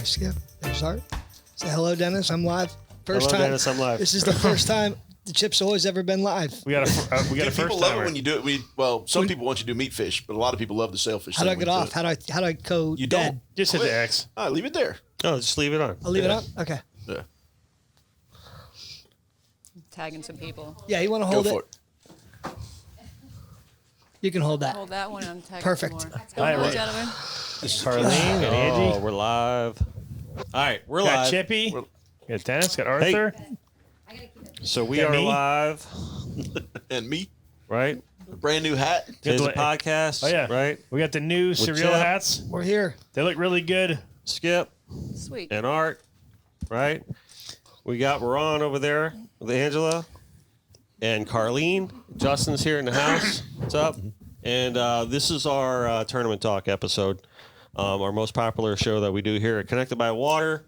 Skip. There's Art. Say hello, Dennis. I'm live. First time. Dennis, I'm live. This is the first time the Chip's always ever been live. We got a first People love it when you do it. Some people want you to do meat fish, but a lot of people love the sailfish. How do I get off? How do I go You dead? don't. just hit the X. Leave it there. Oh, just leave it on. I'll leave it up? Okay. Yeah. Tagging some people. Yeah, you want to Go hold for it? it. You can hold that. Hold that one and I'm tagging Perfect. some more. Let's All right, go, gentlemen. This is Carlene and Angie. Oh, we're live. All right, we're Got live. Chippy. Got Dennis. Got Arthur. So we Got are me. live, and me, right? a brand new hat. Today's a the- podcast, Oh yeah. right? We got the new cereal Chip. hats. We're here. They look really good. Skip Sweet. and Art, right? We're on over there with Angela and Carlene. Justin's here in the house. What's up? And this is our tournament talk episode, our most popular show that we do here at Connected by Water,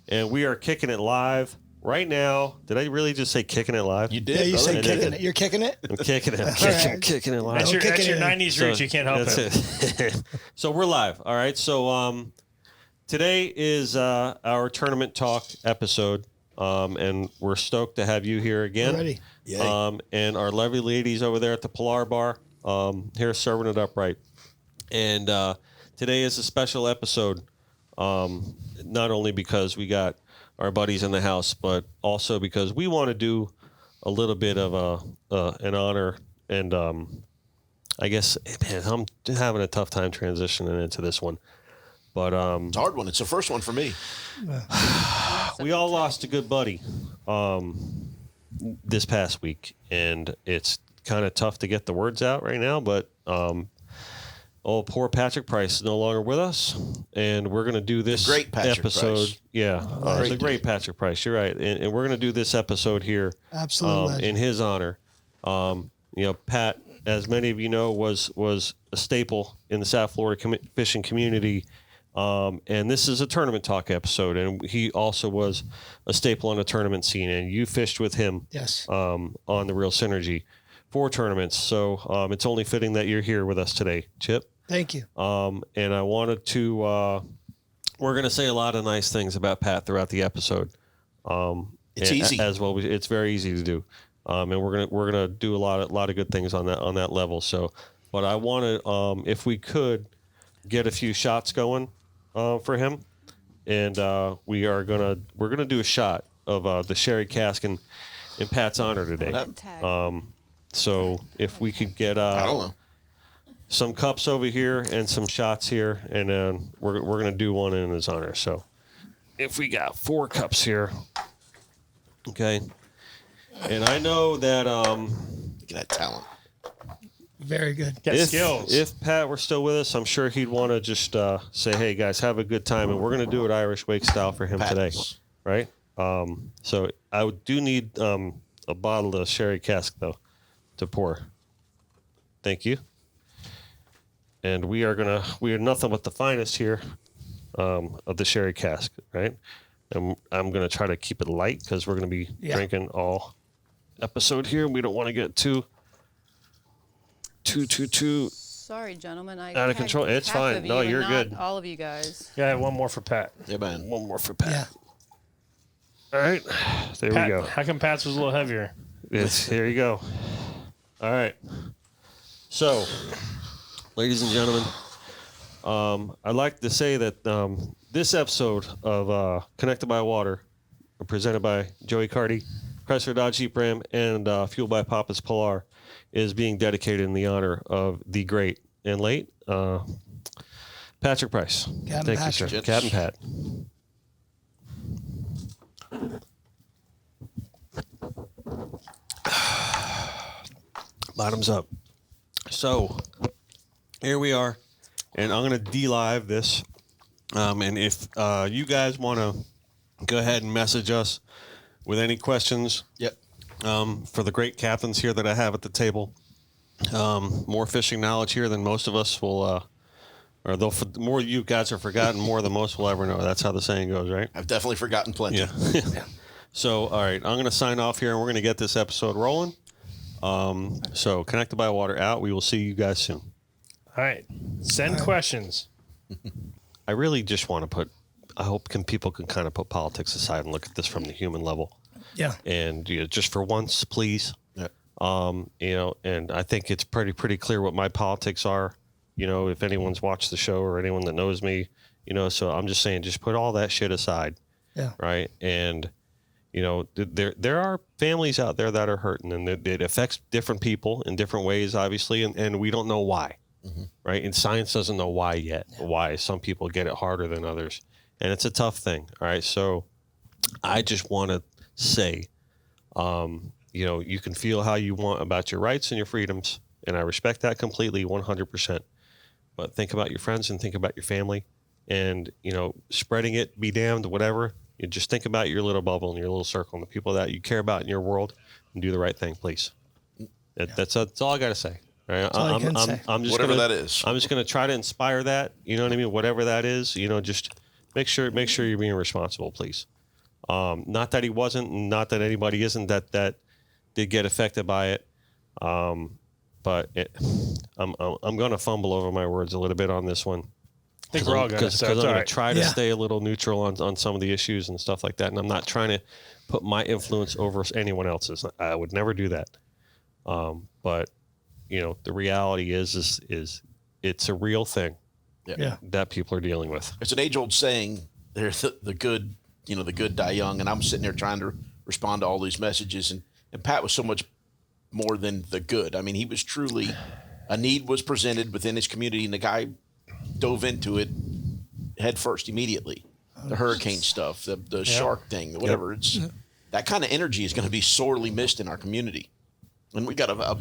and we are kicking it live right now. Did I really just say kicking it live? You did. Yeah, you brother. said kicking it. You're kicking it? I'm kicking it. I'm right. kicking it live. That's your, kick that's it your in. 90s roots. You can't help that's it. So we're live. All right. So today is our tournament talk episode, and we're stoked to have you here again. Ready. Yay. And our lovely ladies over there at the Polar Bar here serving it up right. And today is a special episode, not only because we got our buddies in the house, but also because we want to do a little bit of an honor. And I guess, man, I'm having a tough time transitioning into this one. But It's a hard one. It's the first one for me. we all lost a good buddy this past week, and it's kind of tough to get the words out right now. But poor Patrick Price is no longer with us, and we're going to do this The great Patrick episode. Price. Yeah, the great Patrick Price. You're right, and we're going to do this episode here Absolutely. in his honor. Pat, as many of you know, was a staple in the South Florida fishing community. And this is a tournament talk episode, and he also was a staple on the tournament scene, and you fished with him Yes. on the Real Synergy for tournaments. So it's only fitting that you're here with us today, Chip. Thank you. And I wanted to we're going to say a lot of nice things about Pat throughout the episode. It's easy. as well. It's very easy to do. And we're gonna do a lot of good things on that level. So, but I wanted if we could get a few shots going for him, and we're gonna do a shot of the sherry cask in Pat's honor today. Tag. So if we could get I don't know. some cups over here and some shots here, and then we're gonna do one in his honor. So if we got 4 cups here, okay. And I know that Look at that talent. Very good. Got skills. if Pat were still with us, I'm sure he'd want to just say, "Hey guys, have a good time," and we're gonna do it Irish wake style for him today, Pat's. right? So I do need a bottle of sherry cask though to pour. Thank you. And we are nothing but the finest here of the sherry cask, right? And I'm gonna try to keep it light because we're gonna be drinking all episode here. We don't want to get too Sorry, gentlemen. I out of tagged control. It's half fine. of No, you and you're not good. all of you guys. Yeah, one more for Pat. Yeah, man. One more for Pat. Yeah. All right, there Pat, we go. how come Pat's was a little heavier? Here you go. All right. So, ladies and gentlemen, I'd like to say that this episode of Connected by Water, presented by Joey Carty, Chrysler Dodge Jeep Ram, and fueled by Papa's Polar, is being dedicated in the honor of the great and late Patrick Price. Captain Thank you, sir. Patrick. Captain Pat. Bottoms up. So here we are, and I'm going to de-live this. And if you guys want to go ahead and message us with any questions Yep. for the great captains here that I have at the table, more fishing knowledge here than most of us will, or the more you guys are forgotten, more than most will ever know. That's how the saying goes, right? I've definitely forgotten plenty. Yeah. So, all right, I'm going to sign off here, and we're going to get this episode rolling. So, Connected by Water out. We will see you guys soon. All right. Send questions. I really just want to put I hope people can kind of put politics aside and look at this from the human level. Yeah. And just for once, please. Yeah. And I think it's pretty clear what my politics are. If anyone's watched the show or anyone that knows me, so I'm just saying, just put all that shit aside. Yeah. Right. And, there are families out there that are hurting, and it affects different people in different ways, obviously. And we don't know why. Mm-hmm. Right. And science doesn't know why yet, why some people get it harder than others. And it's a tough thing. All right. So I just want to say, you can feel how you want about your rights and your freedoms. And I respect that completely, 100%. But think about your friends and think about your family, and, spreading it, be damned, whatever. You just think about your little bubble and your little circle and the people that you care about in your world, and do the right thing, please. That's all I got to say. All right? I'm just whatever that is. I'm just going to try to inspire that. You know what I mean? Whatever that is, just make sure you're being responsible, please. Not that he wasn't, not that anybody isn't that did get affected by it. But I'm going to fumble over my words a little bit on this one. I think we're all going to. Because I'm going to try to stay a little neutral on some of the issues and stuff like that. And I'm not trying to put my influence over anyone else's. I would never do that. But, the reality is it's a real thing that people are dealing with. It's an age-old saying, there's the good, the good die young. And I'm sitting there trying to respond to all these messages. And Pat was so much more than the good. I mean, he was truly, a need was presented within his community, and the guy dove into it head first immediately. The hurricane stuff, the shark thing, whatever. It's that kind of energy is going to be sorely missed in our community. And we got a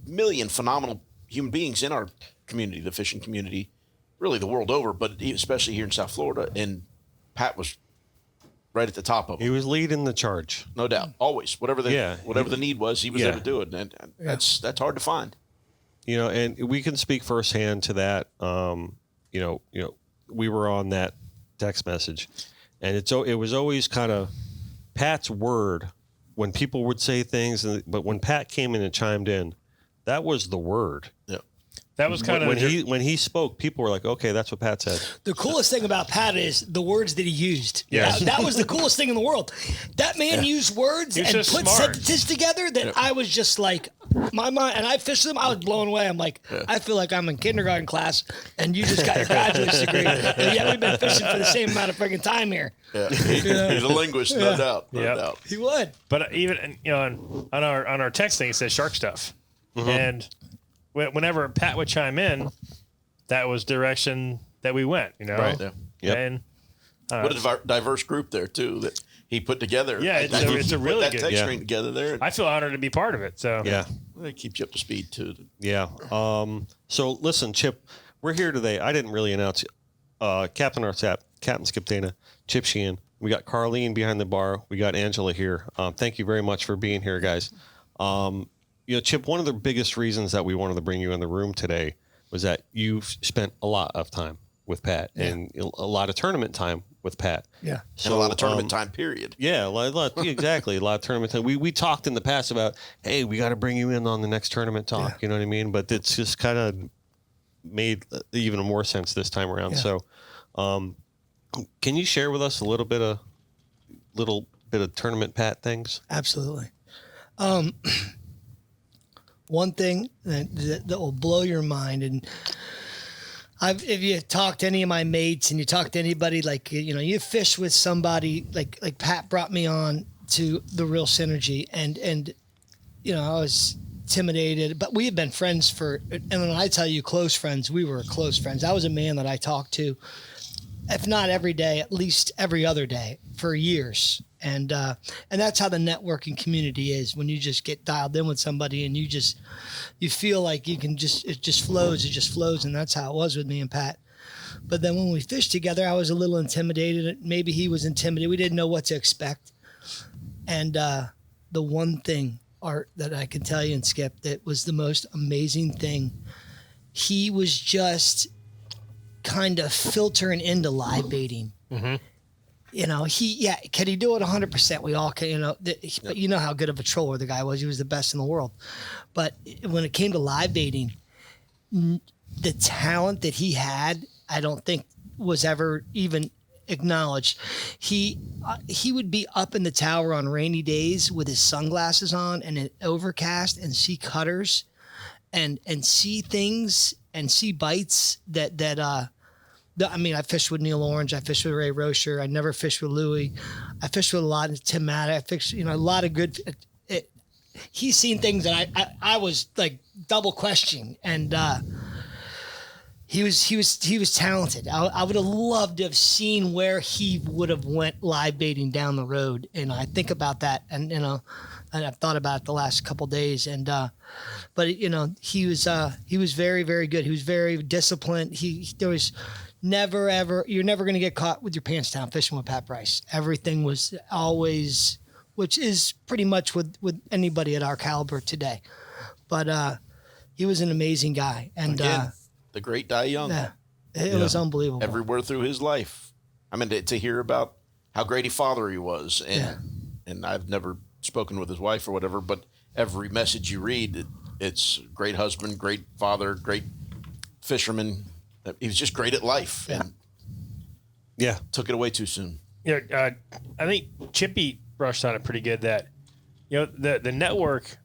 million phenomenal human beings in our community, the fishing community, really the world over, but especially here in South Florida. And Pat was right at the top of it. He was leading the charge. No doubt. Always. Whatever the need was, he was there to do it. And that's hard to find. And we can speak firsthand to that. We were on that text message, and it was always kind of Pat's word when people would say things, but when Pat came in and chimed in, that was the word. Yeah. That was kind of when he spoke, people were like, "Okay, that's what Pat said." The coolest thing about Pat is the words that he used. Yeah. That was the coolest thing in the world. That man used words and put sentences together that I was just like, my mind, and I fished them. I was blown away. I'm like, I feel like I'm in kindergarten class, and you just got your graduate's degree. And yet we've been fishing for the same amount of freaking time here. Yeah. He's a linguist, no doubt. No doubt. He would. But even on our text thing, it says shark stuff, and whenever Pat would chime in, that was direction that we went. Right. Yeah. And what a diverse group there too that he put together. Yeah, it's a really good text string together there. I feel honored to be part of it. So Well, it keeps you up to speed too. Yeah. So listen, Chip, we're here today. I didn't really announce Captain Art Sapp, Captain Skip Dana, Chip Sheehan. We got Carlene behind the bar. We got Angela here. Thank you very much for being here, guys. Chip, one of the biggest reasons that we wanted to bring you in the room today was that you've spent a lot of time with Pat and a lot of tournament time with Pat. Yeah. So, and a lot of tournament time, period. Yeah, exactly. A lot of tournament time. We talked in the past about, hey, we got to bring you in on the next tournament talk. Yeah. You know what I mean? But it's just kind of made even more sense this time around. Yeah. So can you share with us a little bit of tournament Pat things? Absolutely. One thing that will blow your mind, and if you talk to any of my mates and you talk to anybody, like, you fish with somebody like Pat brought me on to the Real Synergy, and I was intimidated, but we had been friends and when I tell you close friends, we were close friends. I was a man that I talked to, if not every day, at least every other day for years. And that's how the networking community is. When you just get dialed in with somebody and you feel like it just flows. And that's how it was with me and Pat. But then when we fished together, I was a little intimidated. Maybe he was intimidated. We didn't know what to expect. And the one thing, Art, that I can tell you, and Skip, that was the most amazing thing, he was just kind of filtering into live baiting. Mm-hmm. Can he do it 100%? We all can, but you know how good of a troller the guy was. He was the best in the world. But when it came to live baiting, the talent that he had, I don't think was ever even acknowledge. He would be up in the tower on rainy days with his sunglasses on and an overcast and see cutters and see things and see bites I mean, I fished with Neil Orange. I fished with Ray Rocher. I never fished with Louie. I fished with a lot of Tim Matt. I fished, a lot of good. He's seen things that I was like double questioning, and he was talented. I would have loved to have seen where he would have went live baiting down the road, and I think about that, and and I've thought about it the last couple of days, and but he was very, very good. He was very disciplined. There was never ever, you're never going to get caught with your pants down fishing with Pat Bryce. Everything was always, which is pretty much with anybody at our caliber today. But he was an amazing guy, and Again, the great die young. It was unbelievable. Everywhere through his life. I mean, to hear about how great a father he was, and I've never spoken with his wife or whatever, but every message you read, it's great husband, great father, great fisherman. He was just great at life, and took it away too soon. I think Chippy brushed on it pretty good. That the network,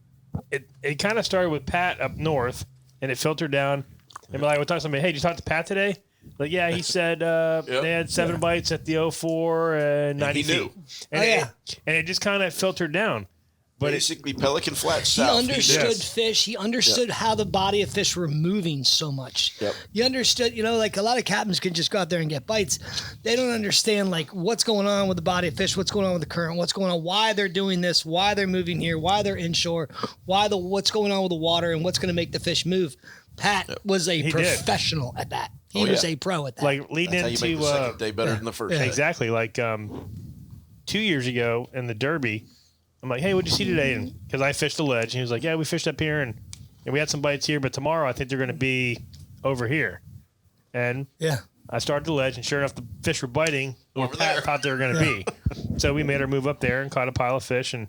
it kind of started with Pat up north, and it filtered down. And like, we'll talk to somebody. Hey, did you talk to Pat today? Like, yeah, he said they had 7 bites at the 04 and 90 he knew. feet. And it just kind of filtered down. But basically, Pelican Flat He South. understood fish. He understood how the body of fish were moving so much. Yep. You understood, like a lot of captains can just go out there and get bites. They don't understand like what's going on with the body of fish, what's going on with the current, what's going on, why they're doing this, why they're moving here, why they're inshore, what's going on with the water, and what's going to make the fish move. Pat was a professional at that. He was a pro at that. Like leading That's how you into make the second day better than the first. exactly. Like 2 years ago in the Derby, I'm like, hey, what'd you see today? And because I fished the ledge, and he was like, yeah, we fished up here, and we had some bites here, but tomorrow I think they're going to be over here. And I started the ledge, and sure enough, the fish were biting where Pat thought they were going to be. So we made our move up there and caught a pile of fish and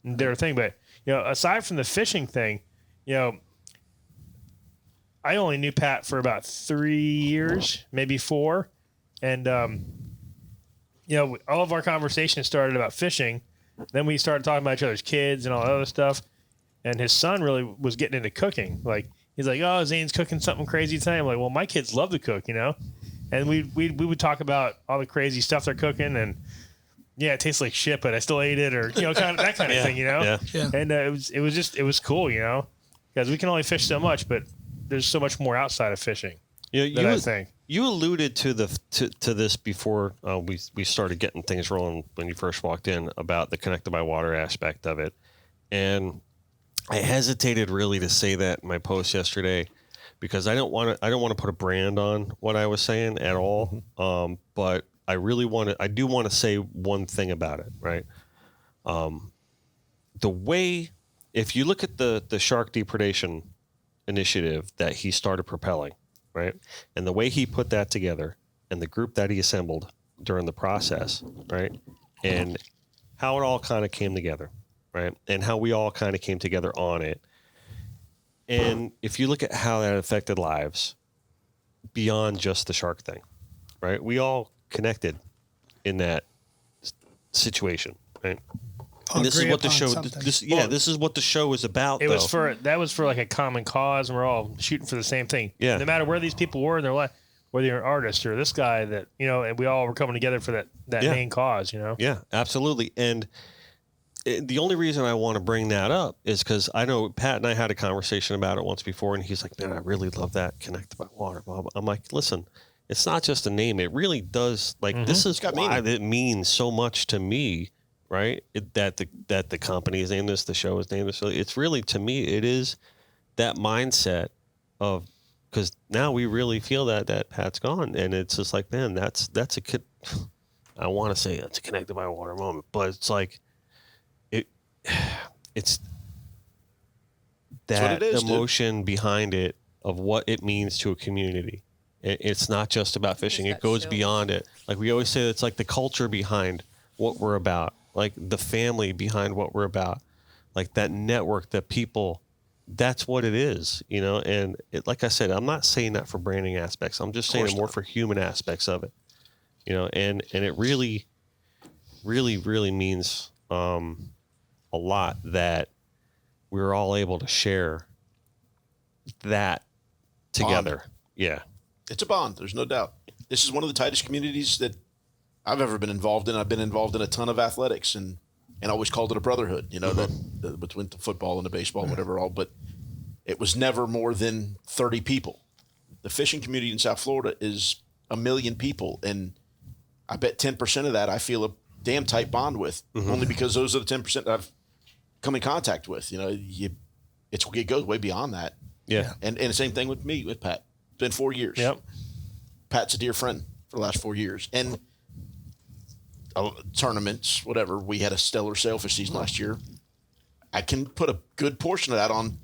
did our thing. But aside from the fishing thing, I only knew Pat for about 3 years, maybe 4, and all of our conversations started about fishing. Then we started talking about each other's kids and all that other stuff. And his son really was getting into cooking. Like, he's like, oh, Zane's cooking something crazy tonight. I'm like, well, my kids love to cook, And we would talk about all the crazy stuff they're cooking. And, it tastes like shit, but I still ate it. Or, kind of that kind of thing, Yeah. And it was cool, Because we can only fish so much, but there's so much more outside of fishing. I think. You alluded to this before we started getting things rolling when you first walked in about the connected by water aspect of it, and I hesitated really to say that in my post yesterday because I don't want to put a brand on what I was saying at all. But I do want to say one thing about it, right? The way, if you look at the shark depredation initiative that he started propelling, right? And the way he put that together and the group that he assembled during the process, right? And how it all kind of came together, right? And how we all kind of came together on it. And if you look at how that affected lives beyond just the shark thing, right? We all connected in that situation, right? And this is what the show. This is what the show is about. That was for like a common cause, and we're all shooting for the same thing. Yeah. No matter where these people were in their life, whether you're an artist or this guy, that and we all were coming together for that main cause. Yeah, absolutely. And the only reason I want to bring that up is because I know Pat and I had a conversation about it once before, and he's like, "Man, I really love that connected by water." Blah, blah. I'm like, "Listen, it's not just a name. It really does. Like this is why it means so much to me." Right, that the company is named this, the show is named this. It's really, to me, it is that mindset of, because now we really feel that Pat's gone, and it's just like, man, that's a kid. I want to say that's a connected by water moment, but it's like it's that emotion behind it of what it means to a community. It's not just about fishing; it goes beyond it. Like we always say, it's like the culture behind what we're about. Like the family behind what we're about, like that network, that people, that's what it is, And like I said, I'm not saying that for branding aspects. I'm just saying it more for human aspects of it. and it really, really, really means a lot that we were all able to share that together. Bond. Yeah. It's a bond. There's no doubt. This is one of the tightest communities that I've ever been involved in. I've been involved in a ton of athletics and always called it a brotherhood, that between the football and the baseball and whatever all, but it was never more than 30 people. The fishing community in South Florida is 1 million people. And I bet 10% of that I feel a damn tight bond with, only because those are the 10% that I've come in contact with. It goes way beyond that. Yeah. And the same thing with me, with Pat. It's been 4 years. Yep. Pat's a dear friend for the last 4 years. And tournaments, whatever. We had a stellar sailfish season last year. I can put a good portion of that on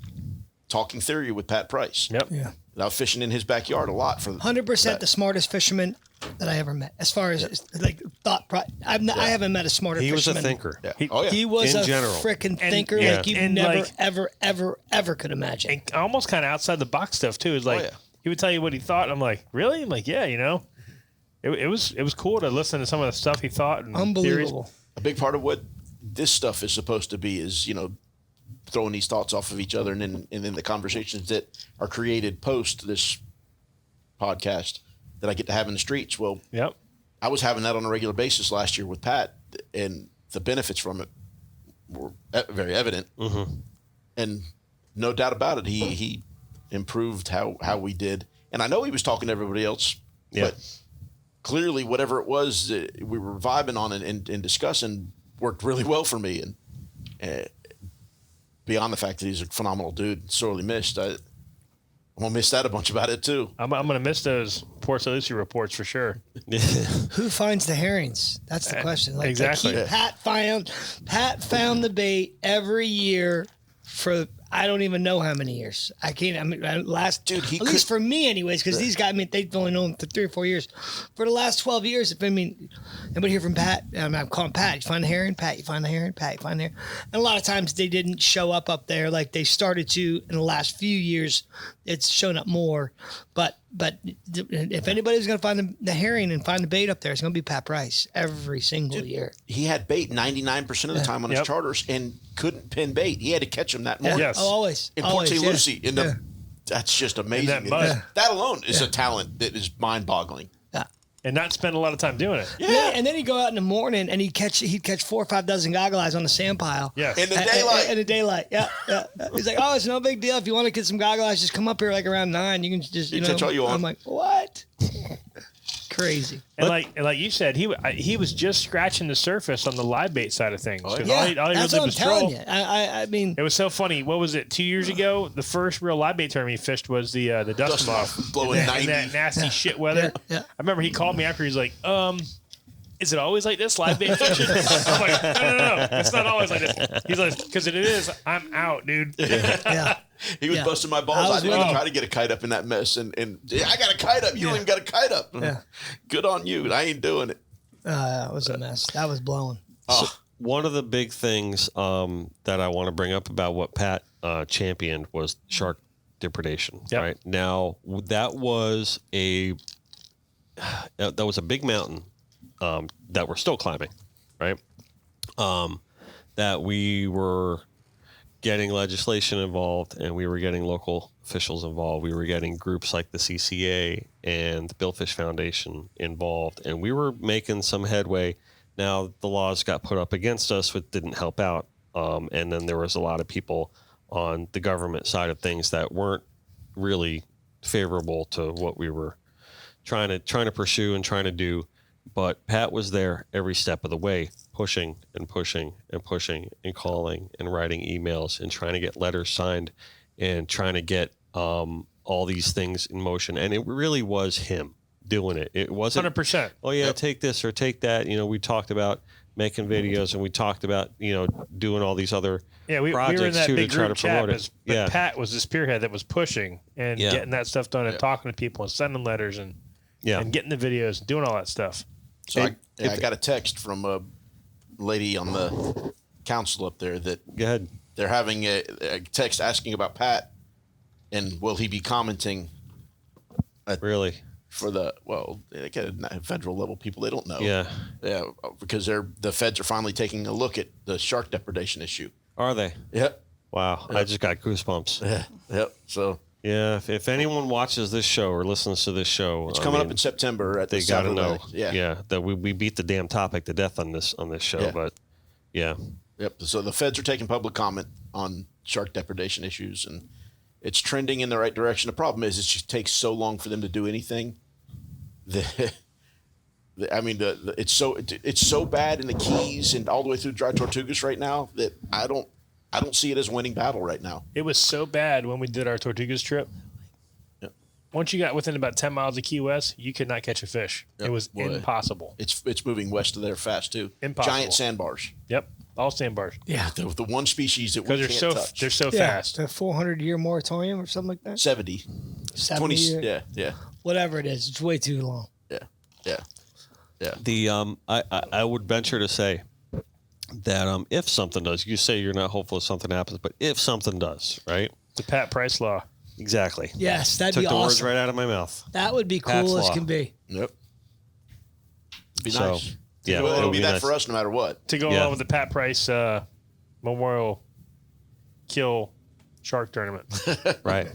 talking theory with Pat Price. Yep. Yeah. I was fishing in his backyard a lot. 100% the smartest fisherman that I ever met. As far as like thought, I haven't met a smarter He was fisherman. a thinker. Yeah. He was In a general. freaking thinker yeah. like you And never, like- ever could imagine. And almost kind of outside the box stuff too. Is like yeah. he would tell you what he thought. And I'm like, really? I'm like, yeah, It was cool to listen to some of the stuff he thought and Unbelievable. theories. A big part of what this stuff is supposed to be is, throwing these thoughts off of each other and then the conversations that are created post this podcast that I get to have in the streets. Well, Yep. I was having that on a regular basis last year with Pat, and the benefits from it were very evident. And no doubt about it, he improved how we did. And I know he was talking to everybody else, but clearly whatever it was that we were vibing on and discussing worked really well for me. And beyond the fact that he's a phenomenal dude, sorely missed, I'm going to miss that a bunch about it too. I'm going to miss those Port St. Lucie reports for sure. Who finds the herrings? That's the question. Like, exactly. Pat found the bait every year for I don't even know how many years. I can't. I mean, at least for me, anyways, because these guys, they've only known him for 3 or 4 years. For the last 12 years, anybody hear from Pat? I'm calling Pat. You find the herring? Pat, you find the herring? Pat, you find the herring? And a lot of times they didn't show up there like they started to in the last few years. It's shown up more, but if anybody's going to find the herring and find the bait up there, it's going to be Pat Price every single year. He had bait 99% of the time on his charters and couldn't pin bait. He had to catch them that morning. Yes. Oh, always. In Port St. Lucie. Yeah. That's just amazing. That That alone is a talent that is mind-boggling. And not spend a lot of time doing it. Yeah, and then he'd go out in the morning and he'd catch 4 or 5 dozen goggle eyes on the sand pile. Yes. In the daylight. In the daylight, yeah. He's like, oh, it's no big deal. If you want to get some goggle eyes, just come up here like around 9. You can just, catch all you want. I'm like, what? Crazy. And like you said, he was just scratching the surface on the live bait side of things. 'Cause Yeah, all he that's really did what I'm was telling troll. you. I mean, It was so funny. What was it? 2 years ago, the first real live bait tournament he fished was the dust off, blowing in 90. that nasty shit weather. Yeah. I remember he called me after. He's like, is it always like this live bait fishing? I'm like, no, it's not always like this. He's like, because it is. I'm out, dude. yeah. He was Yeah. busting my I balls. I, was didn't with even him. try to get a kite up in that mess. And I got a kite up. You don't even got a kite up. Yeah. Good on you. I ain't doing it. That was a mess. That was blowing. One of the big things that I want to bring up about what Pat championed was shark depredation. Yep. Right now, that was a big mountain that we're still climbing, right? That we were getting legislation involved, and we were getting local officials involved. We were getting groups like the CCA and the Billfish Foundation involved, and we were making some headway. Now, the laws got put up against us, which didn't help out. And then there was a lot of people on the government side of things that weren't really favorable to what we were trying to pursue and trying to do. But Pat was there every step of the way, pushing and pushing and pushing and calling and writing emails and trying to get letters signed and trying to get all these things in motion. And it really was him doing it. It wasn't 100%. oh yeah, take this or take that. We talked about making videos and we talked about, doing all these other Yeah, we were in projects that too to big try group to chat, promote it. but Pat was the spearhead that was pushing and Yeah. getting that stuff done and talking to people and sending letters and getting the videos and doing all that stuff. So I got a text from a lady on the council up there that Go ahead. they're having a text asking about Pat and will he be commenting Really? for the they get federal level people. They don't know. Yeah. Yeah, because the feds are finally taking a look at the shark depredation issue. Are they? Yep. Wow. I just got goosebumps. Yeah. Yep. So Yeah. If anyone watches this show or listens to this show, it's coming up in September at they the got to Saturday. know. Yeah. That we beat the damn topic to death on this show, Yeah. but yeah. Yep. So the feds are taking public comment on shark depredation issues, and it's trending in the right direction. The problem is it just takes so long for them to do anything. It's so bad in the Keys and all the way through Dry Tortugas right now that I don't see it as a winning battle right now. It was so bad when we did our Tortugas trip. Yep. Once you got within about 10 miles of Key West, you could not catch a fish. Yep. It was Boy. impossible. It's moving west of there fast too. Impossible. Giant sandbars. Yep, all sandbars. Yeah. The one species that we Because can't touch. they're so Yeah. fast. The 400-year moratorium or something like that. 70. 70 20. year, Yeah. whatever it is. It's way too long. Yeah. The I would venture to say that if something does, you say you're not hopeful if something happens, but if something does, right? The Pat Price law. Exactly. Yes, that'd Took be the words awesome. right out of my mouth. That would be Pat's cool as Law. can be. Yep. It'd be So, nice. yeah, Well, it it'll would be be that nice. for us no matter what. To go Yeah. along with the Pat Price Memorial Kill Shark Tournament. Right.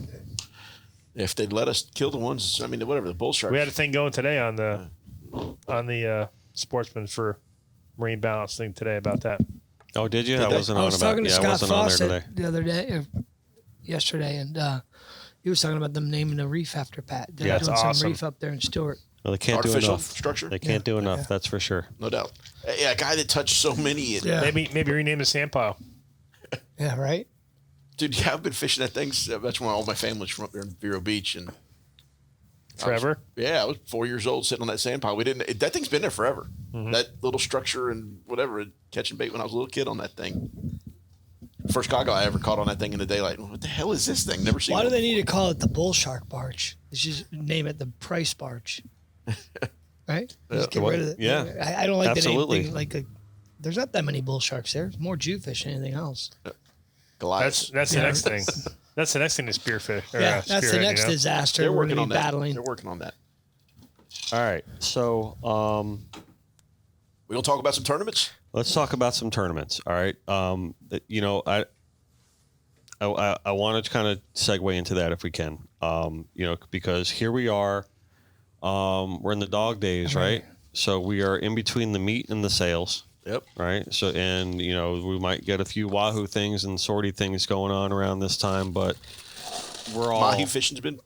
If they'd let us kill the ones, whatever, the bull sharks. We had a thing going today on the Sportsman for Marine Balance thing today about that. Oh, did you? Did I they? wasn't I on was about. talking to Yeah, I Scott wasn't on there Fawcett today. the other day, yesterday, and he was talking about them naming a reef after Pat. They're Yeah, it's doing some awesome. reef up there in Stewart. Well, they can't do Artificial enough. structure? They can't do enough. Yeah. That's for sure. No doubt. Yeah, a guy that touched so many. Yeah. Maybe rename the sand pile. Yeah, right? Dude, yeah, I've been fishing that thing. That's when all my family's from up there in Vero Beach. And Forever. I was 4 years old sitting on that sand pile. That thing's been there forever. Mm-hmm. That little structure and whatever, catching bait when I was a little kid on that thing. First cod I ever caught on that thing in the daylight. What the hell is this thing? Never seen Why one do they need before. to call it the bull shark barge? They should just name it the price barge. Right? Just get rid of it. Yeah. I don't like Absolutely. the name. There's not that many bull sharks there. There's more Jewfish than anything else. Goliath. That's the next thing. That's the next thing to spearfish. Or, Yeah, that's the spearhead, next you know? disaster They're we're working going to on be that. battling. They're working on that. All right. So We gonna talk about some tournaments? let's talk about some tournaments. All right. I want to kind of segue into that if we can. Because here we are. We're in the dog days, right? So we are in between the meat and the sales. Yep. Right. So, and we might get a few wahoo things and sortie things going on around this time, but we're all Mahi fishing's been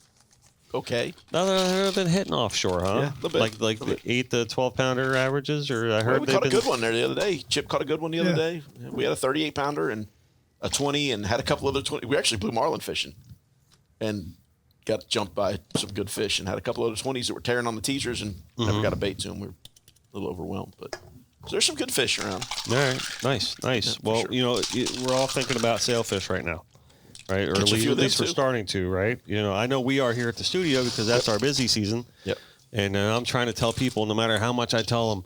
okay. No, they've been hitting offshore, huh? Yeah, a little bit, Like little the 8 to 12 pounder averages, or I heard We they've caught a been. good one there the other day. Chip caught a good one the other day. We had a 38 pounder and a 20 and had a couple other 20. We actually blew marlin fishing and got jumped by some good fish and had a couple other 20s that were tearing on the teasers and never got a bait to them. We were a little overwhelmed, but there's some good fish around. All right, nice. Well, sure. we're all thinking about sailfish right now, right? Or Catch a few at of them, least we're too. starting to, right? I know we are here at the studio because that's our busy season. Yep. And I'm trying to tell people, no matter how much I tell them,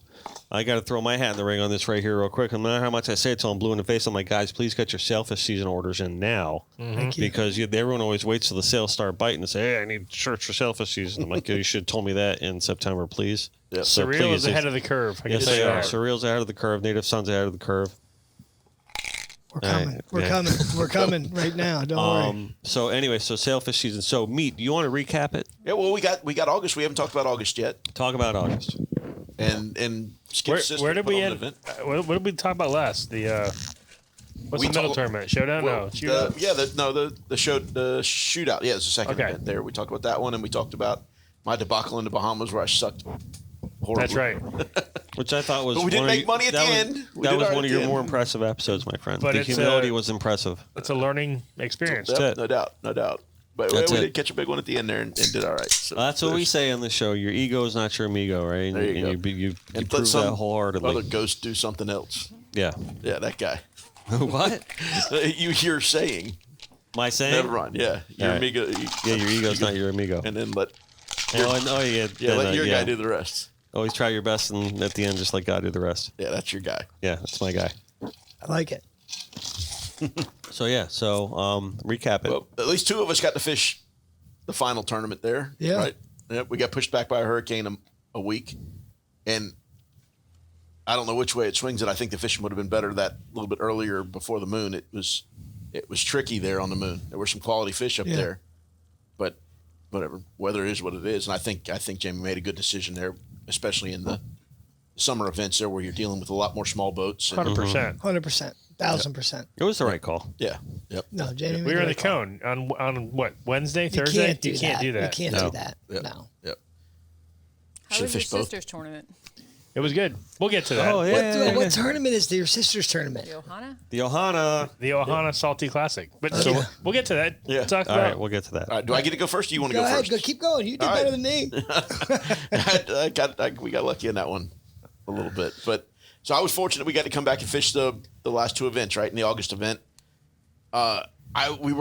I got to throw my hat in the ring on this right here real quick. No matter how much I say it till I'm blue in the face, I'm like, guys, please get your sailfish season orders in now. Thank you. Because everyone always waits till the sales start biting and say, hey, I need shirts for sailfish season. I'm like, you should have told me that in September, please. Yep. So Surreal please, is ahead of the curve. I Yes, can tell they you are. that. Surreal's ahead of the curve. Native Sun's ahead of the curve. We're coming. We're yeah. coming. We're coming right now. Don't worry. So anyway, so sailfish season. So meat. Do you want to recap it? Yeah, well, we got August. We haven't talked about August yet. Talk about August. And Skip's sister Where did put we on end? an event. What did we talk about last? What's We the middle talk- tournament? Showdown? Well, No, shootout. the shootout. Yeah, it's the second Okay. event there. We talked about that one, and we talked about my debacle in the Bahamas where I sucked horribly. That's right. Which I thought was. But we didn't one of make money at the that was- end. We That did was all right one of at your the more end. impressive episodes, my friend. But The it's, humility was impressive. It's a learning experience. That's it. No doubt. But That's we it. did catch a big one at the end there and did all right. So That's what we there's- say on the show. Your ego is not your amigo, right? And, There you and go. you And prove let some that wholeheartedly. other ghost do something else. Yeah. Yeah, that guy. What? You're saying. My saying? Never mind. Yeah, your All right. amigo. Yeah, your ego's not your amigo. And then let Yeah, let your guy do the rest. Always try your best, and at the end, just let God do the rest. Yeah, that's your guy. Yeah, that's my guy. I like it. So recap it. Well, at least two of us got to fish the final tournament there. Yeah. Right. Yep, we got pushed back by a hurricane a week, and I don't know which way it swings it. I think the fishing would have been better that little bit earlier before the moon. It was tricky there on the moon. There were some quality fish up there, but whatever. Weather is what it is, and I think Jamie made a good decision there, especially in the summer events there where you're dealing with a lot more small boats. 100%. 100%, 1,000%. It was the right call. Yeah. Yep. No, Jamie. We were in the right call. cone on what, Wednesday, You Thursday? can't do You can't that. do that. You can't No. do that. Yep. No. Yep. How Should've was your fished both. sister's tournament? It was good. We'll get to that. Oh, yeah. What tournament is your sister's tournament? Johanna? The Ohana. The Ohana Salty Classic. But so yeah. we'll get to that. Yeah. Talk All about right, we'll get to that. All right. Do I get to go first? Or you want to Go go ahead. first? Keep going. You did All better right. than me. We got lucky in that one a little bit, but so I was fortunate we got to come back and fish the last two events, right? In the August event, we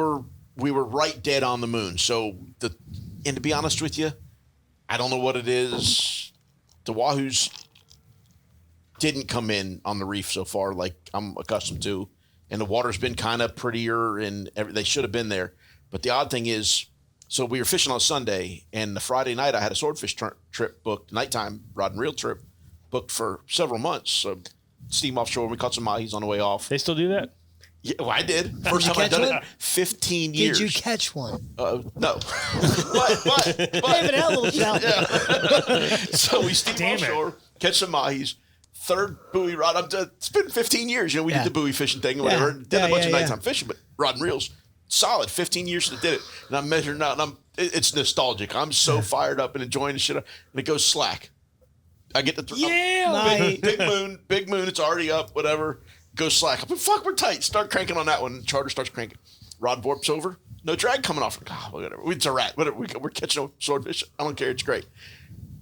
were right dead on the moon. So and to be honest with you, I don't know what it is. The wahoos didn't come in on the reef so far like I'm accustomed to, and the water's been kind of prettier, and they should have been there. But the odd thing is, so we were fishing on Sunday, and the Friday night I had a swordfish trip booked, nighttime rod and reel trip booked for several months. So steam offshore, we caught some mahis on the way off. They still do that? Yeah, well, I did. First time I've catch done one? it, 15 years. Did you catch one? No. but David, a little shout. so we steam Damn it. offshore, catch some mahis. Third buoy rod. It's been 15 years. We Yeah. did the buoy fishing thing or whatever. Yeah. Did a bunch of Yeah. nighttime fishing, but rod and reels, solid. 15 years that did it. And I'm measuring out, and it's nostalgic. I'm so fired up and enjoying the shit. And it goes slack. I get the Mate. big moon. It's already up. Whatever. Goes slack. I'm like, fuck, we're tight. Start cranking on that one. Charter starts cranking. Rod warps over. No drag coming off. Whatever. It's a rat. Whatever. We're catching a swordfish. I don't care. It's great.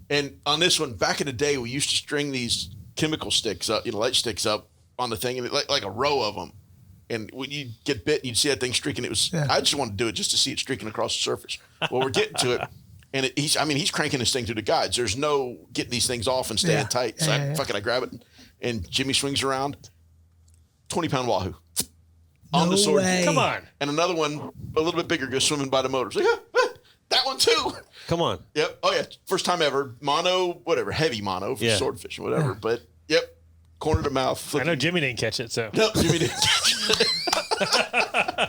And on this one, back in the day, we used to string these chemical sticks up, light sticks up on the thing, and like a row of them. And when you get bit and you'd see that thing streaking, I just wanted to do it just to see it streaking across the surface. Well, we're getting to it, and he's cranking this thing through the guides. There's no getting these things off and staying tight. So I grab it, and Jimmy swings around, 20-pound wahoo on the sword. way. Come on. And another one, a little bit bigger, goes swimming by the motor. It's like, that one too. Come on. Yep. Oh yeah. First time ever. Mono, whatever. Heavy mono for swordfish or whatever. But yep. Corner to mouth. I know Jimmy didn't catch it, so. No, Jimmy didn't catch it.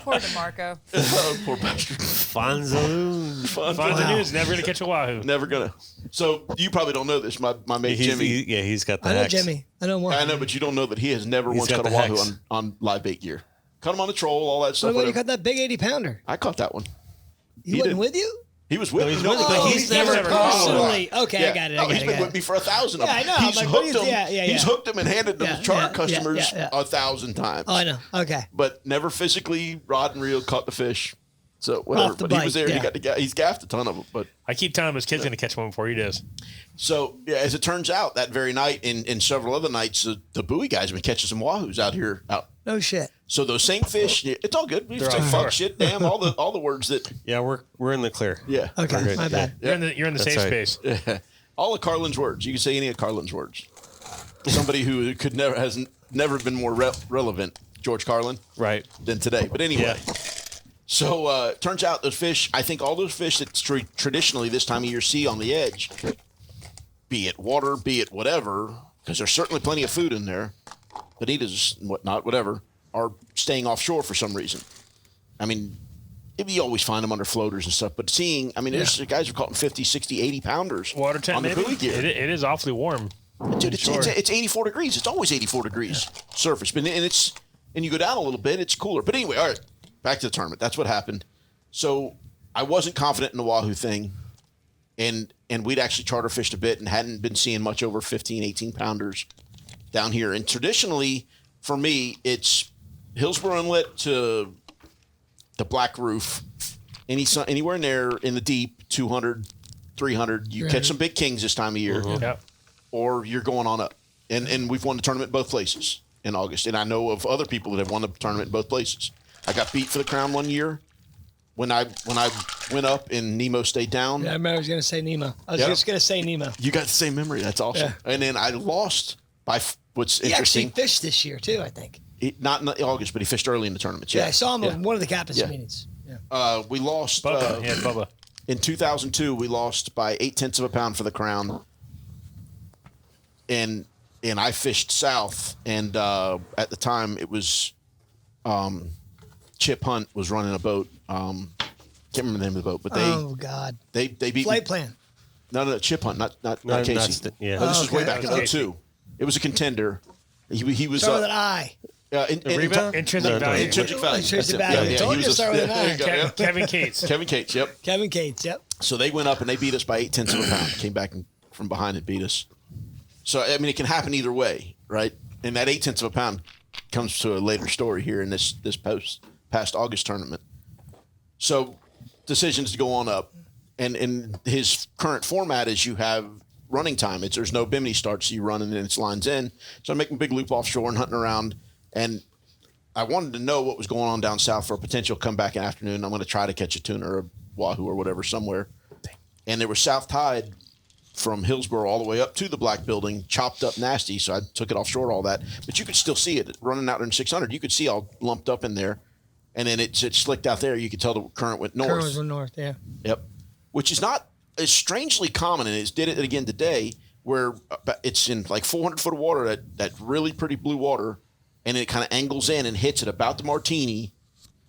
Poor DeMarco. Oh, poor bastard. Fonzaloon. Fonzie News never going to catch a wahoo. Never gonna. So you probably don't know this. My mate Jimmy. He's got the I know hacks. Jimmy. I know one. I know, but you don't know that he has never once got caught a the wahoo hacks. on live bait gear. Caught him on the troll, all that What stuff. about you whatever. caught that big 80-pounder? I caught that one. He wasn't did. with you? He was with me. he's with me, but Oh, he's never personally. Okay, I got it. He's been with me for 1,000 of them. Yeah, I know. He's I'm like, what hooked is- them. yeah. He's hooked them and handed them Yeah, to charter yeah, customers yeah. 1,000 times. Oh, I know. Okay. But never physically rod and reel caught the fish. So whatever. Off the But he was bite, there. yeah. He's gaffed a ton of them. But I keep telling him his kid's going to catch one before he does. so yeah, as it turns out, that very night and several other nights, the buoy guys have been catching some wahoos out here. No shit. So those same fish, it's all good. We They're say all fuck, good. shit, damn, all the words that Yeah, we're in the clear. yeah. Okay, good. my bad. You're in the That's safe right. space. All of Carlin's words. You can say any of Carlin's words. Somebody who has never been more relevant, George Carlin, Right. than today. But anyway, Yeah. so turns out those fish. I think all those fish that traditionally this time of year see on the edge, be it water, be it whatever, because there's certainly plenty of food in there, bonitas and whatnot, whatever, are staying offshore for some reason. I mean, you always find them under floaters and stuff, but there's guys who are caught 50, 60, 80 pounders Water temp, on the maybe? buoy gear. It is awfully warm. Dude, Sure. it's 84 degrees. It's always 84 degrees surface. But and you go down a little bit, it's cooler. But anyway, all right, back to the tournament. That's what happened. So I wasn't confident in the wahoo thing, and we'd actually charter fished a bit and hadn't been seeing much over 15, 18 pounders down here. And traditionally, for me, it's Hillsborough Inlet to the Black Roof. Anywhere in there in the deep, 200, 300. You catch some big kings this time of year. Yep. Or you're going on up. And we've won the tournament both places in August. And I know of other people that have won the tournament in both places. I got beat for the crown one year when I went up and Nemo stayed down. Yeah, I remember I was going to say Nemo. I was Yeah. just going to say Nemo. You got the same memory. That's awesome. Yeah. And then I lost by what's He actually interesting. fished this year, too, I think. Not in August, but he fished early in the tournament. Yeah, I saw him Yeah. at one of the captain's Yeah. meetings. Yeah. We lost. Bubba. Bubba. In 2002, we lost by 0.8 of a pound for the crown. And I fished south, and at the time it was Chip Hunt was running a boat. Can't remember the name of the boat, but they beat Flight Plan. No, Chip Hunt, not Casey. Yeah. No, this was way okay. back in 2002. It was a contender. He was Start with an I. Intrinsic value. Intrinsic value. Intrinsic That's it. value. I told you to start with an there I. you go, yeah. Kevin Cates. Kevin Cates, yep. Kevin Cates, yep. So they went up and they beat us by 0.8 of a pound. Came back from behind and beat us. So, I mean, it can happen either way, right? And that 0.8 of a pound comes to a later story here in this past August tournament. So decisions to go on up. And in his current format is you have running time. There's no bimini start, so you run and then it's lines in. So I'm making a big loop offshore and hunting around. And I wanted to know what was going on down south for a potential comeback in the afternoon. I'm going to try to catch a tuna or a wahoo or whatever somewhere. And there was south tide from Hillsboro all the way up to the Black Building, chopped up nasty. So I took it offshore, all that. But you could still see it running out there in 600. You could see all lumped up in there. And then it slicked out there. You could tell the current went north. Current went north, yeah. Yep. Which is not as strangely common, and it did it again today, where it's in like 400 foot of water, that really pretty blue water, and it kind of angles in and hits at about the Martini,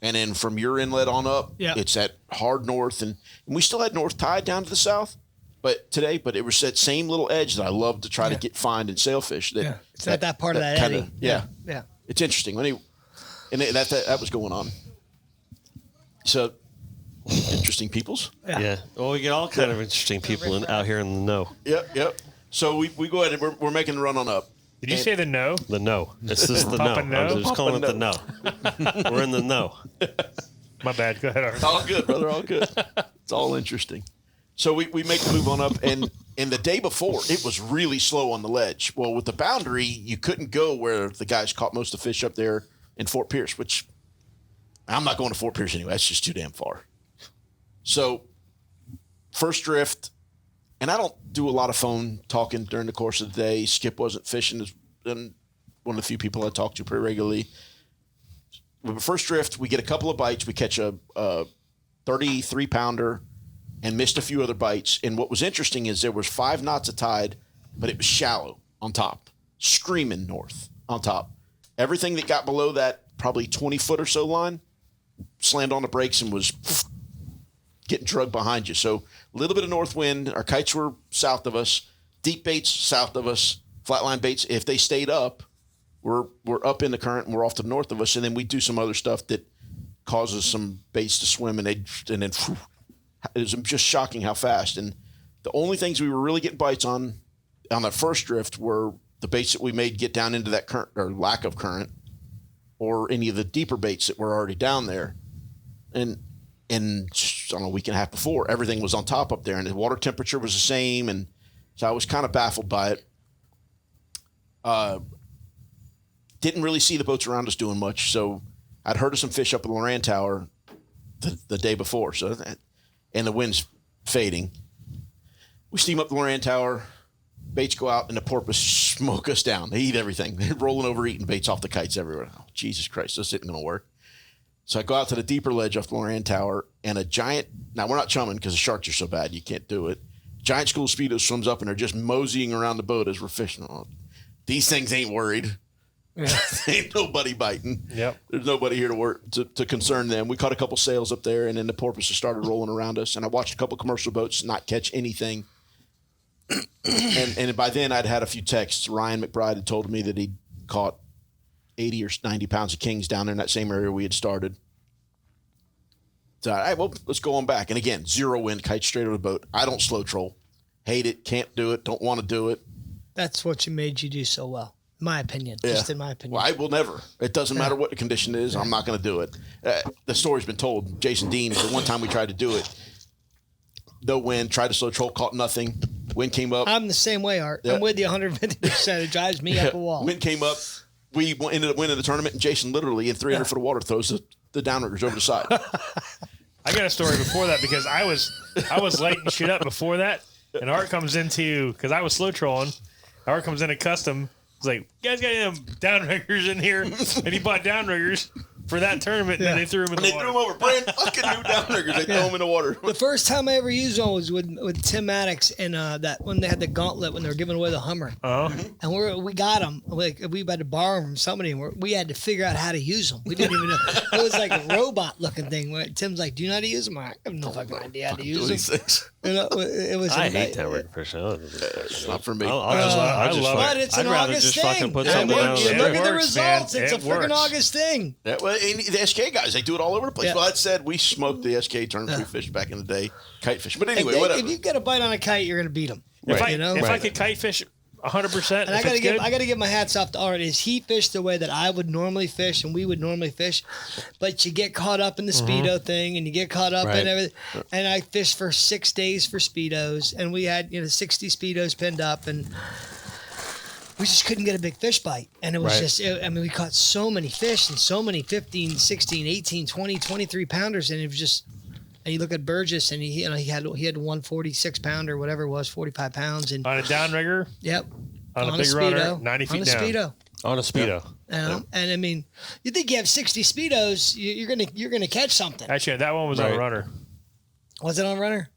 and then from your inlet on up, it's at hard north, and we still had north tide down to the south, but it was that same little edge that I love to try to find and sailfish. It's not that part of that eddy. Yeah. It's It's interesting. And that was going on. So. Interesting peoples. Yeah. Well, we get all kind of interesting people out here in the know. Yep. So we go ahead and we're making the run on up. Did you say the no? The know. This is the know. Papa no? I'm just calling it the know. We're in the know. My bad. Go ahead, Art. All good, brother. All good. It's all interesting. So we make the move on up, and the day before, it was really slow on the ledge. Well, with the boundary, you couldn't go where the guys caught most of the fish up there in Fort Pierce, which I'm not going to Fort Pierce anyway. That's just too damn far. So, first drift, and I don't do a lot of phone talking during the course of the day. Skip wasn't fishing, and one of the few people I talk to pretty regularly. With the first drift, we get a couple of bites. We catch a 33-pounder and missed a few other bites. And what was interesting is there was 5 knots of tide, but it was shallow on top, screaming north on top. Everything that got below that probably 20-foot or so line slammed on the brakes and was getting drugged behind you. So a little bit of north wind. Our kites were south of us. Deep baits south of us. Flatline baits, if they stayed up, we're up in the current and we're off to the north of us. And then we do some other stuff that causes some baits to swim, and then it was just shocking how fast. And the only things we were really getting bites on that first drift were the baits that we made get down into that current or lack of current, or any of the deeper baits that were already down there. And I don't know, a week and a half before, everything was on top up there, and the water temperature was the same, and so I was kind of baffled by it. Didn't really see the boats around us doing much, so I'd heard of some fish up at Loran Tower the day before, and the wind's fading. We steam up the Loran Tower, baits go out, and the porpoise smoke us down. They eat everything. They're rolling over, eating baits off the kites everywhere. Oh, Jesus Christ, this isn't going to work. So I go out to the deeper ledge off the Loran Tower, and a giant, now we're not chumming because the sharks are so bad you can't do it. Giant school of speedos swims up, and they're just moseying around the boat as we're fishing. Oh, these things ain't worried. Yeah. Ain't nobody biting. Yep. There's nobody here to concern them. We caught a couple sails up there, and then the porpoises started rolling around us, and I watched a couple commercial boats not catch anything. and by then I'd had a few texts. Ryan McBride had told me that he'd caught 80 or 90 pounds of kings down there in that same area we had started. So, all right, well, let's go on back. And again, zero wind, kite straight over the boat. I don't slow troll. Hate it, can't do it, don't want to do it. That's what made you do so well, in my opinion. Yeah. Just in my opinion. Well, I will never. It doesn't matter what the condition is. I'm not going to do it. The story's been told. Jason Dean, the one time we tried to do it, no wind, tried to slow troll, caught nothing. Wind came up. I'm the same way, Art. Yeah. I'm with you 150%. It drives me up a wall. Wind came up. We ended up winning the tournament, and Jason literally in 300 foot of water throws the downriggers over the side. I got a story before that because I was lighting shit up before that, and Art comes into, because I was slow trolling, Art comes into custom. He's like, "You guys got any downriggers in here?" And he bought downriggers for that tournament, and then they threw him in And the they water. threw him over brand fucking new downriggers. They threw him in the water. The first time I ever used one was with Tim Maddox and that when they had the gauntlet when they were giving away the Hummer. And we got them. Like we had to borrow them from somebody, and we had to figure out how to use them. We didn't even know. It was like a robot looking thing. Where Tim's like, "Do you know how to use them?" I have no fucking idea how to use them. You know, it was. I hate downrigged fishing. It's not for me. I love But it. it's an I'd rather August just fucking thing. put And something look down at there. the It works, results. man. It's a It freaking works. August thing. Yeah, well, and the SK guys, they do it all over the place. Yeah. Well, that said, we smoked the SK tournament we fished back in the day, kite fishing. But anyway, If whatever. you get a bite on a kite, you're gonna beat them. If I Right. could kite fish 100%, And I if it's good, gotta give my hats off to Art. Is he fished the way that I would normally fish and we would normally fish, but you get caught up in the speedo thing and you get caught up Right. in everything. And I fished for 6 days for speedos, and we had 60 speedos pinned up, and we just couldn't get a big fish bite. And it was we caught so many fish and so many 15, 16, 18, 20, 23 pounders, and it was just. And you look at Burgess, and he had 146 pounder, whatever it was, 45 pounds, and on a downrigger, yep, on a a big speedo, runner, 90 feet on a down. speedo. On a Speedo. You know? And I mean, you think you have 60 speedos, you're gonna catch something. Actually, that one was on a Right. runner. Was it on runner?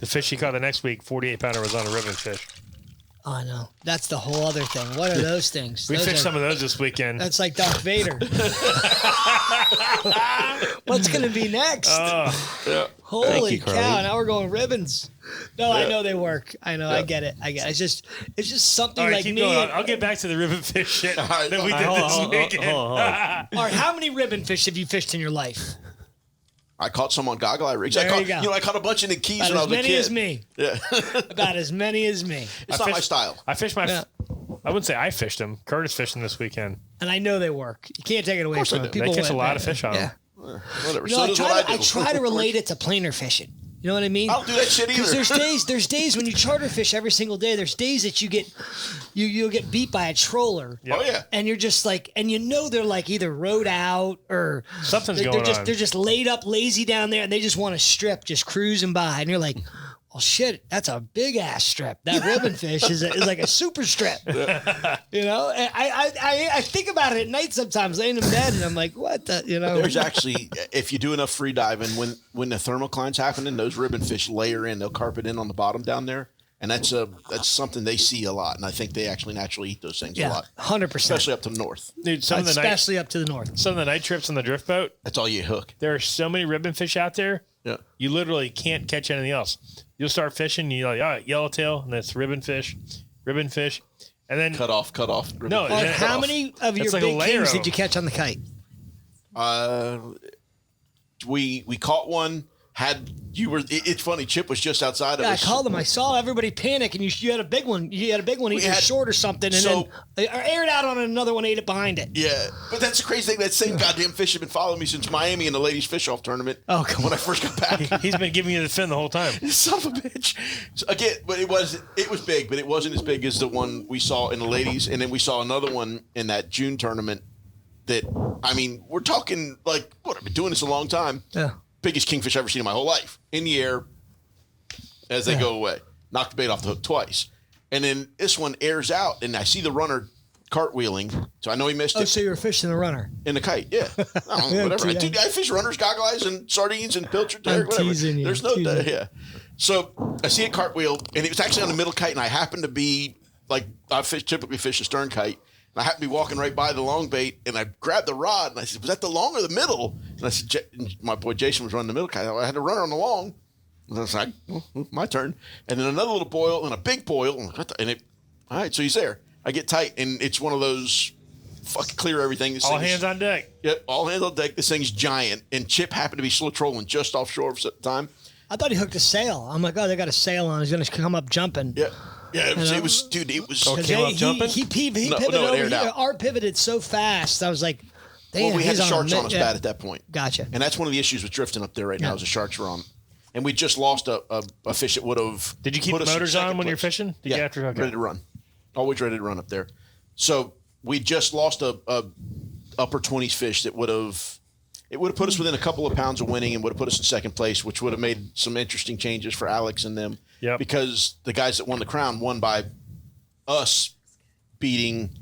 The fish he caught the next week, 48 pounder, was on a ribbon fish. Oh, I know. That's the whole other thing. What are those things? We Those fished are- some of those this weekend. That's like Darth Vader. What's gonna be next? Holy you, cow! Carly. Now we're going ribbons. No, I know they work. I know. I get it. It's just something All right, like keep me. going. I'll get back to the ribbon fish shit right, that we did hold this on, weekend. hold on. Or how many ribbon fish have you fished in your life? I caught some on goggle eye rigs. There I you go. caught a bunch in the Keys About when I as was a many kid. as me. Yeah, About as many as me. it's not my fished- style. I fished my. Yeah. I wouldn't say I fished them. Curtis fished them this weekend. And I know they work. You can't take it away course from I them. do. They catch a went- lot of fish on Yeah. them. Whatever. You know, So I does try, what to, I I do. try to relate it to planer fishing. You know what I mean? I don't do that shit either. Because there's days when you charter fish every single day. There's days that you'll get beat by a troller. Yep. Oh yeah. And you're just like, and they're like either rode out or Something's they're going just on. they're just laid up lazy down there, and they just want to strip, just cruising by, and you're like, well, shit, that's a big ass strip. That ribbon fish is like a super strip. You know, and I think about it at night sometimes, laying in bed, and I'm like, what the, There's actually, if you do enough free diving, when the thermocline's happening, those ribbon fish layer in. They'll carp it in on the bottom down there, and that's something they see a lot. And I think they actually naturally eat those things a Yeah, lot, 100%. especially up to the north. Dude, some of the night, Especially up to the north. some of the night trips on the drift boat, That's all you hook. there are so many ribbon fish out there. Yeah. You literally can't catch anything else. You'll start fishing, and you're like, all right, yellowtail, and that's ribbon fish, and then Cut off. ribbon No, fish, and Like, cut how off. many of your It's like a big layer kings of did you catch on the kite? We caught one. It's funny. Chip was just outside of Yeah, I us. called them. I saw everybody panic, and you had a big one. You had a big one either had- short or something, and so- then aired out on another one, ate it behind it. Yeah, but that's the crazy thing. That same goddamn fish had been following me since Miami and the ladies fish off tournament. Oh, come when on. I first got back. he's been giving you the fin the whole time. Son of a bitch. So again, but it was big, but it wasn't as big as the one we saw in the ladies, and then we saw another one in that June tournament. That, I mean, we're talking like, what, I've been doing this a long time. Yeah. Biggest kingfish I've ever seen in my whole life. In the air as they go away. Knocked the bait off the hook twice. And then this one airs out, and I see the runner cartwheeling, so I know he missed Oh, it. so you were fishing the runner. In the kite, yeah. Whatever. I fish runners, goggle eyes, and sardines, and pilchard, I'm whatever. teasing you. There's no, Teasing. yeah. So I see it cartwheel, and it was actually on the middle kite, and I happened to be, like, typically fish a stern kite, and I happened to be walking right by the long bait, and I grabbed the rod, and I said, was that the long or the middle? And I said, and my boy Jason was running the middle kite. I had to run her on the long. And I was like, well, my turn. And then another little boil and a big boil, and it, all right, so he's there. I get tight, and it's one of those, fucking clear everything. This All thing is- hands on deck. Yep, all hands on deck. This thing's giant, and Chip happened to be slow trolling just offshore at the time. I thought he hooked a sail. I'm like, oh, they got a sail on. He's going to come up jumping. Yeah, it was, dude. It was. Okay. Came up jumping? He No, pivoted no, it over. aired out. Art pivoted so fast. I was like, damn, Well, we had he's the sharks a on us bad at that point. Gotcha. And that's one of the issues with drifting up there right now is the sharks are on. And we just lost a fish that would have. Did you keep put the us in motors second on when you're place. fishing? Did Yeah, you have to? Okay. ready to run. Always ready to run up there. So we just lost a upper 20s fish that would have. It would have put us within a couple of pounds of winning and would have put us in second place, which would have made some interesting changes for Alex and them. Yep. Because the guys that won the crown won by us beating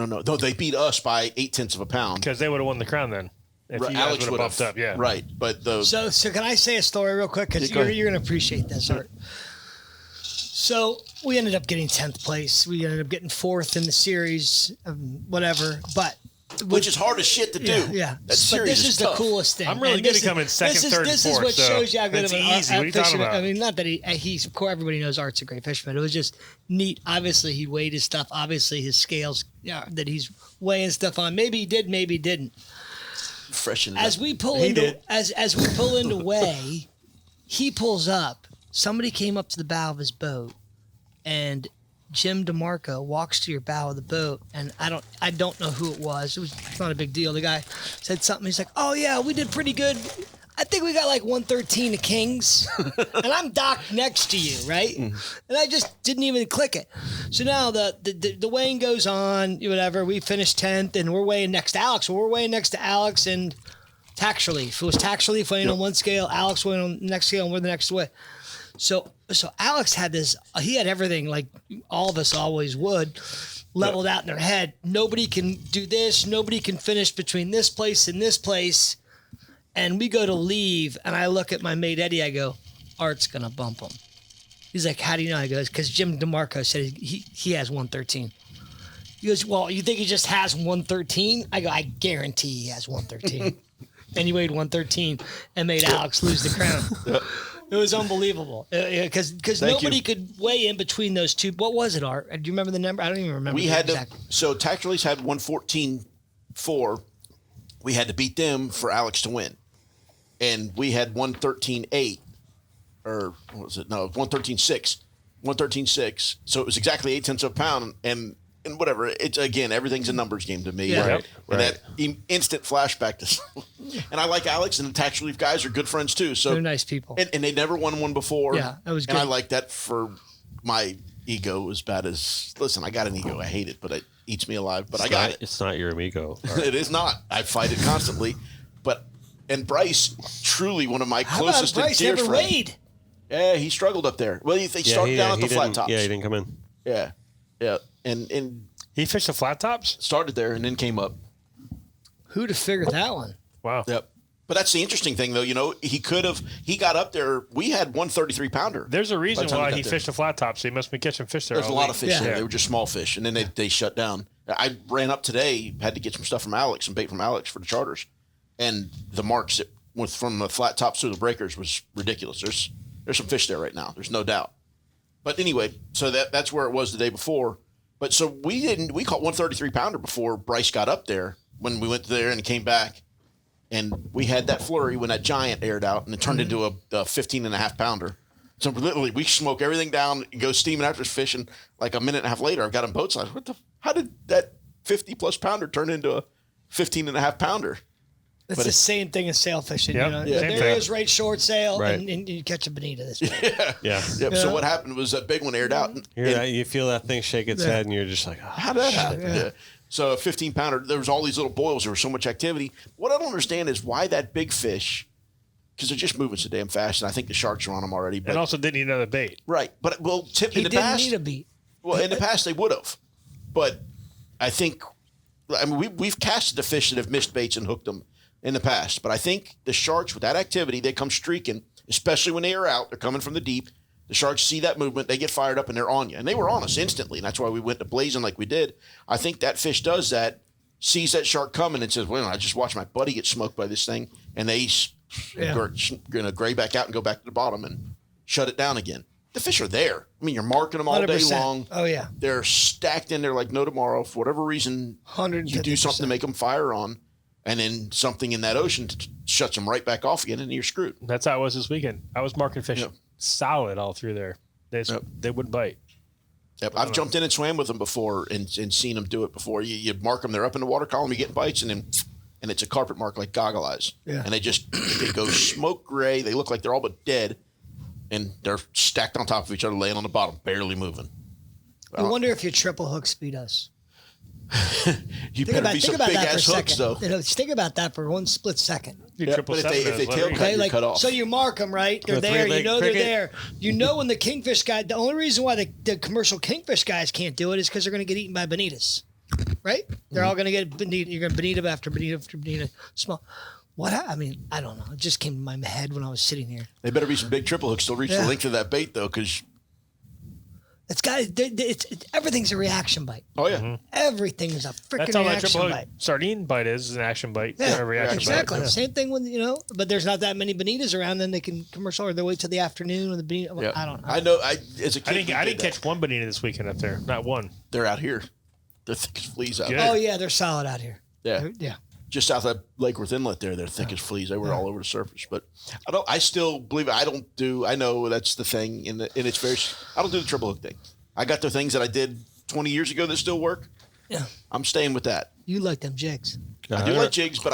No, they beat us by 0.8 of a pound. Because they would have won the crown then. If you guys Alex would would have bumped up, yeah. Right, but the So can I say a story real quick? Because go ahead. you're going to appreciate this, Art. So we ended up getting 10th place. We ended up getting 4th in the series, whatever. But which is hard as shit to do. Yeah. That But series this is the tough. coolest thing. I'm really And good this at coming second, this is, third, and This is fourth, what so shows you how good it's of an easy. What are you talking fisherman. about? I mean, not that he's, of course, everybody knows Art's a great fisherman. It was just neat. Obviously, he weighed his stuff. Obviously, his scales that he's weighing stuff on. Maybe he did, maybe he didn't. Freshen it As up. we pull He into did. as we pull into weigh, he pulls up. Somebody came up to the bow of his boat, and Jim DeMarco walks to your bow of the boat, and I don't know who it was. It's not a big deal. The guy said something. He's like, "Oh yeah, we did pretty good. I think we got like 113 to Kings," and I'm docked next to you, right? And I just didn't even click it. So now the weighing goes on, whatever. We finished 10th, and we're weighing next to Alex. Well, we're weighing next to Alex and Tax Relief. It was Tax Relief weighing on one scale, Alex weighing on the next scale, and we're the next way. So Alex had this. He had everything like all of us always would, leveled out in their head. Nobody can do this. Nobody can finish between this place and this place. And we go to leave, and I look at my mate Eddie. I go, "Art's gonna bump him." He's like, "How do you know?" I goes, "Because Jim DeMarco said he has 113." He goes, "Well, you think he just has 113?" I go, "I guarantee he has 113." And he weighed 113 and made Alex lose the crown. It was unbelievable because nobody could weigh in between those two. What was it, Art? Do you remember the number? I don't even remember. We had exactly. so Tax Release had 114.4. We had to beat them for Alex to win, and we had 113.8, or what was it? No, 113.6, 113.6. So it was exactly 0.8 of a pound, and whatever. It's again, everything's a numbers game to me. Yeah. Right. And that instant flashback to, and I like Alex, and the Tax Relief guys are good friends too. So They're nice people. and they never won one before. Yeah, that was And I good. like that for my ego as bad as, listen, I got an ego. I hate it, but it eats me alive. But I got it. It's not your amigo. It is not. I fight it constantly. And Bryce, truly one of my How about closest and Bryce dear ever friends. weighed? Yeah, he struggled up there. Well, he started down at the flat tops. Yeah, he didn't come in. Yeah. And He fished the flat tops? started there and then came up. Who'd have figured that one? Wow. Yep. But that's the interesting thing, though. You know, he got up there. We had 133 pounder. There's a reason by the time why got he there. fished the flat tops. So he must be catching fish there. There's a all lot week. of fish there. Yeah. They were just small fish, and then they shut down. I ran up today, had to get some stuff from Alex, some bait from Alex for the charters, and the marks that went from the flat tops to the breakers was ridiculous. There's some fish there right now. There's no doubt. But anyway, so that's where it was the day before. But so we caught 133 pounder before Bryce got up there when we went there and came back. And we had that flurry when that giant aired out and it turned into a 15 and a half pounder. So literally we smoke everything down and go steaming after this fish. And like a minute and a half later, I've got him boat side. How did that 50 plus pounder turn into a 15 and a half pounder? It's But the same thing as sail fishing. Yep. You know? Yeah. Same There thing. is right short sail, Right. and you catch a bonita this way. Yeah. Yep. So what happened was that big one aired out. And You feel that thing shake its head, and you're just like, oh, how did that happen? Yeah. So a 15 pounder, there was all these little boils. There was so much activity. What I don't understand is why that big fish, because they're just moving so damn fast. And I think the sharks are on them already. But And also didn't need another bait. right. But well, tip He in the didn't past. need a beat. Well, in the past they would have, but I think, I mean, we've casted the fish that have missed baits and hooked them in the past. But I think the sharks with that activity, they come streaking, especially when they are out. They're coming from the deep. The sharks see that movement, they get fired up, and they're on you. And they were on us instantly, and that's why we went to blazing like we did. I think that fish does that, sees that shark coming, and says, "Well, I just watched my buddy get smoked by this thing," and they going to gray back out and go back to the bottom and shut it down again. The fish are there. I mean, you're marking them all day 100%. long. Oh, yeah. They're stacked in there like no tomorrow. For whatever reason, you do something to 150%. make them fire on, and then something in that ocean shuts them right back off again, and you're screwed. That's how it was this weekend. I was marking fish Yep. solid all through there. They wouldn't bite. Yep. I've jumped in and swam with them before and seen them do it before. You mark them, they're up in the water column, you get bites, and it's a carpet mark like goggle eyes. Yeah. And they go smoke gray. They look like they're all but dead, and they're stacked on top of each other, laying on the bottom, barely moving. I wonder if your triple hook speed us. You Think better be some big about that ass for a hooks, second. though. You know, think about that for one split second. You Yeah, triple but if seven they those, let tail her- cut- Okay, you're like cut off. so you mark them right. They're The there. You three-leg know they're cricket. there. You know when the kingfish guy. The only reason why the commercial kingfish guys can't do it is because they're going to get eaten by bonitas, right? They're all going to get bonita. You're going to bonita after bonita after bonita. Small. What? I mean, I don't know. It just came to my head when I was sitting here. They better be some big triple hooks to reach the length of that bait, though, because It's got everything's a reaction bite. oh yeah, Everything is a freaking That's all that reaction triple bite. sardine bite is an action bite. Yeah, a reaction exactly. bite. Yeah. Same thing with but there's not that many bonitas around. Then they can commercial, or they wait till the afternoon and the bonita. yeah. I don't know. I know. As a kid, I didn't catch one bonita this weekend up there. Not one. They're out here. They're thick as fleas out Good. there. Oh yeah, they're solid out here. Yeah. Yeah. Just south of Lake Worth Inlet there, they're thick as fleas. They were all over the surface. But I still believe it. I know that's the thing, and it's very, I don't do the triple hook thing. I got the things that I did 20 years ago that still work. Yeah. I'm staying with that. You like them jigs? I do like jigs, but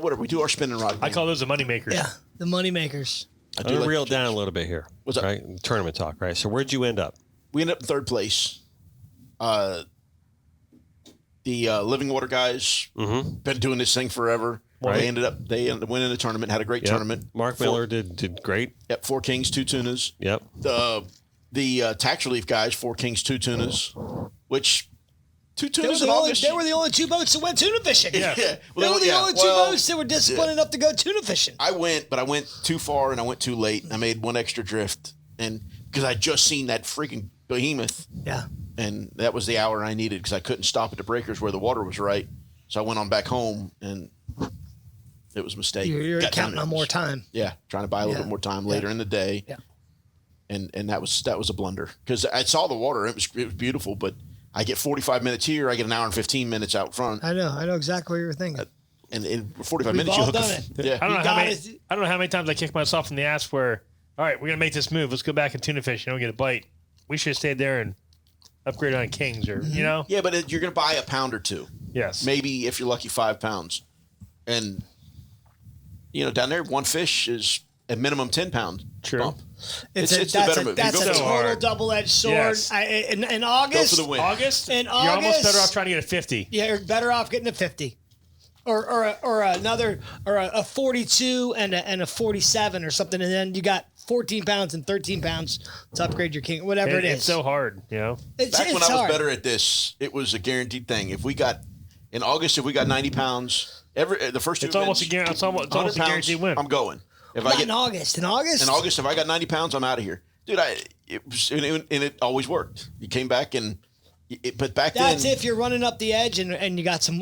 whatever. We do our spinning rod. I call those the money makers. Yeah, the money makers. I I'm do gonna like reel jigs. down a little bit here. What's up? Right? Tournament talk, right? So where'd you end up? We ended up in third place. The Living Water guys been doing this thing forever. Right. They ended up winning the tournament. Had a great tournament. Mark Miller did great. Yep, 4 kings, 2 tunas. Yep. The tax relief guys, 4 kings, 2 tunas, which 2 tunas in August. They were the only 2 boats that went tuna fishing. Yeah. They were the only 2 boats that were disciplined enough to go tuna fishing. I went, but I went too far and I went too late. I made one extra drift, and because I just seen that freaking behemoth, Yeah. and that was the hour I needed because I couldn't stop at the breakers where the water was right. So I went on back home, and it was a mistake. You're Got counting down on there. more time. Yeah, trying to buy a little Yeah. bit more time later in the day. Yeah. And that was a blunder because I saw the water. It was beautiful, but I get 45 minutes here. I get an hour and 15 minutes out front, I know exactly what you were thinking. and in 45 We've minutes all you hook. done it. Yeah, I don't know You how many times I kicked myself in the ass where, all right, we're gonna make this move. Let's go back and tuna fish. You don't get a bite. We should have stayed there and upgraded on kings, or yeah, but you're going to buy a pound or two. Yes. Maybe if you're lucky, 5 pounds, and down there one fish is a minimum 10-pound True. bump. It's the better move. That's You a go for the total hard. double-edged sword. Yes. In August, Go for the win. August. In You're almost August- better off trying to get a 50. yeah, you're better off getting a 50, or another, or a 42 and a 47 or something, and then you got 14 pounds and 13 pounds to upgrade your king, whatever it is. It's so hard, It's, Back it's when I was hard. better at this, it was a guaranteed thing. If we got 90 pounds, the first 2 It's almost a events, it's almost 100 a guaranteed win. I'm going. If Not I get in August. In August, if I got 90 pounds, I'm out of here, dude. It always worked. You came back but back that's then, if you're running up the edge and you got some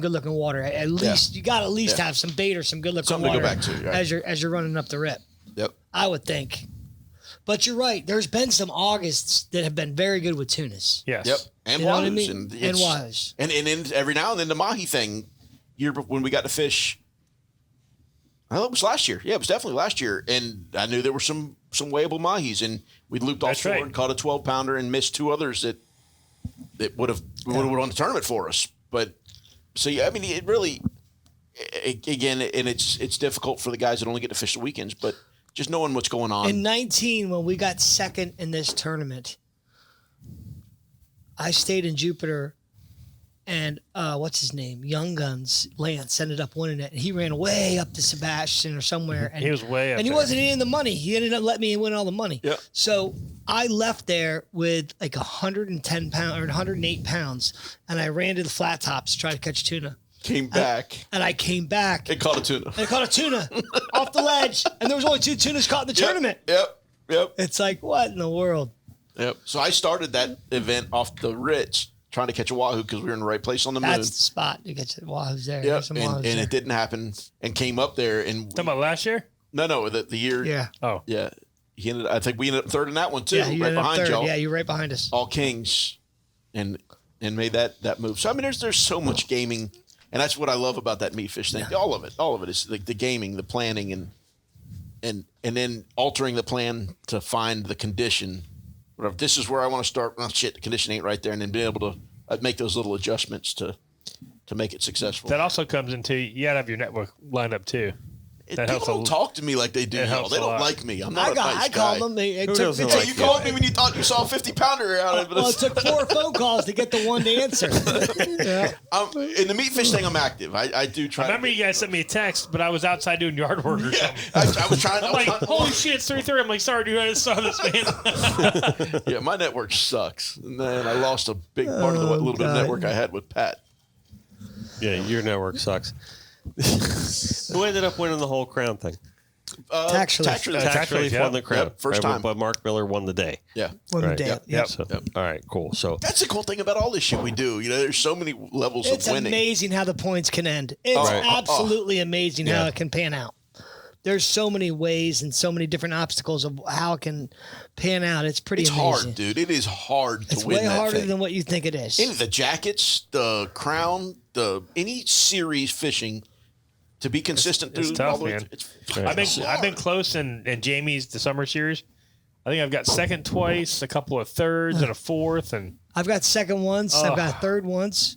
good looking water. At least you got to at least have some bait or some good looking Something to water go back to, right. as you're running up the rip. Yep. I would think. But you're right. There's been some Augusts that have been very good with tunas. Yes. Yep. And You know what I wahoos. mean? And And wahoos. And then every now and then the mahi thing, when we got to fish, well, it was last year. Yeah, it was definitely last year. And I knew there were some weighable mahis, and we looped all That's 4 right. and caught a 12-pounder and missed 2 others that would have won the tournament for us. But so yeah, I mean, it really, again, and it's difficult for the guys that only get to fish the weekends, but just knowing what's going on. In 19, when we got second in this tournament, I stayed in Jupiter, and what's his name? Young Guns Lance ended up winning it, and he ran way up to Sebastian or somewhere. And He was way up and he there. wasn't in the money. He ended up letting me win all the money. Yeah. So I left there with like 110 pounds or 108 pounds, and I ran to the flat tops to try to catch tuna. Came back And I came back and caught a tuna. and I caught a tuna off the ledge, and there was only 2 tunas caught in the tournament. Yep. It's like, what in the world? Yep. So I started that event off the Ritz trying to catch a wahoo because we were in the right place on the moon. That's the spot to get to wahoos there. Yep. There's some And wahoos there. it didn't happen and came up there and Talking about last year? no, the year. Yeah. Oh. Yeah. I think we ended up third in that one too, Yeah, you right ended up behind third. y'all. Yeah, you're right behind us. All kings and made that move. So I mean there's so much gaming, and that's what I love about that meat fish thing. Yeah. All of it is like the gaming, the planning, and then altering the plan to find the condition. Whatever, this is where I want to start. Oh shit, the condition ain't right there, and then being able to make those little adjustments to make it successful. That also comes into you gotta have your network lined up too. That People helps don't talk to me like they do. It Y'all. helps They a don't lot. like me. I'm not a nice I guy. called them. It took, doesn't it So took- like you called me when you thought you saw a 50-pounder out of it. well, it took 4 phone calls to get the one to answer. Yeah. In the meat fish thing, I'm active. I do try. I remember you guys sent me a text, but I was outside doing yard work or something. I was trying. I'm like, holy shit, it's 3:30. I'm like, sorry, dude, I just saw this, man. Yeah, my network sucks, and then I lost a big part of the little bit of God. network I had with Pat. Yeah, your network sucks. Who ended up winning the whole crown thing? Tax relief. Tax relief won the crown. Yep, first time. But Mark Miller won the day. Yeah. One Right. day. Yep. Yep. So, all right, cool. So That's the cool thing about all this shit we do. You know, there's so many levels It's of winning. amazing how the points can end. It's Right. absolutely amazing how Yeah. it can pan out. There's so many ways and so many different obstacles of how it can pan out. It's pretty It's amazing. hard, dude. It is hard to It's win way that harder thing. than what you think it is. Any of the jackets, the crown, any series fishing to be consistent it's through tough, all the way. man. It's I've been close in Jamie's the summer series. I think I've got second twice, a couple of thirds, and a fourth, and I've got second once. I've got third once.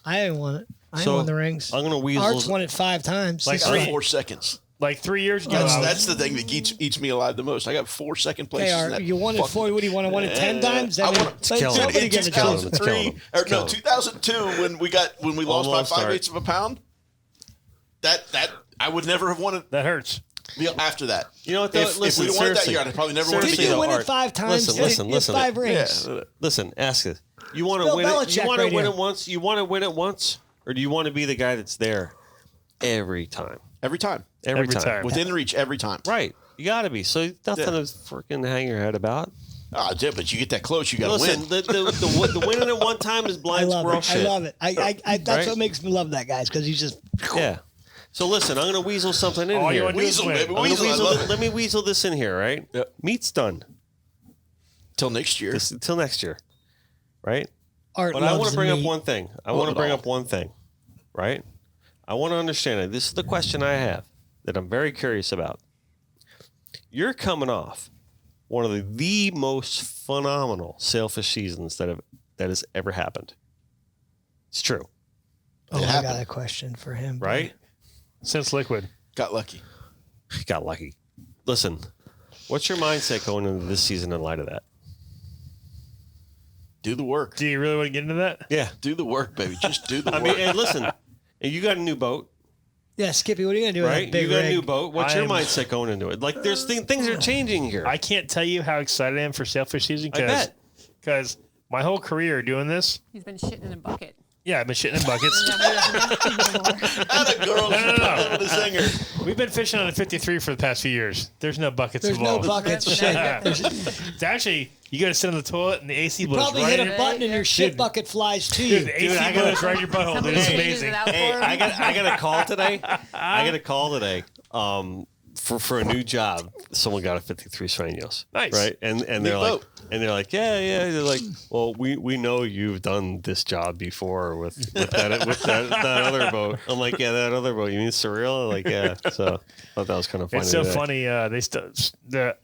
I haven't won it. I ain't So, won the rings. I'm gonna weasel. Art's won it 5 times. Like This three- is- 4 seconds. like 3 years ago, I was- That's the thing that eats me alive the most. I got 4 second places. Okay, in that you won it fucking- 4. What do you want to win it 10 times? I I mean, want It's killing somebody him. in get a It's killing him. chance. It's killing 2003 him. or It's no, killing him. 2002 when we lost by Almost, 5/8 of a pound. That I would never have won it that hurts. after that. You know what? Though? If Listen, we won it that seriously. year, I'd probably never won it Seriously, Did again. you win Art, it 5 times? listen, You had 5 rings. Yeah. Listen, ask it. You want to Bill win it? Belichick You want to right win here. it once? You want to win it once, or do you want to be the guy that's there every time? Every time. Every Every time. time. Within reach every time. Right. You got to be. So nothing to freaking hang your head about. Ah, yeah, but you get that close, you got to Listen, win. the winning at one time is I blind love squirrel it. shit. I love it. That's Right? what makes me love that, guys, because he's just. Yeah. So listen, I'm going to weasel something in All you here. want to do is Weasel, win. baby. I'm gonna Weasel, I weasel love it. let me weasel this in here, right? Yep. Meat's done. Till next year. Till next year, right? Art But I want loves to bring the up meat. one thing. I Love want to it bring all. up one thing, right? I want to understand it. This is the question I have that I'm very curious about. You're coming off one of the most phenomenal sailfish seasons that has ever happened. It's true, Oh, It I got happened. a question for him. right? Since liquid. Got lucky. Got lucky. Listen, what's your mindset going into this season in light of that? Do the work. Do you really want to get into that? Yeah. Do the work, baby. Just do the I work. mean, and listen, and you got a new boat, Yeah, Skippy, what are you going to do with right? that big You got rig? a new boat. What's your I'm- mindset going into it? Like, there's things are changing here. I can't tell you how excited I am for sailfish season I bet. because my whole career doing this, He's been shitting in a bucket. yeah, I've been shitting in buckets. Atta girl. No. The singer. We've been fishing on a 53 for the past few years. There's no buckets There's no involved. buckets. Shit. It's actually, you got to sit on the toilet and the AC blows Probably right hit in a your button and your shit Dude. bucket flies to Dude, you. the AC blows right in your butthole. Dude, it's amazing. Hey, I got a call today. I got a call today. For a new job, someone got a 53 Sueños. Nice. Right? And they're boat. like, yeah. They're like, well, we know you've done this job before with that other boat. I'm like, yeah, that other boat. You mean Surreal? Like, yeah. So I thought that was kind of funny. It's so today. funny.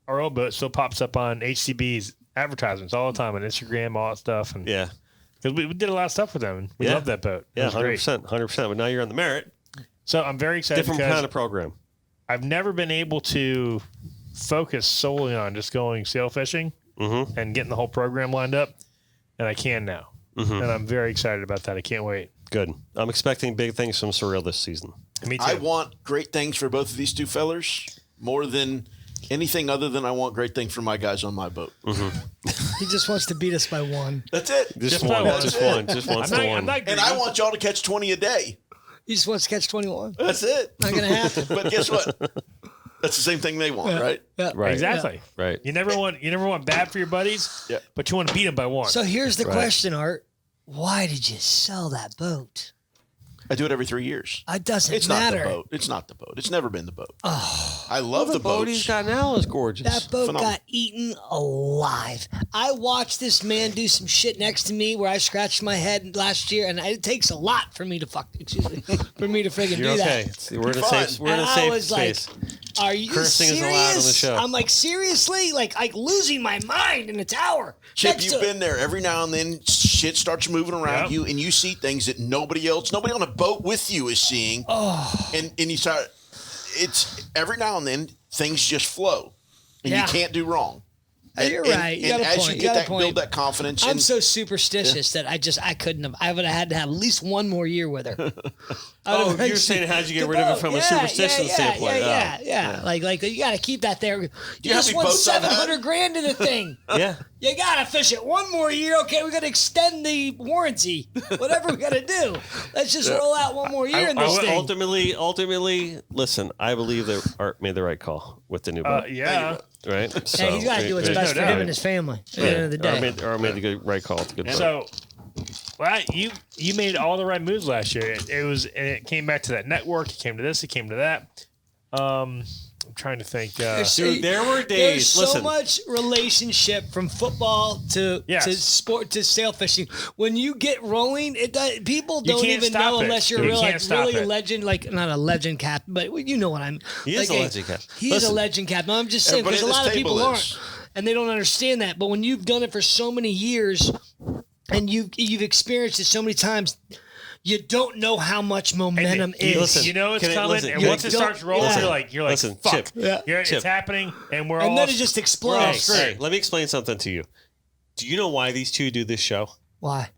Our old boat still pops up on HCB's advertisements all the time on Instagram, all that stuff. And Yeah. because we did a lot of stuff with them. And we Yeah. love that boat. It Yeah, was great. 100%. But now you're on the Merit. So I'm very excited Different because kind of program. I've never been able to focus solely on just going sail fishing Mm-hmm. and getting the whole program lined up, and I can now. Mm-hmm. And I'm very excited about that. I can't wait. Good. I'm expecting big things from Surreal this season. Me too. I want great things for both of these two fellers more than anything other than I want great things for my guys on my boat. He just wants to beat us by 1. That's it. Just about one. one. Just one. Just I'm wants not, to I'm one. not And greedy. I want y'all to catch 20 a day. He just wants to catch 21. That's it. Not going to happen. But guess what? That's the same thing they want, right? Yeah. Right. Exactly. Right. You never want bad for your buddies, Yeah. but you want to beat them by 1. So here's the Right. question, Art. Why did you sell that boat? I do it every 3 years. It doesn't It's matter. not the boat. It's not the boat. It's never been the boat. I love the boat boats. he's got now is gorgeous. That boat Phenomenal. got eaten alive. I watched this man do some shit next to me where I scratched my head last year, and it takes a lot for me to for me to friggin' You're do okay. that. We're in a Fine. safe. We're in And a I safe was space. like, "Are you Cursing is serious?" allowed on the show. I'm like, seriously, like losing my mind in the tower. Chip, Next you've to- been there. Every now and then, shit starts moving around Yep. you, and you see things that nobody on a boat with you is seeing. And you start. It's every now and then things just flow, and Yeah. you can't do wrong. You're right. You got a as point. you You get got a that, point. build that confidence. I'm and so superstitious that I couldn't have. I would have had to have at least one more year with her. Oh, you're saying how'd you get rid of it from a superstition standpoint? Yeah. Like you got to keep that there. You know how just many won boats I've had? $700,000 in the thing. Yeah. You gotta fish it one more year. Okay, we gotta extend the warranty. Whatever we gotta do. Let's just roll out one more year in this thing. Ultimately, listen, I believe that Art made the right call with the new boat. Yeah. Right? Hey, he's gotta do what's best for him and his family at the end of the day. Art made the good right call. It's a good boat. So, well, you made all the right moves last year. It came back to that network. It came to this. It came to that. I'm trying to think. Dude, there were days. There's so Listen, much relationship from football to sport to sail fishing. When you get rolling, people don't can't even stop know it. unless you're You really, can't like, stop really a it. legend, like not a legend captain, but you know what I'm. He is a legend captain. He is a Listen. legend captain. I'm just saying because a lot of people aren't, and they don't understand that. But when you've done it for so many years, and you've experienced it so many times. You don't know how much momentum is. Listen, you know it's coming, and once it starts rolling, you're like, listen, fuck. Chip. Yeah. It's Chip. happening, and we're all. And then it just explodes. Hey, let me explain something to you. Do you know why these two do this show? Why?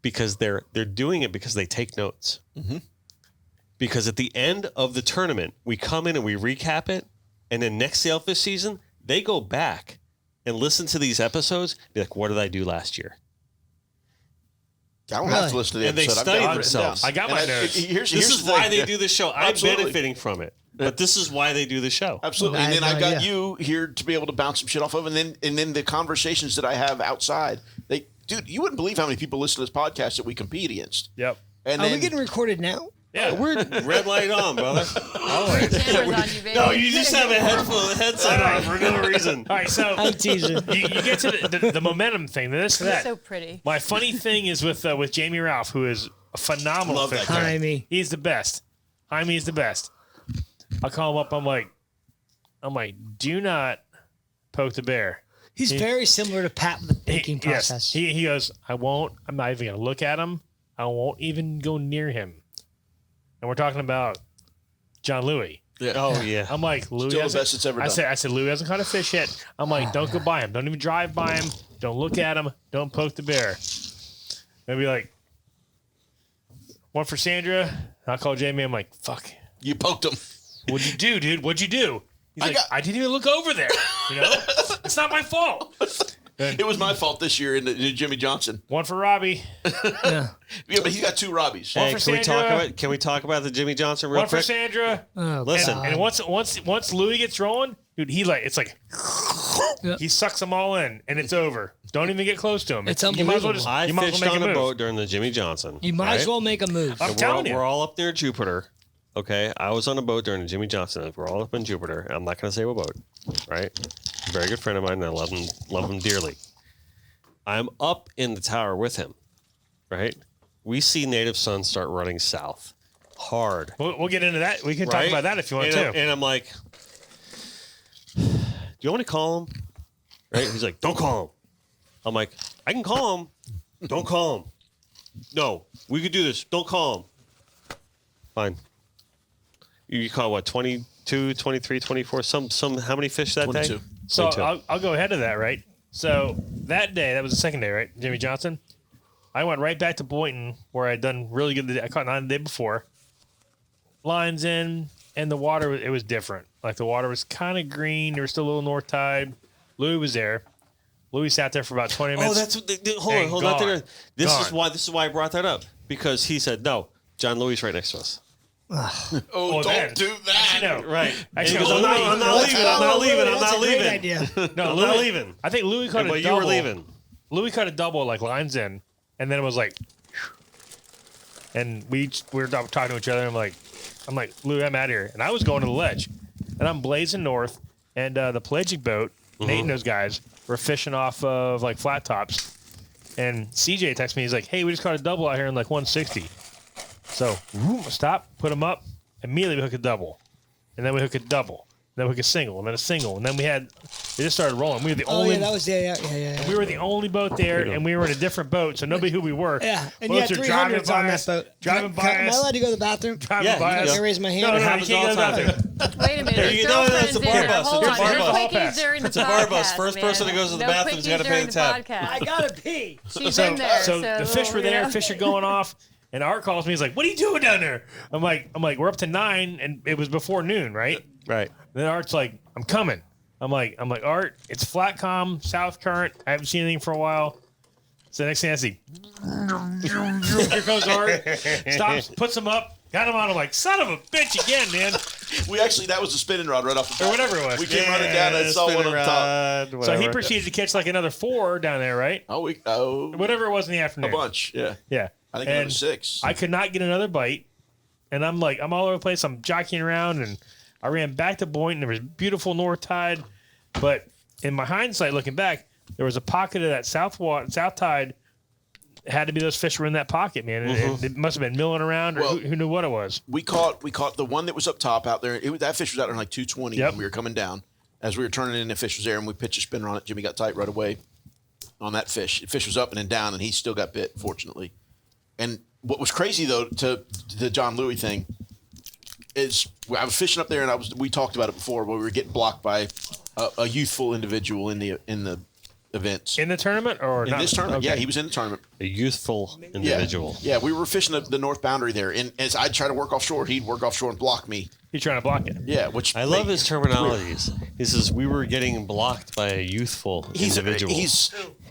Because they're doing it because they take notes. Mm-hmm. Because at the end of the tournament, we come in and we recap it, and then next sailfish season, they go back and listen to these episodes. Be like, what did I do last year? I don't have to listen to the And they episode. I've study got it themselves. down. I got my And notes. Here's This is the why thing. they do the show. I'm Absolutely. benefiting from it, but this is why they do the show. Absolutely. I And had then no I've got idea. you here to be able to bounce some shit off of. And then the conversations that I have outside. Dude, you wouldn't believe how many people listen to this podcast that we compete against. Yep. And Are then we getting recorded now? Yeah. We're red light on, brother. Cameras on you, baby. No, you just have a headset on for no reason. All right, so I'm teasing. you get to the momentum thing, this, that. So pretty. My funny thing is with Jamie Ralph, who is a phenomenal Love that fisher. guy. Jaime. He's the best. Jaime's the best. I call him up. I'm like, do not poke the bear. He's very similar to Pat with the baking process. Yes. He goes, I'm not even going to look at him. I won't even go near him. And we're talking about John Louis. Yeah. Oh yeah. I'm like, Louis Still the hasn't- best it's ever done. I said, Louis hasn't caught a fish yet. I'm like, don't go by him. Don't even drive by him. Don't look at him. Don't poke the bear. They'll be like, one for Sandra. I'll call Jamie. I'm like, fuck. You poked him. What'd you do, dude? What'd you do? He's like, got- I didn't even look over there. You know, it's not my fault. It was my fault this year in Jimmy Johnson. One for Robbie. Yeah. Yeah, but he's got two Robbies. One Hey, for can Sandra. we talk about the Jimmy Johnson real One for quick? Sandra. Oh, Listen, God. And once Louis gets rolling, dude, it's like Yep. he sucks them all in, and it's over. Don't even get close to him. It's You might as well unbelievable. just I you might as fished well make on a move. boat during the Jimmy Johnson. You might as right? well make a move. I'm telling you. We're all up near Jupiter. Okay, I was on a boat during the Jimmy Johnson. We're all up in Jupiter. I'm not going to say what boat, right? A very good friend of mine, and I love him dearly. I'm up in the tower with him, right? We see native sun start running south, hard. We'll get into that. We can talk right? about that if you want and to. And I'm like, do you want me to call him? Right? He's like, don't call him. I'm like, I can call him. Don't call him. No, we could do this. Don't call him. Fine. You caught what, 22, 23, 24, how many fish that 22. day? So 22. I'll go ahead of that, right? So that day, that was the second day, right? Jimmy Johnson. I went right back to Boynton where I'd done really good. I caught 9 the day before. Lines in, and the water, it was different. Like the water was kind of green. There was still a little north tide. Louis was there. Louis sat there for about 20 minutes. Oh, that's what hold and on. gone. This Gone. is why I brought that up. Because he said, no, John Louis right next to us. Oh, man. don't do that. I know. Right. And he Actually, goes, I'm not leaving. I'm not leaving. I'm That's not a great leaving. idea. No, I'm Louis, not leaving. I think Louis caught a But double. you were leaving. Louis caught a double, like lines in, and then it was like, and we were talking to each other. And I'm like, Louis, I'm out of here, and I was going to the ledge, and I'm blazing north, and the pelagic boat, Nate and those guys were fishing off of like flat tops, and CJ texted me. He's like, hey, we just caught a double out here in like 160. So stop, put them up. Immediately we hook a double, and then we hook a double, then we hook a single, and then a single, and then it just started rolling. We were the Oh, only. yeah, that was, yeah. We were the only boat there, and we were in a different boat, so nobody who we were. Yeah, and you Boats had are driving 300s by on us, that boat. driving by Am I us, allowed to go to the bathroom? driving Yeah, by you us. can raise my hand. No, It no, you happens can't all go the to the time. bathroom. Wait a minute. There His you go, that's girlfriend's a in bar there. bus. Hold It's a on. bar No bus. quickies during the It's a bar bus. podcast, First man. person that goes to the No bathroom's gotta quickies pay the during tab. podcast. I gotta pee. She's So, in there. so the fish were there, fish are going off, and Art calls me. He's like, "What are you doing down there?" I'm like, we're up to 9, and it was before noon, right? Right. Then Art's like, I'm coming. I'm like, Art, it's flat calm, south current. I haven't seen anything for a while. So next thing I see, here goes Art. Stops, puts him up, got him on. I'm like, son of a bitch again, man. That was a spinning rod right off the top. Or whatever it was. We came running down and saw one on top. So he proceeded to catch like another 4 down there, right? Whatever it was in the afternoon. A bunch, yeah. Yeah. I think it was 6. I could not get another bite. And I'm all over the place. I'm jockeying around, and I ran back to Boynton. There was beautiful north tide. But in my hindsight, looking back, there was a pocket of that south tide. It had to be those fish were in that pocket, man. It must have been milling around, or who knew what it was. We caught the one that was up top out there. That fish was out there like 220 when we were coming down. As we were turning in, the fish was there, and we pitched a spinner on it. Jimmy got tight right away on that fish. The fish was up and then down, and he still got bit, fortunately. And what was crazy, though, to the John Louis thing is I was fishing up there, and we talked about it before, where we were getting blocked by a youthful individual in the events. In the tournament or in not? This tournament? Okay. Yeah, he was in the tournament. A youthful individual. Yeah, we were fishing the north boundary there, and as I'd try to work offshore, he'd work offshore and block me. He's trying to block it. Yeah, which I love his terminologies. He says we were getting blocked by a youthful individual.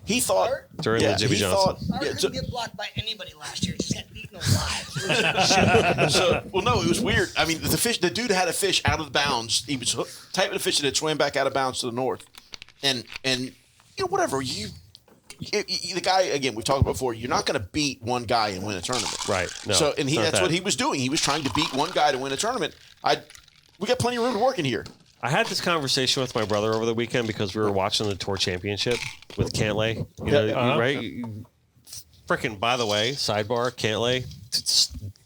He thought during the Jimmy Johnson. Art couldn't get blocked by anybody last year. Just got eaten alive. Well, no, it was weird. I mean, the dude had a fish out of bounds. He was typing a fish that had swam back out of bounds to the north, and whatever the guy, again, we've talked about before, you're not going to beat one guy and win a tournament. Right. No, so, and that's what he was doing. He was trying to beat one guy to win a tournament. We got plenty of room to work in here. I had this conversation with my brother over the weekend because we were watching the Tour Championship with Cantlay. Right? Freaking, by the way, sidebar, Cantlay,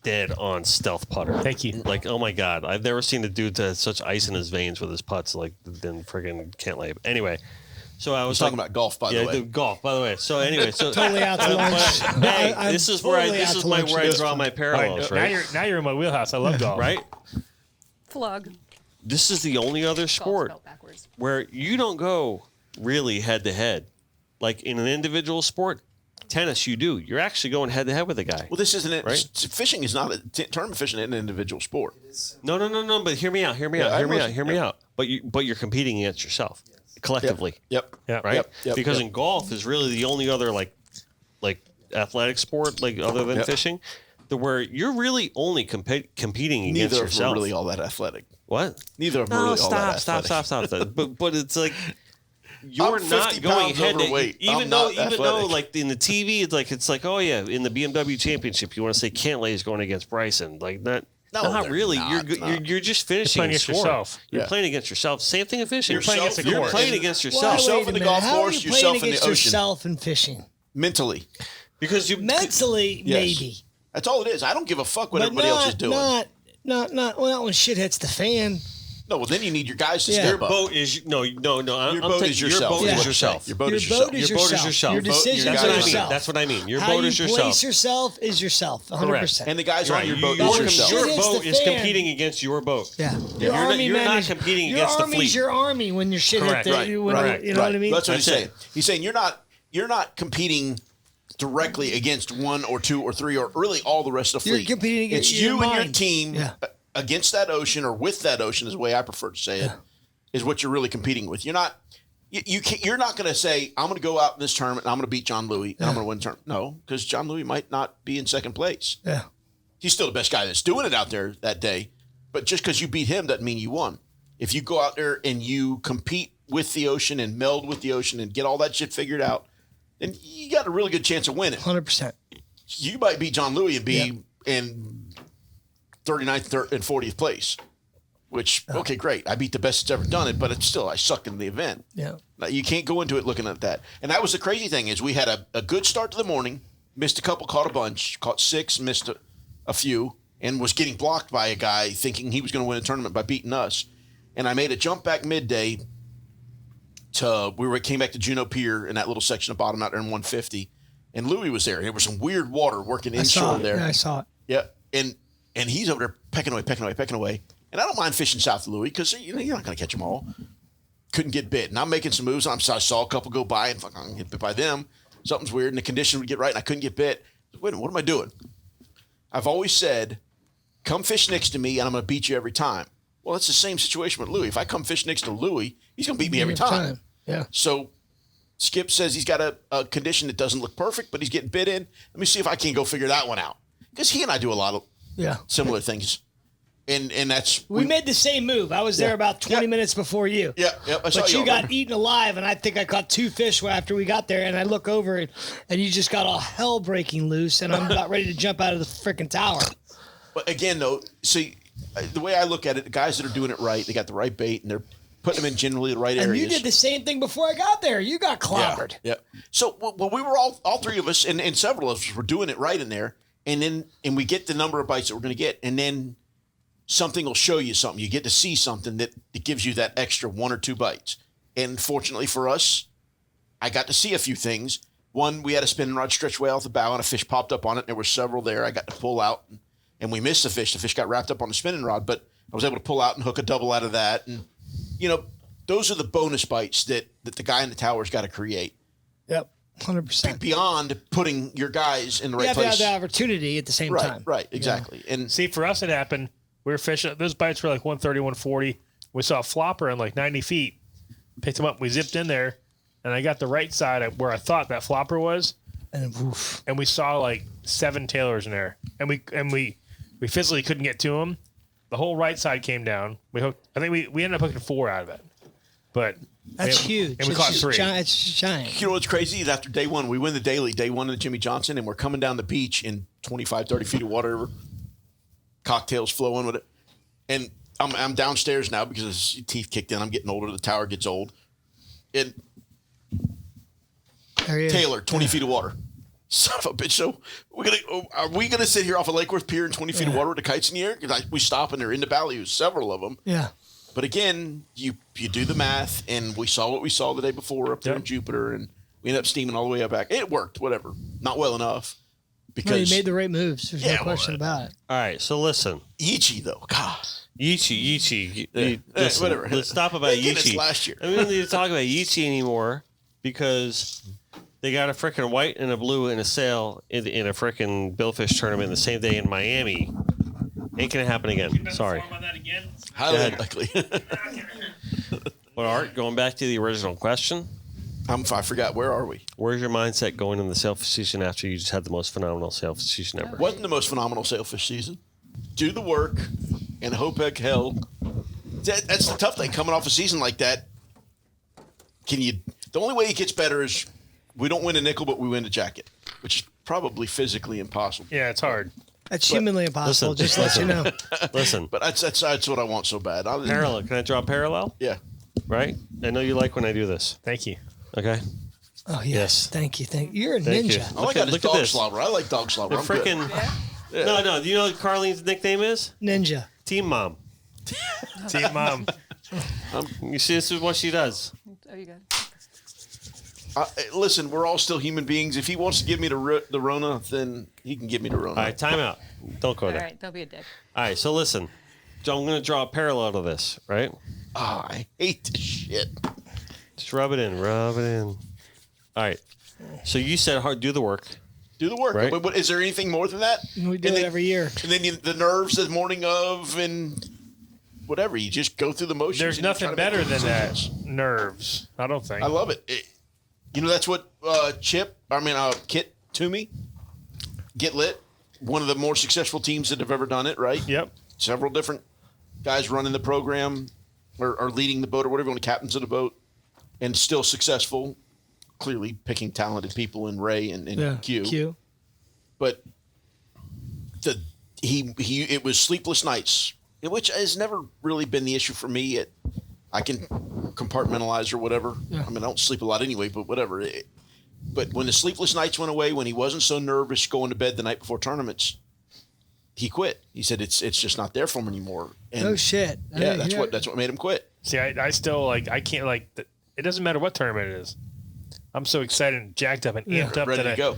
dead on stealth putter. Thank you. Like, oh my God. I've never seen a dude that has such ice in his veins with his putts than freaking Cantlay. Anyway. So I was talking about golf, by the way. Yeah, golf, by the way. So anyway, totally out to lunch. Hey, this is where I draw my parallels, right? Now you're in my wheelhouse. I love golf. Right? Plug. This is the only other sport where you don't go really head to head. Like in an individual sport, tennis, you do. You're actually going head to head with a guy. Well, this isn't it. Right? Fishing is not tournament fishing isn't an individual sport. No. But hear me out. But you're competing against yourself collectively. Yep. Right. Yep. Because in golf is really the only other like athletic sport other than fishing, where you're really only competing against yourself. Neither of them are really all that athletic. What? Neither of them are really all that athletic. Stop. But it's like you're I'm not 50 going pounds head to overweight. even I'm though like in the TV it's like oh yeah, in the BMW Championship you want to say Cantlay is going against Bryson, like that. No, not really. not. You're just finishing playing against a sport. yourself. You're playing against yourself. Same thing in fishing. You're playing against the You're course. playing against yourself. Why, Yourself wait in a the minute. golf How course, are you yourself playing in the against ocean. yourself in fishing? Mentally. Because you Mentally, Yes. maybe. That's all it is. I don't give a fuck what But everybody else is doing. Not when shit hits the fan. No, well, then you need your guys to Yeah. steer your boat. boat is Your boat is yourself. Your boat Yeah. is yourself. Your boat Your is boat yourself. is Your boat is yourself. Your decisions That's are what I mean. yourself. That's what I mean. Your How boat you is yourself. place yourself is yourself, 100%. And the guys on your boat Your is yourself. Shit hits boat the is fan. competing against your boat. Yeah. You're not competing against the Your army's fleet. your army when your shit Correct. hit the, Right. you know what I mean? That's what he's That's saying. it. He's saying you're not competing directly against one or two or three or really all the rest of the You're fleet. competing against it's your you and your mind. team Yeah. against that ocean or with that ocean is the way I prefer to say it. Is what you're really competing with. You're not. You're not going to say I'm going to go out in this tournament and I'm going to beat John Louis and I'm going to win the tournament. No, because John Louis might not be in second place. Yeah. He's still the best guy that's doing it out there that day. But just because you beat him doesn't mean you won. If you go out there and you compete with the ocean and meld with the ocean and get all that shit figured out, then you got a really good chance of winning. 100%. You might beat John Louis and be in 39th and 40th place, which, okay, great. I beat the best that's ever done it, but it's still, I suck in the event. Yeah. Now, you can't go into it looking at that. And that was the crazy thing is we had a good start to the morning, missed a couple, caught a bunch, caught 6, missed a few, and was getting blocked by a guy thinking he was going to win a tournament by beating us. And I made a jump back midday came back to Juneau Pier in that little section of bottom out there in 150. And Louis was there. There was some weird water working inshore there. Yeah, I saw it. Yeah. And he's over there pecking away. And I don't mind fishing south of Louis because you're not going to catch them all. Couldn't get bit. And I'm making some moves. I saw a couple go by and fucking get bit by them. Something's weird. And the condition would get right and I couldn't get bit. Wait a minute, what am I doing? I've always said, come fish next to me and I'm going to beat you every time. Well, it's the same situation with Louie. If I come fish next to Louie, he's going to beat me every time. Yeah. So Skip says he's got a condition that doesn't look perfect, but he's getting bit in. Let me see if I can go figure that one out. Because he and I do a lot of similar things. And that's... We made the same move. I was there about 20 minutes before you. Yeah. I saw But you over got there. eaten alive, and I think I caught 2 fish after we got there, and I look over, and you just got all hell breaking loose, and I'm about ready to jump out of the freaking tower. But again, though, see, the way I look at it, the guys that are doing it right, they got the right bait, and they're putting them in generally the right And areas. you did the same thing before I got there. You got clobbered. Yeah. So, well, we were all 3 of us, and several of us were doing it right in there, and we get the number of bites that we're going to get, and then something will show you something. You get to see something that gives you that extra 1 or 2 bites. And fortunately for us, I got to see a few things. One, we had a spinning rod stretch way off the bow, and a fish popped up on it. There were several there. I got to pull out, and we missed the fish. The fish got wrapped up on the spinning rod, but I was able to pull out and hook a double out of that. And, those are the bonus bites that the guy in the tower's got to create. Yep, 100%. Beyond putting your guys in the right You have to place. have the opportunity at the same time. Right, exactly. And See, for us, it happened. We were fishing. Those bites were like 130, 140. We saw a flopper in like 90 feet. Picked him up. We zipped in there, and I got the right side of where I thought that flopper was. And then, woof. And we saw like 7 tailors in there, and we physically couldn't get to them. The whole right side came down. We hooked. I think we ended up hooking 4 out of it. But That's huge. And we caught 3. It's giant. you know what's crazy is after day 1, we win the daily, day 1 of Jimmy Johnson, and we're coming down the beach in 25, 30 feet of water, cocktails flowing with it. And I'm downstairs now because his teeth kicked in. I'm getting older. The tower gets old. And There he is. Taylor, 20 feet of water. Son of a bitch. So are we gonna sit here off of Lake Worth Pier in 20 feet of water with the kites in the air? Because we stop and they're in the ballyhoo, several of them. Yeah. But again, you do the math, and we saw what we saw the day before up there in Jupiter, and we ended up steaming all the way up back. It worked, whatever. Not well enough. Because No, you made the right moves. There's no question about it. All right, so listen. Ichi, though. God. Yichi. Listen, whatever. Let's stop about Again, it's Yichi. last year. We don't need to talk about Yichi anymore because they got a freaking white and a blue and a sail in a freaking billfish tournament the same day in Miami. Ain't gonna happen again. Sorry. Highly ahead. unlikely. But Art, going back to the original question, I forgot. Where are we? where's your mindset going in the sailfish season after you just had the most phenomenal sailfish season ever? Wasn't the most phenomenal sailfish season. Do the work and hope heck hell. That's the tough thing coming off a season like that. The only way it gets better is we don't win a nickel, but we win a jacket, which is probably physically impossible. Yeah, it's hard. That's humanly impossible. listen, just let you know. Listen, But that's what I want so bad. parallel. Can I draw a parallel? Yeah. Right? I know you like when I do this. Thank you. Okay? Oh, yes. Yes. Thank you. You're a Thank you. ninja. All I got is look at dog this. slobber. I like dog slobber. The I'm good. freaking. No. Do you know what Carlene's nickname is? Ninja. Team Mom. Team Mom. You see, this is what she does. Oh, you good? Listen, we're all still human beings. If he wants to give me the Rona, then he can give me the Rona. All right, time out. Don't go All there. right, don't be a dick. All right, so listen. I'm going to draw a parallel to this, right? I hate this shit. Just rub it in. All right. So you said hard, do the work. Do the work. Right. But is there anything more than that? We do And it then- every year. And then the nerves the morning of and whatever. You just go through the motions. There's and you try nothing to better make than that. decisions. Nerves. I don't think. I love it. That's what Kit Toomey, Get Lit, one of the more successful teams that have ever done it, right? Yep. Several different guys running the program or leading the boat or whatever, one of the captains of the boat, and still successful, clearly picking talented people in Ray and Q. But it was sleepless nights, which has never really been the issue for me. I can compartmentalize or whatever. Yeah. I mean, I don't sleep a lot anyway, but whatever. But when the sleepless nights went away, when he wasn't so nervous going to bed the night before tournaments, he quit. He said it's just not there for him anymore. And Oh, shit. yeah, that's what made him quit. See, I still I can't it doesn't matter what tournament it is. I'm so excited and jacked up and amped up Ready that to go.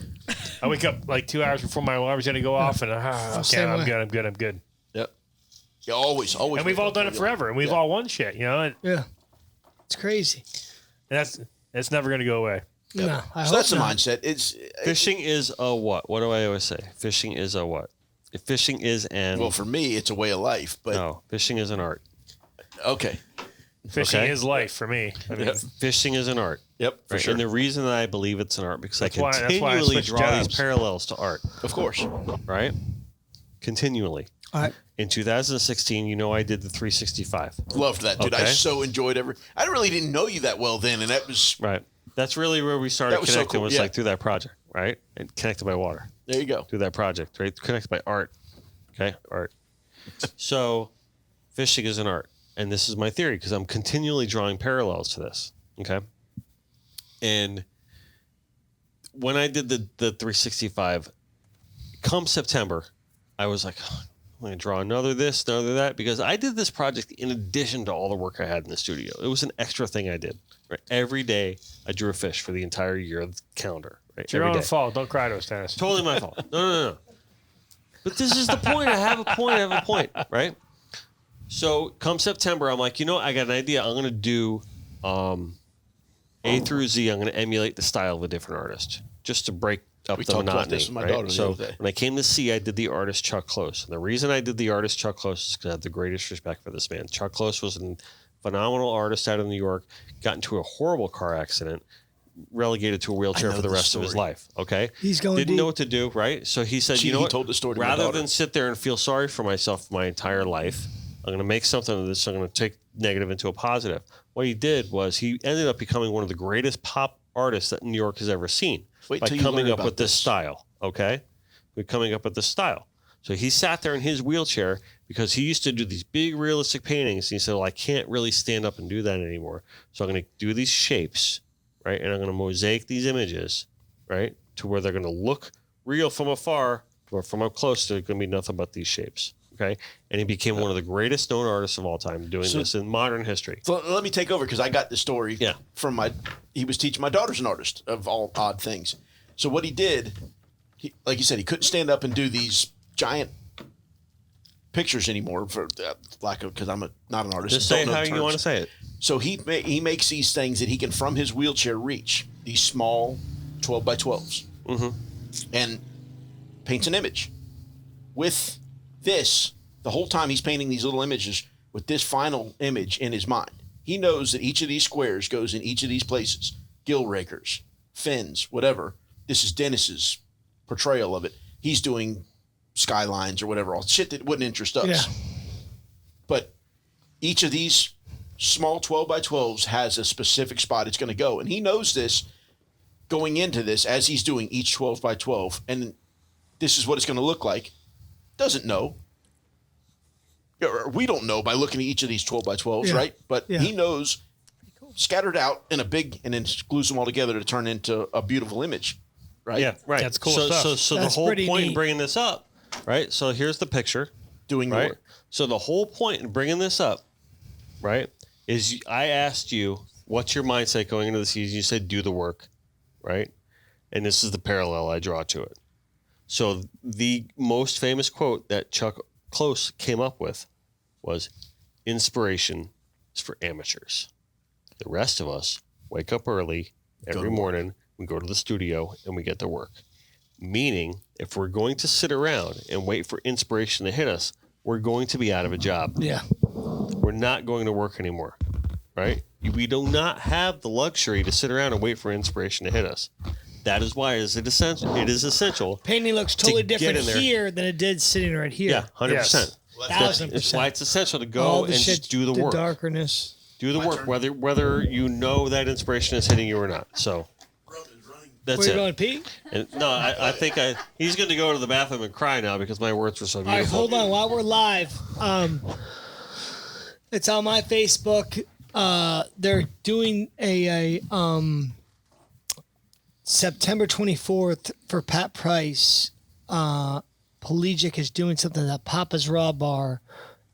I wake up like 2 hours before my alarm's going to go off and okay, Same I'm way. good. I'm good. Yep. Yeah, always. And we've all done it forever, and we've all won shit, and Yeah. It's crazy. that's never going to go away. No, I So hope that's the not. mindset. It's Fishing is a what? What do I always say? Fishing is a what? If fishing is an well for me, it's a way of life. But no, fishing is an art. Okay. Fishing Okay. is life for me. I mean, Fishing is an art. Yep, for Right? sure. And the reason that I believe it's an art because That's I why I continually switched draw these jobs. parallels to art, Of course. right? Continually. All right. In 2016, I did the 365. Loved that, dude. I Okay. so enjoyed I really didn't know you that well then, and that was Right. That's really where we started That was so connecting cool, was yeah. like through that project, right? And connected by water. there you go. Through that project, right? Connected by art. Okay? Art. So fishing is an art. And this is my theory because I'm continually drawing parallels to this. Okay. And when I did the 365, come September, I was like, I'm going to draw another this, another that, because I did this project in addition to all the work I had in the studio. It was an extra thing I did. Right? Every day I drew a fish for the entire year of the calendar. Right? it's your Every own day. fault. Don't cry to us, Dennis. Totally my fault. No. But this is the point. I have a point, right? So come September, I'm like, I got an idea. I'm going to do A through Z. I'm going to emulate the style of a different artist just to break up We the talked about monotony. this with my right? daughter the So other day. when I came to C, I did the artist Chuck Close. And the reason I did the artist Chuck Close is because I have the greatest respect for this man. Chuck Close was a phenomenal artist out of New York, got into a horrible car accident, relegated to a wheelchair know for the this rest of his story. life. Okay. He's going Didn't know deep. what to do, right? So he said, He what? told the story to my Rather daughter. than sit there and feel sorry for myself my entire life, I'm going to make something of this. I'm going to take negative into a positive. What he did was he ended up becoming one of the greatest pop artists that New York has ever seen Wait by till you coming learn up about with this this. style. Okay. By coming up with this style. So he sat there in his wheelchair because he used to do these big realistic paintings. And he said, well, I can't really stand up and do that anymore. So I'm going to do these shapes, right? And I'm going to mosaic these images, right? To where they're going to look real from afar, or from up close, they're going to be nothing but these shapes. Okay. And he became one of the greatest known artists of all time doing this in modern history. So let me take over because I got the story Yeah. from he was teaching my daughter's an artist of all odd things. So what he did, like you said, he couldn't stand up and do these giant pictures anymore for because I'm not an artist. Just don't say know how the you want to terms. say it. So he makes these things that he can from his wheelchair reach, these small 12 by 12s, and paints an image. With this, the whole time he's painting these little images with this final image in his mind. He knows that each of these squares goes in each of these places. Gill rakers, fins, whatever. This is Dennis's portrayal of it. He's doing skylines or whatever, all shit that wouldn't interest us. Yeah. But each of these small 12 by 12s has a specific spot it's going to go. And he knows this going into this as he's doing each 12 by 12. And this is what it's going to look like. Doesn't know. Or we don't know by looking at each of these 12 by 12s, Yeah. right? But Yeah. he knows scattered out in a big and then glues them all together to turn into a beautiful image, right? Yeah, right. That's cool so, stuff. So the That's whole pretty point in neat. bringing this up, right? So here's the picture, Doing the right? work. So the whole point in bringing this up, right, is I asked you, what's your mindset going into the season? You said, do the work, right? And this is the parallel I draw to it. So the most famous quote that Chuck Close came up with was, inspiration is for amateurs. The rest of us wake up early every morning, we go to the studio, and we get to work. Meaning, if we're going to sit around and wait for inspiration to hit us, we're going to be out of a job. Yeah. We're not going to work anymore, right? We do not have the luxury to sit around and wait for inspiration to hit us. That is why it is essential. Painting looks totally get different in there. here than it did sitting right here. Yeah, 100%. Yes. 1,000%. It's why it's essential to go All and the shit, just do the the work. darkness. Do the work, whether you know that inspiration is hitting you or not. So that's Where you it. going, Pete? And no, I think he's going to go to the bathroom and cry now because my words were so All right, beautiful. hold on. While we're live, it's on my Facebook. They're doing a September 24th for Pat Price. Pelagic is doing something at Papa's Raw Bar,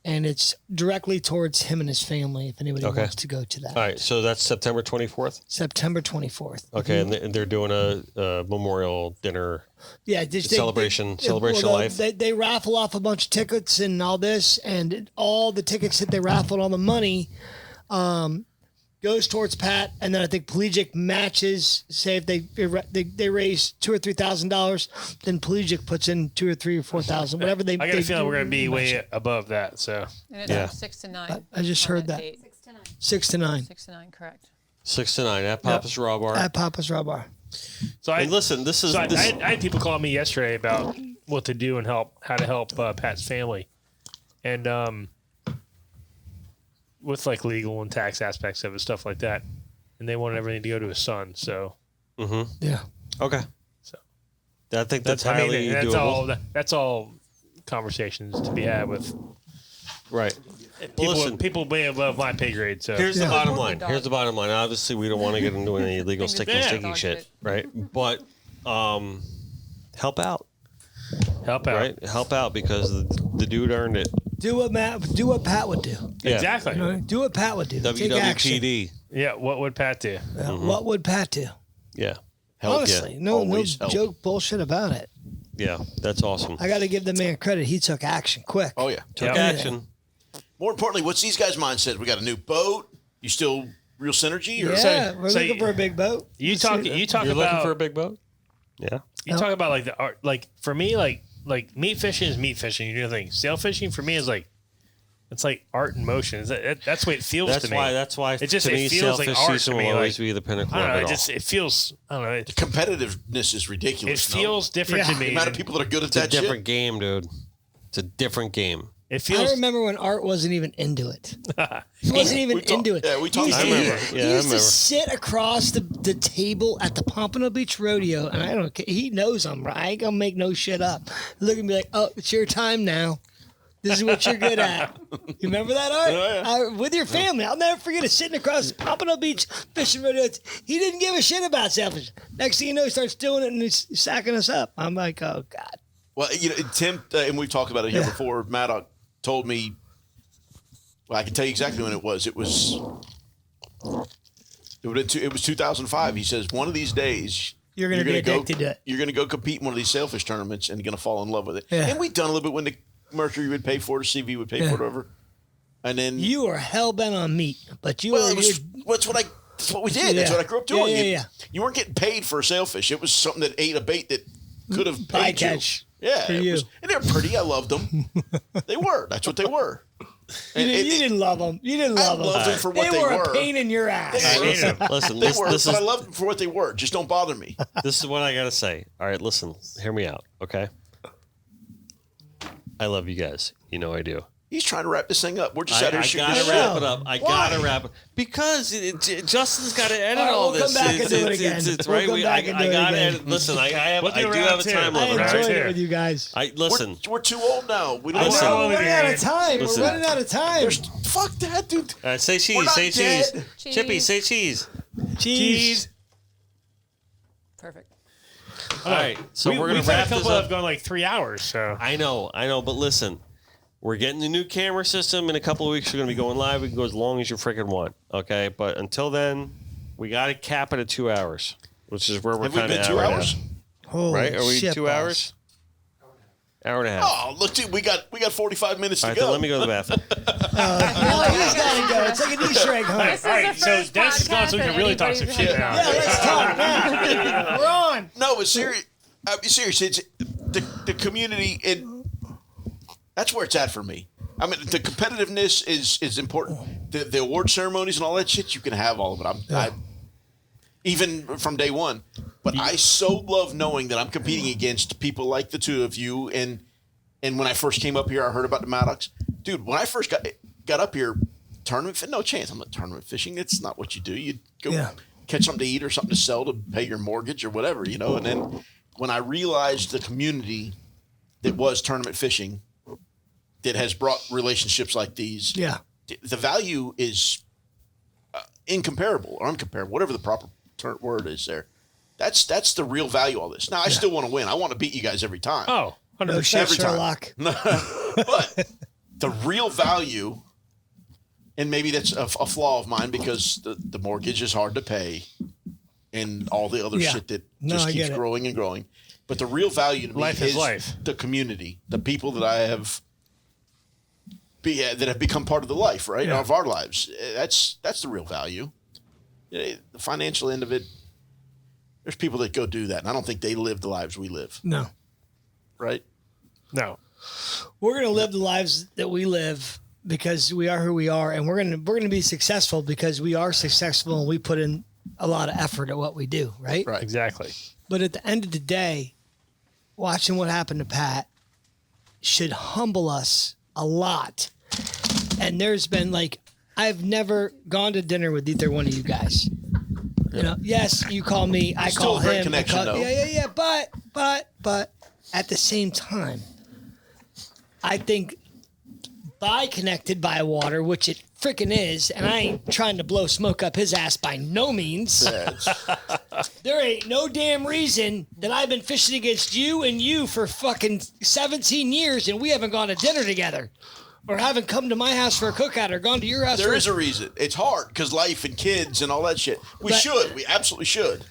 and it's directly towards him and his family. If anybody Okay. wants to go to that, All right, so that's September 24th. September 24th. Okay, and they're doing a memorial dinner. Yeah, celebration life. They raffle off a bunch of tickets and all this, and all the tickets that they raffled, all the money, goes towards Pat, and then I think Pelagic matches. Say if they raise $2,000 or $3,000, then Pelagic puts in $2,000 or $3,000 or $4,000, whatever they. I got a feeling we're going to be way above that. So And it's Yeah. 6 to 9. I just heard that. 6 to 9. 6 to 9 6 to 9, correct. 6 to 9 at Papa's Raw Bar. at Papa's Raw Bar. So I And listen, this is So I this. had people call me yesterday about what to do and how to help Pat's family, and with like legal and tax aspects of it, stuff like that. And they wanted everything to go to his son. So Yeah. Okay. So I think that's highly that's doable. that's all conversations to be had with Right. people. listen. People way above my pay grade. So Here's the Yeah. bottom Poor line. dog. Here's the bottom line. Obviously, we don't want to get into any illegal Fingers sticky crossed. sticky Dog shit, shit. right? But help out, help out. right? Help out because the dude earned it. Do what Pat would do. Yeah. Exactly. You know, do what Pat would do. Take action. WWPD. Yeah. What would Pat do? Yeah, what would Pat do? Yeah. Help. Honestly, no Always help. joke bullshit about it. Yeah. That's awesome. I got to give the man credit. He took action quick. Oh yeah. Took Yeah. action. More importantly, what's these guys' mindset? We got a new boat. You still real synergy? Or Yeah, we're so looking for a big boat. You talk You're about looking for a big boat? Yeah. You talk about like the art, like for me, like meat fishing is meat fishing. You do the thing. Sail fishing for me is like, it's like art in motion. That's the way it feels That's to me. why. That's why. It just to me, it feels like sailfish art to season me. will always Like, be the pinnacle I don't of know. it It all. just it feels. I don't know. competitiveness is ridiculous. It feels different Yeah. to me. The amount of people that are good at It's a that different shit. game, dude. It's a different game. It I feels. remember when Art wasn't even into it. He wasn't even We talk- into it. yeah, we talked He used about to- I remember. He Yeah, I used to remember. sit across the table at the Pompano Beach Rodeo, and I don't care. He knows I'm right. I ain't gonna make no shit up. Look at me like, oh, it's your time now. This is what you're good at. You remember that, Art? Yeah, With your family. I'll never forget it. Sitting across the Pompano Beach fishing rodeo. He didn't give a shit about selfish. Next thing you know, he starts doing it and he's sacking us up. I'm like, oh, God. Well, you know, Tim, and we've talked about it here Yeah. before. Maddox told me. Well, I can tell you exactly when it was. It was 2005. He says one of these days You're going to be go, addicted to it. You're going to go compete in one of these sailfish tournaments and going to fall in love with it. Yeah. And we've done a little bit when the Mercury would pay for it, or CV would pay for it, whatever. And then You are hell bent on meat, but you well, are. it was, that's what we did. That's Yeah. what I grew up doing. Yeah, You- yeah. You weren't getting paid for a sailfish. It was something that ate a bait that could have paid you. bycatch Yeah, for it you. was, and they're pretty. I loved them. They were. That's what they were. And You didn't love them. You didn't I love them. loved them for what they were were. a pain in your ass. They were. hate 'em. Listen, They this, were, this but is I loved them for what they were. Just don't bother me. this is what I gotta say. All right, listen, hear me out, okay? I love you guys. You know I do. He's trying to wrap this thing up. We're just I out here shooting gotta the wrap shit. it up. I Why? gotta wrap it because Justin's got to edit All right, all we'll this. come back and do it again. It's We'll right. come back and do I it gotta again. edit. Listen, I We'll do do round have a two. time I limit. Right. enjoyed Right. it with you guys. Listen. We're too old now. We don't Listen. No, know. we're running out of time. Listen. We're running out of time. Fuck that, dude. All right, say We're cheese. not Say dead. cheese. Chippy, say cheese. Cheese. Perfect. All right, so we're gonna we've had wrap a this couple that have up. gone like 3 hours. So I know, but listen, we're getting the new camera system in a couple of weeks. We're gonna be going live. We can go as long as you freaking want, okay? But until then, we got to cap it at 2 hours, which is where we're Have we kind of been at 2 right hours? now. Holy Right? Are we shit 2 balls. hours? Hour and a half. Oh, look, dude, we got 45 minutes All to right, go. then let me go to the bathroom. Oh, he's got to go. It's like an Easter egg hunt. This is all right, the so first Dennis is gone, so we podcast can that really talk some anybody's shit had. now. Yeah, let's talk now. We're on. No, but serious. Serious. It's the community. That's where it's at for me. I mean, the competitiveness is important. The award ceremonies and all that shit, you can have all of it. I even from day one. But I so love knowing that I'm competing against people like the two of you. And when I first came up here, I heard about the Maddox. Dude, when I first got up here, tournament, no chance. I'm not tournament fishing. It's not what you do. You go catch something to eat or something to sell to pay your mortgage or whatever, you know. And then when I realized the community that was tournament fishing that has brought relationships like these, Yeah. the value is incomparable or uncomparable, whatever the proper word is there. That's the real value of all this. Now, I still want to win. I want to beat you guys every time. Oh, 100%. No shit, Every time. Sherlock. But the real value, and maybe that's a flaw of mine because the mortgage is hard to pay and all the other Yeah. shit that No, just I keeps get it. growing and growing. But the real value to me Life is life. the community, the people that I have that have become part of the life, right, Yeah. of our lives. That's the real value. The financial end of it, there's people that go do that, and I don't think they live the lives we live, No. right? No. We're going to live the lives that we live because we are who we are, and we're going to be successful because we are successful and we put in a lot of effort at what we do, right? Right. Exactly. But at the end of the day, watching what happened to Pat should humble us a lot. And there's been I've never gone to dinner with either one of you guys. You know, yes, you call me, I Still call a great him. connection, though. Yeah. But at the same time, I think by connected by water, which it freaking is, and I ain't trying to blow smoke up his ass by no means. There ain't no damn reason that I've been fishing against you and you for fucking 17 years and we haven't gone to dinner together. Or haven't come to my house for a cookout or gone to your house. There is a reason. It's hard because life and kids and all that shit. We absolutely should.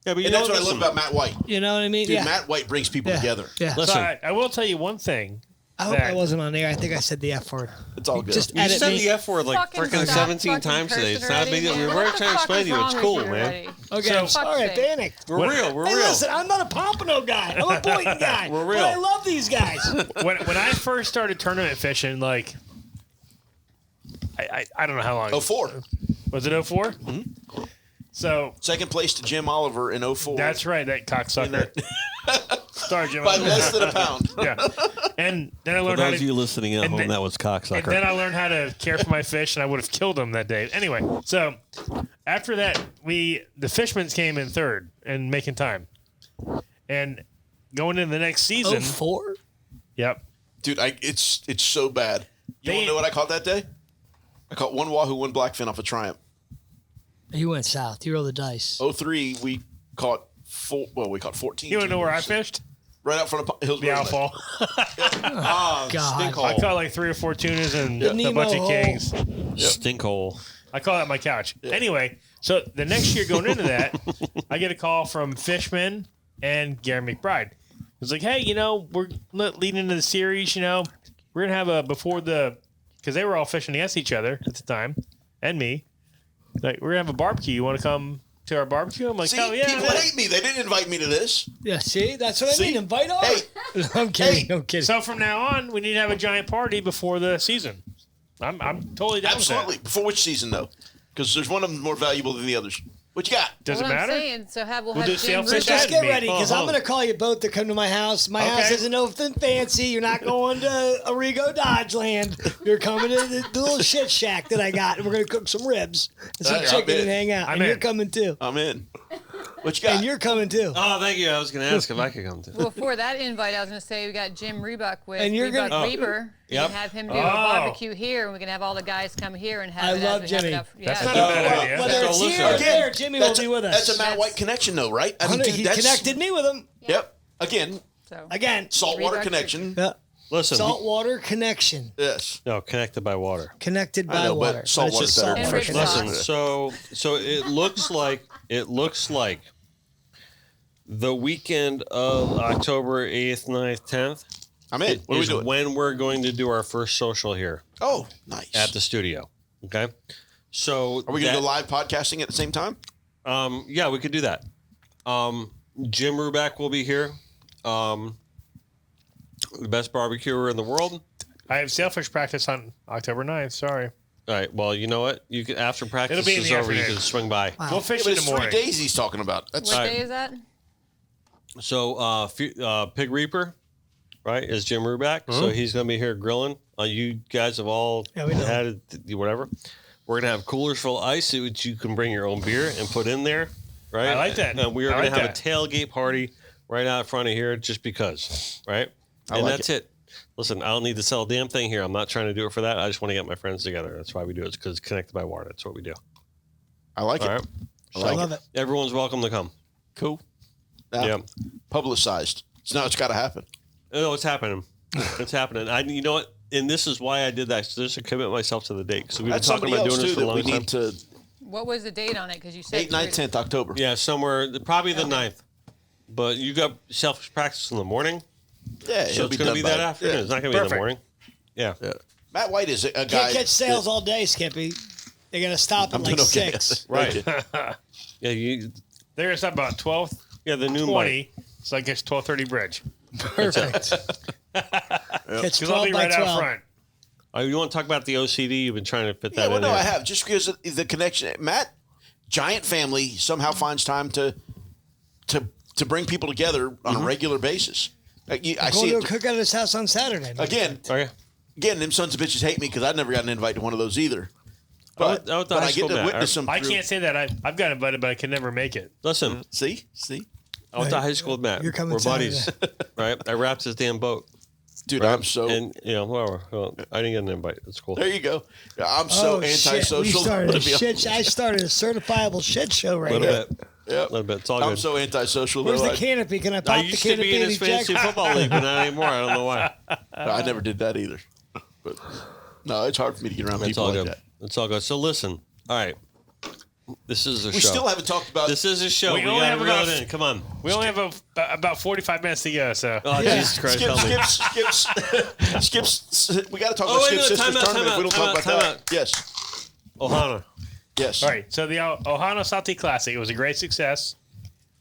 Yeah, but And that's what I love about Matt White. You know what I mean? Dude, Yeah. Matt White brings people together. Yeah. So Listen, I will tell you one thing. I hope I wasn't on air. I think I said the F word. It's all good. Just you edit said me. the F word Fucking freaking stop 17 fucking times today. It's cursing not a big deal. already, We man. weren't What the trying to fuck explain is to you. It's wrong cool, with you man. already? Okay, So- I'm sorry. I Fuck's sake. panicked. We're real. We're Hey, real. listen, I'm not a pompano guy. I'm a Boynton guy. We're real. But I love these guys. When I first started tournament fishing, I don't know how long. 04. Was it 04? Mm-hmm. So Second place to Jim Oliver in 04. that's right, that cocksucker. Sorry, Jim. By less than a pound. Yeah. And then I For learned how those of to. you listening at and home, then- that was And then cocksucker. I learned how to care for my fish, and I would have killed him that day. Anyway, so after that, the Fishmans came in third and making time. And going into the next season, 04? yep. Dude, it's so bad. You want to know what I caught that day? I caught one wahoo, one blackfin off a Triumph. You went south. You rolled the dice. 03, we caught 14. You want to know where I tubers. fished? Right out front of The Hillsborough. outfall. God. Stink I hole. caught like 3 or 4 tunas and The a Nemo bunch of hole. kings. Stinkhole. I call that my couch. Anyway, so the next year going into that, I get a call from Fishman and Gary McBride. It's like, hey, we're leading into the series, we're going to have because they were all fishing against each other at the time, and me. Like, we're going to have a barbecue. You want to come to our barbecue? I'm like, See, hell yeah. people hate me. They didn't invite me to this. Yeah, see? That's what I See? mean. Invite on. Hey. I'm kidding. Hey. I'm kidding. So from now on, we need to have a giant party before the season. I'm totally down Absolutely. with Before which season, though? Because there's one of them more valuable than the others. What you got? that. Does What it I'm matter? saying, so we'll do have Jim sailfish Ruback. Just That get me. ready because Oh, I'm oh. going to call you both to come to my house. My house Okay. isn't nothing fancy. You're not going to Arrigo Dodge Land. You're coming to the little shit shack that I got, and we're going to cook some ribs and some Hey, I'm chicken in. and hang out. I'm and you're in. coming too. I'm in. What you got? And you're coming too. Oh, thank you. I was going to ask if I could come to. Well, for that invite, I was going to say we got Jim Rebuck with And you're Rebuck gonna- Reaper. We Yep. can have him do Oh. a barbecue here, and we can have all the guys come here and have I it. love as we have Jimmy. enough- That's yeah. not a bad idea. Whether So it's listen, here or again, there, Jimmy will That's be with us. That's a Matt That's- White connection, though, right? I mean, dude, He that's connected me with him. Yep. Again, So Again. saltwater Rebuck- connection. Yeah. Listen. Saltwater connection. Yes. No, connected by water. Connected I by know, but water. saltwater's it's just better than saltwater fresh connection. water. Listen, so it looks like the weekend of October 8th, 9th, 10th I'm in. What are we is doing? when we're going to do our first social here Oh, nice. at the studio. Okay. So Are we going to go live podcasting at the same time? Yeah, we could do that. Jim Ruback will be here. The best barbecuer in the world. I have sailfish practice on October 9th. Sorry. All right. Well, you know what? You can after practice It'll be in is the over, you afternoon. can swing by. We'll fish But in it's the 3 morning. days he's talking about. That's what All right. day is that? So, Pig Reaper, right, is Jim Ruback. So he's going to be here grilling. You guys have all Yeah, we know. had it, whatever. We're going to have coolers full of ice, which you can bring your own beer and put in there, right? I like that. And we are I going to like have a tailgate party right out front of here just because, right? I And like that's it. Listen, I don't need to sell a damn thing here. I'm not trying to do it for that. I just want to get my friends together. That's why we do it. It's because it's connected by water. That's what we do. I like All it. right. I I like love it. it. Everyone's welcome to come. Cool. Now, Yeah. Publicized. So now it's got to happen. No, it's happening. It's happening. You know what? And this is why I did that. So just to commit myself to the date. Because we've been That's talking somebody about else, doing this too, for a that we long need time. to What was the date on it? Because you said 8, 9, 10th October. Yeah, somewhere, probably the 9th. But you got selfish practice in the morning. Yeah, So it'll it's going to be done that by- afternoon. Yeah. It's not going to be in the Perfect. morning. Yeah. Yeah. Matt White is a guy. Can't catch sails all day, Skippy. They got to stop at like 6. Right. Yeah, They're gonna stop about 12. Yeah, the new 20. So I guess 12:30 bridge. Perfect. Catch Because I'll 12 be by right 12. out front. Oh, you want to talk about the OCD? You've been trying to fit that Yeah, well, in no, there. I have. Just because of the connection. Matt, giant family, somehow finds time to bring people together on a regular basis. I Going see to a it. cookout at his house on Saturday. Okay. Again, them sons of bitches hate me because I never got an invite to one of those either. But But I get to witness them. I through- can't say that. I've got invited, but I can never make it. Listen, See? I went to high school with Matt. You're coming We're buddies, Saturday. right? I wrapped his damn boat. Dude, Right? I'm so... And, whatever. Well, I didn't get an invite. It's cool. There you go. I'm so antisocial. Shit. We started to a be shit. honest. I started a certifiable shit show A right little here. bit. Yep. A little bit. It's all I'm good. so antisocial. Where's though. the canopy? Can I I pop the used to canopy be in and his fantasy eject? football league, but not anymore. I don't know why. I never did that either. But no, it's hard for me to get around It's people all like good. that. It's all good. So listen. All right. This is a We show. still haven't talked about... This is a show. We We only got to have reel about- it in. Come on. We only have about 45 minutes to go, so. Oh, Jesus Christ. help me. Skips. We got to talk Oh, about wait, Skip no, Sisters time out, tournament. If we don't time talk out, about time that. Yes. Ohana. Yes. All right, so the Ohana Salty Classic, it was a great success.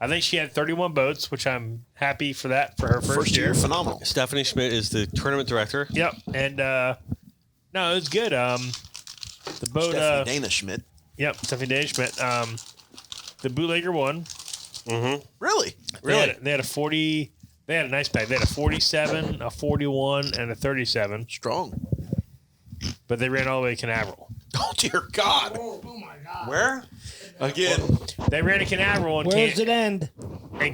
I think she had 31 boats, which I'm happy for that for her first year. Phenomenal. Stephanie Schmidt is the tournament director. Yep, and no, it was good. The boat, Stephanie Dana Schmidt. yep, Stephanie Dana Schmidt. The bootlegger won. Really? They had a 40. They had a nice bag. They had a 47, a 41, and a 37. Strong. But they ran all the way to Canaveral. Oh, dear God. Where? Again. They ran to Canaveral and Where does it end?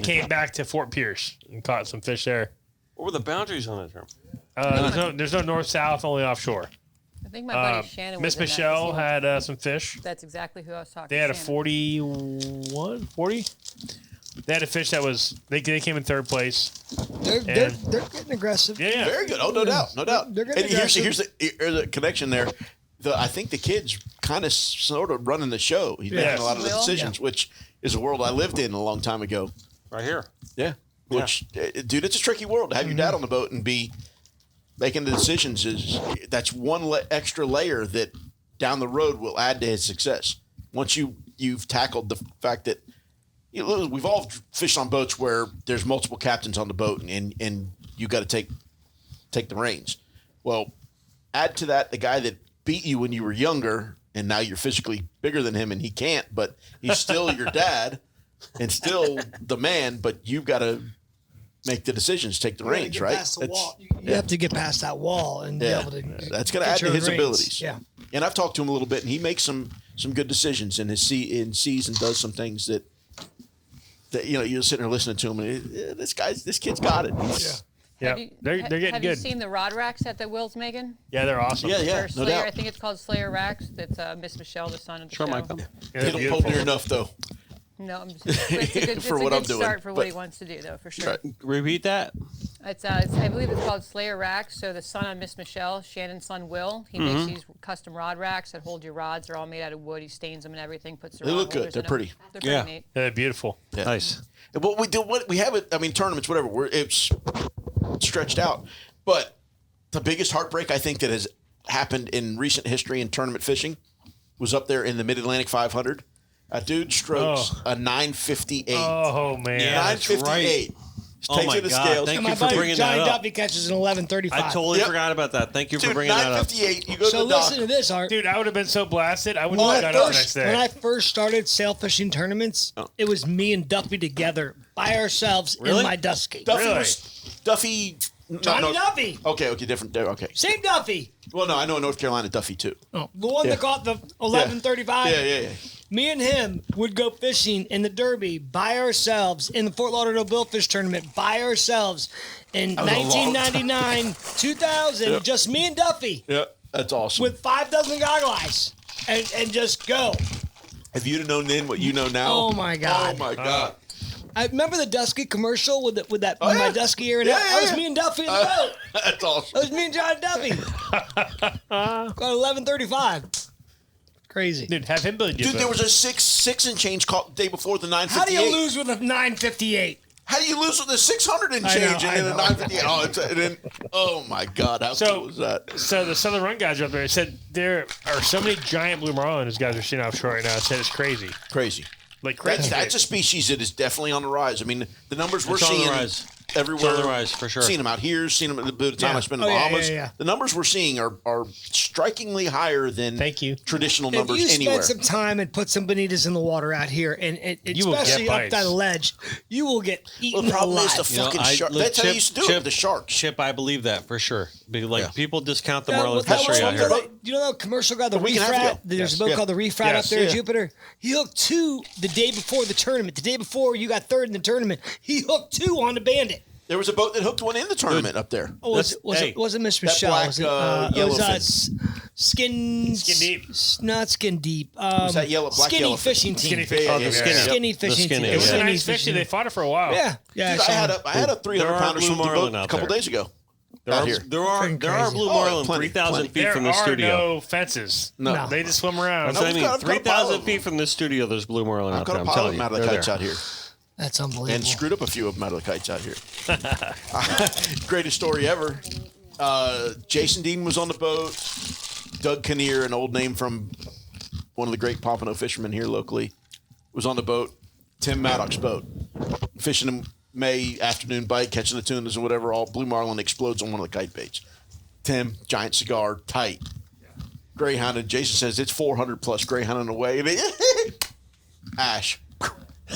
came back to Fort Pierce and caught some fish there. What were the boundaries on that term? There's no north south, only offshore. I think my buddy Shannon was Miss in that, 'cause Michelle he- had some fish. That's exactly who I was talking They to. had a Shannon. 40. They had a fish that was they came in third place. They're getting aggressive. Yeah. Very good. Oh, no doubt. No doubt. They're getting And here's aggressive. the connection there. I think the kid's kind of sort of running the show. He's making a lot of the Will? decisions, which is a world I lived in a long time ago. Right here. Yeah. Which, dude, it's a tricky world to have your dad on the boat and be making the decisions. That's one extra layer that down the road will add to his success. Once you've tackled the fact that we've all fished on boats where there's multiple captains on the boat and you got to take the reins. Well, add to that the guy that beat you when you were younger and now you're physically bigger than him and he can't, but he's still your dad and still the man, but you've got to make the decisions, take the reins, Get right? past the wall. You have to get past that wall and be able to. That's going to get add to your his reins. abilities. Yeah. And I've talked to him a little bit, and he makes some good decisions and sees and does some things that you're sitting there listening to him, and this kid's got it. Yeah. Have you- They're getting have good. you seen the rod racks that Will's making? Yeah, they're awesome. Yeah, Or no Slayer, doubt. I think it's called Slayer Racks. That's Miss Michelle, the son of the Sure, show. Michael. Yeah, They they're don't beautiful. poke near enough, though. No, I'm just, it's a good, For it's what a I'm good doing, start for what but- he wants to do, though, for sure. Repeat that. It's I believe it's called Slayer Racks. So the son of Miss Michelle, Shannon's son Will, he makes these custom rod racks that hold your rods. They're all made out of wood. He stains them and everything. Puts the They rod look good. holders They're in pretty. them. They're pretty Yeah. neat. They're beautiful. Yeah. Nice. And what we have it. I mean, tournaments, whatever. It's stretched out, but the biggest heartbreak I think that has happened in recent history in tournament fishing was up there in the Mid Atlantic 500. A dude strokes a 958. Oh man. Yeah. that's 958. Oh, Takes my it to God. scales. Thank And you my for buddy bringing Johnny that up. Duffy catches an 11:35. I totally Yep. forgot about that. Thank you for Dude, bringing that up. 958. You go So to the dock. listen to this, Art. Dude, I would have been so blasted. I would When have I, got up the first, next when I day. first started sail fishing tournaments, it was me and Duffy together by ourselves Really? in my dusky. Duffy. Johnny Duffy. Okay, different. Okay. Same Duffy. Well, no, I know North Carolina Duffy too. The one that caught the 11:35. Yeah. Me and him would go fishing in the Derby by ourselves in the Fort Lauderdale Billfish Tournament by ourselves in was a long 1999, 2000. Yep. Just me and Duffy Yeah, that's awesome. with 5 dozen goggle eyes and just go. Have you known then what you know now? Oh, my God. Oh my God. I remember the Dusky commercial with that Oh, yeah. my Dusky ear and Yeah, out. yeah, That was yeah. me and Duffy in the boat. That's awesome. That was me and John Duffy. Got 11:35. Crazy. Dude, have him build you. Dude, there was a six and change call the day before the 958. How do you lose with a 9:58? How do you lose with a 600 and I know, change I and then a know. 950? And then, oh my God, how cool was that? So the Southern Run guys are up there. They said there are so many giant blue marlin these guys are seeing offshore right now. It said it's crazy. Crazy. Like crazy. That's a species that is definitely on the rise. I mean, the numbers we're It's on the seeing rise. everywhere. It's on the rise, for sure. Seen them out here, seen them at the time I spent in Oh, the yeah, Bahamas. yeah. The numbers we're seeing are strikingly higher than Thank you. traditional If numbers you anywhere. spend some time and put some bonitas in the water out here, and You will get especially up bites. that ledge, you will get eaten the problem alive. is the fucking shark. look, That's how they used to do it with the sharks. Chip, I believe that for sure. Like Yeah. people discount the That- marlin that fishery out one here. guy- you know that commercial guy, the week reef and a half rat? ago. There's Yes. a boat Yeah. called the Reef Rat Yes. up there in Yeah. Jupiter. He hooked 2 the day before the tournament. The day before you got 3rd in the tournament, he hooked 2 on the Bandit. There was a boat that hooked one in the tournament up there. Oh, was Hey, it wasn't Miss that Michelle? black, Was it, yellowfin. it was Skin Deep. Not Skin Deep. Was that black Skinny yellowfin? Fishing Team. Skinny fish. Yeah, Okay, yeah, yeah, yeah. yeah. Skinny Fishing skinny, Team. It was a yeah. nice fish. They fought it for a while. Yeah, yeah. Dude, I had a 300 pounder blue swim the marlin boat out a couple there. days ago. There Out are, here. there are Freaking there are crazy. blue Oh, marlin plenty, 3,000 plenty. feet There from the are studio. no fences. No. They just swim around. That's what I we've mean. got a pile 3,000 of- feet from the studio, there's blue marlin I've out got there. a I'm pile telling of you, them out of the they're kites there. out here. That's unbelievable. And screwed up a few of them out of the kites out here. Greatest story ever. Jason Dean was on the boat. Doug Kinnear, an old name from one of the great pompano fishermen here locally, was on the boat. Tim Maddock's boat. Fishing in May afternoon bite, catching the tunas and whatever. All blue marlin explodes on one of the kite baits. Tim, giant cigar, tight. Greyhounded. Jason says it's 400 plus greyhounding away. And ash.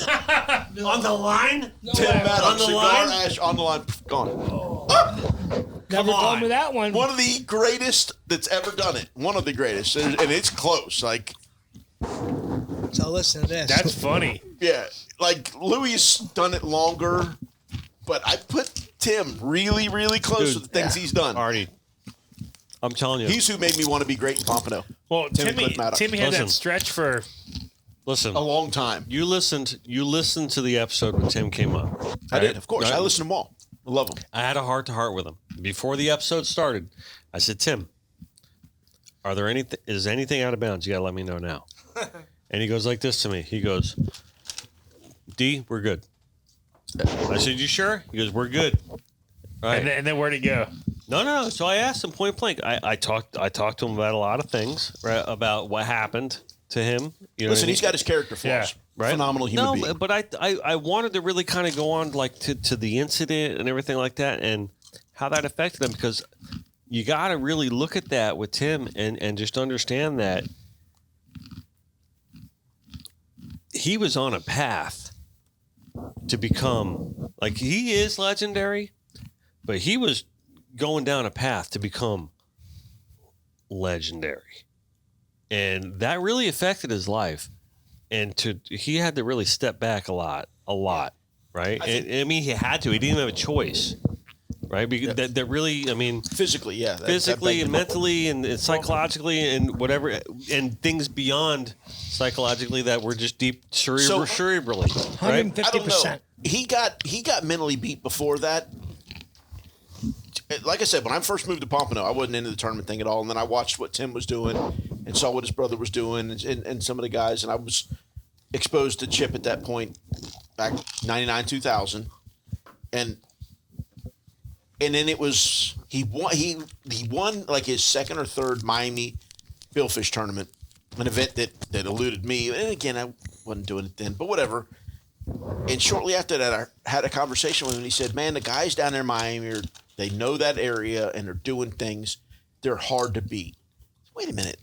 On the line? Tim Maddox, On the cigar, line? ash, on the line, gone. Never Come told on. me that one. One of the greatest that's ever done it. One of the greatest. And it's close. Like, So listen to this. That's funny. yeah. Like, Louis has done it longer, but I put Tim really, really close to the things he's done. Artie, I'm telling you. He's who made me want to be great in Pompano. Well, Timmy Timmy Cliff Maddox. had Listen. that stretch for Listen, A long time. you listened to the episode when Tim came up. I did, of course. Right? I listen to them all. I love them. I had a heart-to-heart with him before the episode started. I said, Tim, is anything out of bounds? You gotta let me know now. And he goes like this to me. He goes, D, we're good. I said, you sure? He goes, we're good. All right. and then where'd it go? No. So I asked him point blank. I talked to him about a lot of things, right? About what happened to him. You know Listen, what I he's got his character flaws. Yeah, right? Phenomenal human being. No, but I wanted to really kind of go on like to the incident and everything like that and how that affected him, because you got to really look at that with Tim and just understand that he was on a path to become, like, he is legendary, but he was going down a path to become legendary. And that really affected his life. And he had to really step back a lot, right? I mean, he had to. He didn't have a choice, right? Because that really, I mean, Physically, yeah. physically and that begged him. mentally and psychologically and whatever, and things beyond psychologically that were just deep cerebrally, right? 150%. He got mentally beat before that. Like I said, when I first moved to Pompano, I wasn't into the tournament thing at all. And then I watched what Tim was doing and saw what his brother was doing and some of the guys. And I was exposed to Chip at that point, back 99, 2000. And then it was, he won like his second or third Miami Billfish tournament, an event that eluded me. And again, I wasn't doing it then, but whatever. And shortly after that, I had a conversation with him, and he said, man, the guys down there in Miami, they know that area, and they're doing things. They're hard to beat. Wait a minute.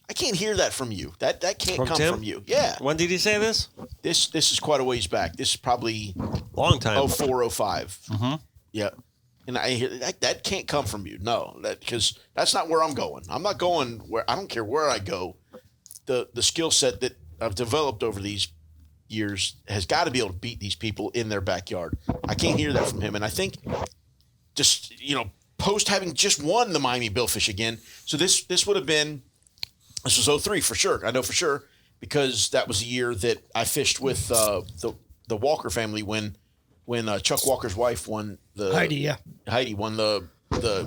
I can't hear that from you. That can't From come Tim? from you. Yeah. When did he say this? This is quite a ways back. This is probably Long time. 04, 05. Mm-hmm. Yeah. And I hear that can't come from you. No, because that's not where I'm going. I'm not going where, I don't care where I go. The skill set that I've developed over these years has got to be able to beat these people in their backyard. I can't hear that from him. And I think just, post having just won the Miami Billfish again. So this would have been, this was 03 for sure. I know for sure, because that was the year that I fished with the Walker family when Chuck Walker's wife won the Heidi, yeah. Heidi won the there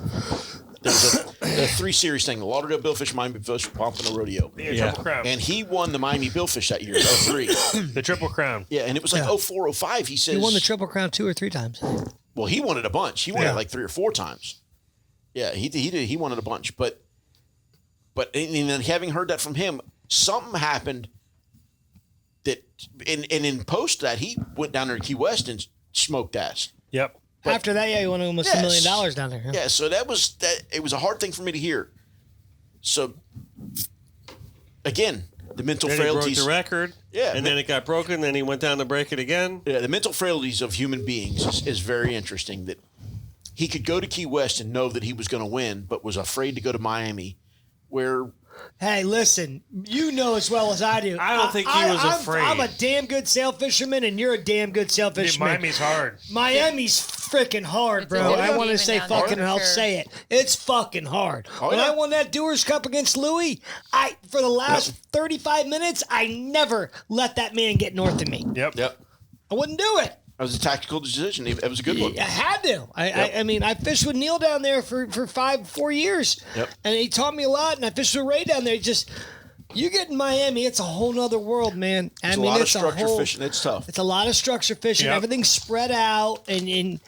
was the 3 Series thing, the Lauderdale Billfish, Miami Billfish, Pompano Rodeo. Yeah, Triple Crown. And he won the Miami Billfish that year, 03. The Triple Crown. Yeah, and it was like 04, 05. He says He won the Triple Crown 2 or 3 times. well, he won it a bunch. He won it like 3 or 4 times. Yeah, he did. He won it a bunch. But and then having heard that from him, something happened that and in post that he went down there to Key West and smoked ass. Yep. After that, he won almost $1 million down there. Yeah, so that was that. It was a hard thing for me to hear. So again, the mental Then he broke frailties. the record. Yeah, And then it got broken. Then he went down to break it again. Yeah, the mental frailties of human beings is very interesting. That he could go to Key West and know that he was going to win, but was afraid to go to Miami, where Hey, listen, you know as well as I do. I don't think he was afraid. I'm a damn good sail fisherman, and you're a damn good sail Dude, fisherman. Miami's hard. Miami's freaking hard, It's a bro. different I want to demon say down there, fucking, for I'll sure. say it. It's fucking hard. Oh, When yeah. I won that Doers Cup against Louis, for the last 35 minutes, I never let that man get north of me. Yep. I wouldn't do it. it was a tactical decision. It was a good one. I had to. I mean, I fished with Neil down there for 4 years. Yep. And he taught me a lot, and I fished with Ray down there. You get in Miami, it's a whole nother world, man. It's a lot of structure fishing. It's tough. It's a lot of structure fishing. Yep. Everything's spread out, and you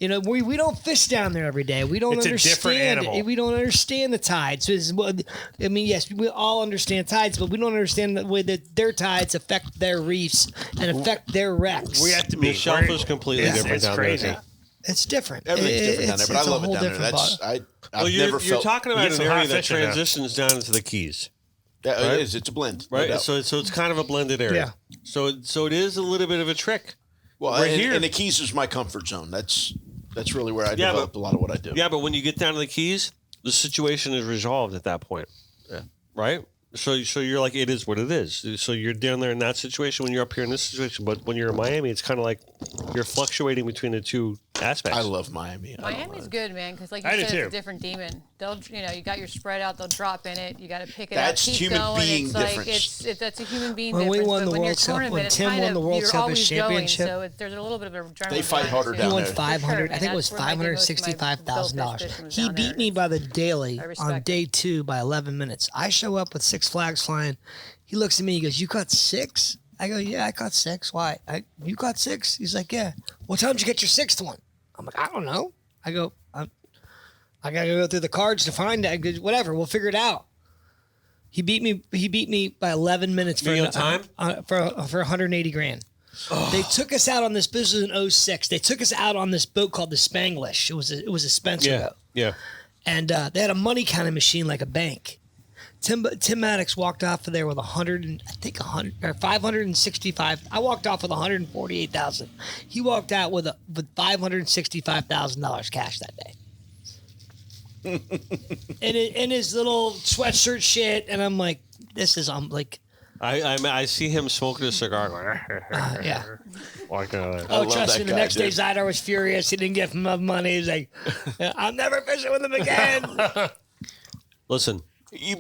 know we don't fish down there every day. We don't It's a understand different animal. it. We don't understand the tides. I mean, yes, we all understand tides, but we don't understand the way that their tides affect their reefs and affect their wrecks. We have to be. The shelf is completely different It's down crazy. there. It's different. Everything's different down there, but I it's a love it whole down there. different That's bottom. I've Well, never you're felt. talking You about get an some area hot that fishing now. transitions down into the Keys, Yeah, right? it is. It's a blend, no right? doubt. So it's kind of a blended area. So it is a little bit of a trick. well, we're and, here. and the Keys is my comfort zone. That's really where I Yeah, developed a lot of what I do. Yeah, but when you get down to the Keys, the situation is resolved at that point. Yeah. Right? So you're like, it is what it is. So you're down there in that situation when you're up here in this situation. But when you're in Miami, it's kind of like you're fluctuating between the two aspects. I love Miami. Miami's good, man, because like you I do said, it's too. a different demon. They'll, you got your spread out. They'll drop in it. You got to pick it That's up, keep human going. being It's like difference. that's a human being When we difference. won but the when you're World Cup, tournament, when it's Tim kind won of, the World you're Cup always championship, going, so there's a little bit of adrenaline. They fight going harder too. down He won there. For 500. sure, I think man. it was That's where I get most of my $565,000. billfish fishing was He down beat there. me by the daily I on respect day 2 by 11 minutes. I show up with 6 flags flying. He looks at me. He goes, "You caught 6?" I go, "Yeah, I caught 6. Why? You caught 6?" He's like, "Yeah." "What time did you get your 6th one?" I'm like, "I don't know." I go, I gotta go through the cards to find it. I go, "Whatever, we'll figure it out." He beat me by 11 minutes for Being on time? for 180 grand. They took us out on this. This was in 06. They took us out on this boat called the Spanglish. It was a Spencer Yeah. boat, Yeah. and they had a money counting machine like a bank. Tim Maddox walked off of there with 565. I walked off with 148,000. He walked out with $565,000 cash that day. in his little sweatshirt shit, and I'm like, I'm like, I see him smoking a cigar. Going, yeah. walking out there. Oh, love trust that me, the guy, next day dude. Zidar was furious. He didn't give him enough money. He's like, "I'm never fishing with him again." Listen,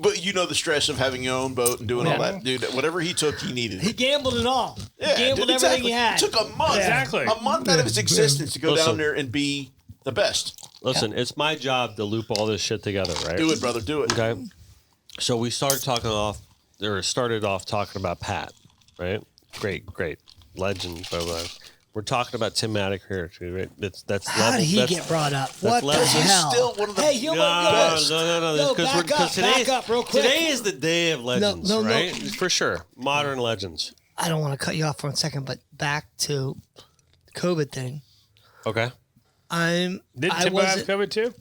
But you know the stress of having your own boat and doing all that, dude. Whatever he took, he needed. He gambled it all. Yeah, He gambled dude, everything exactly. he had. It took a month, Exactly. a month out of his existence to go Listen. down there and be the best. listen. It's my job to loop all this shit together, right? Do it, brother. Do it. Okay. So we started off talking about Pat, right? Great legend. Blah, blah. We're talking about Tim Maddox here too, right? That's How did he get brought up? What the level. He's hell? still one of the Hey, you No, best. no. back up real quick. Today is the day of legends, no. right? For sure, modern legends. I don't want to cut you off for 1 second, but back to the COVID thing. Okay. Did I Tim have wasn't. COVID too?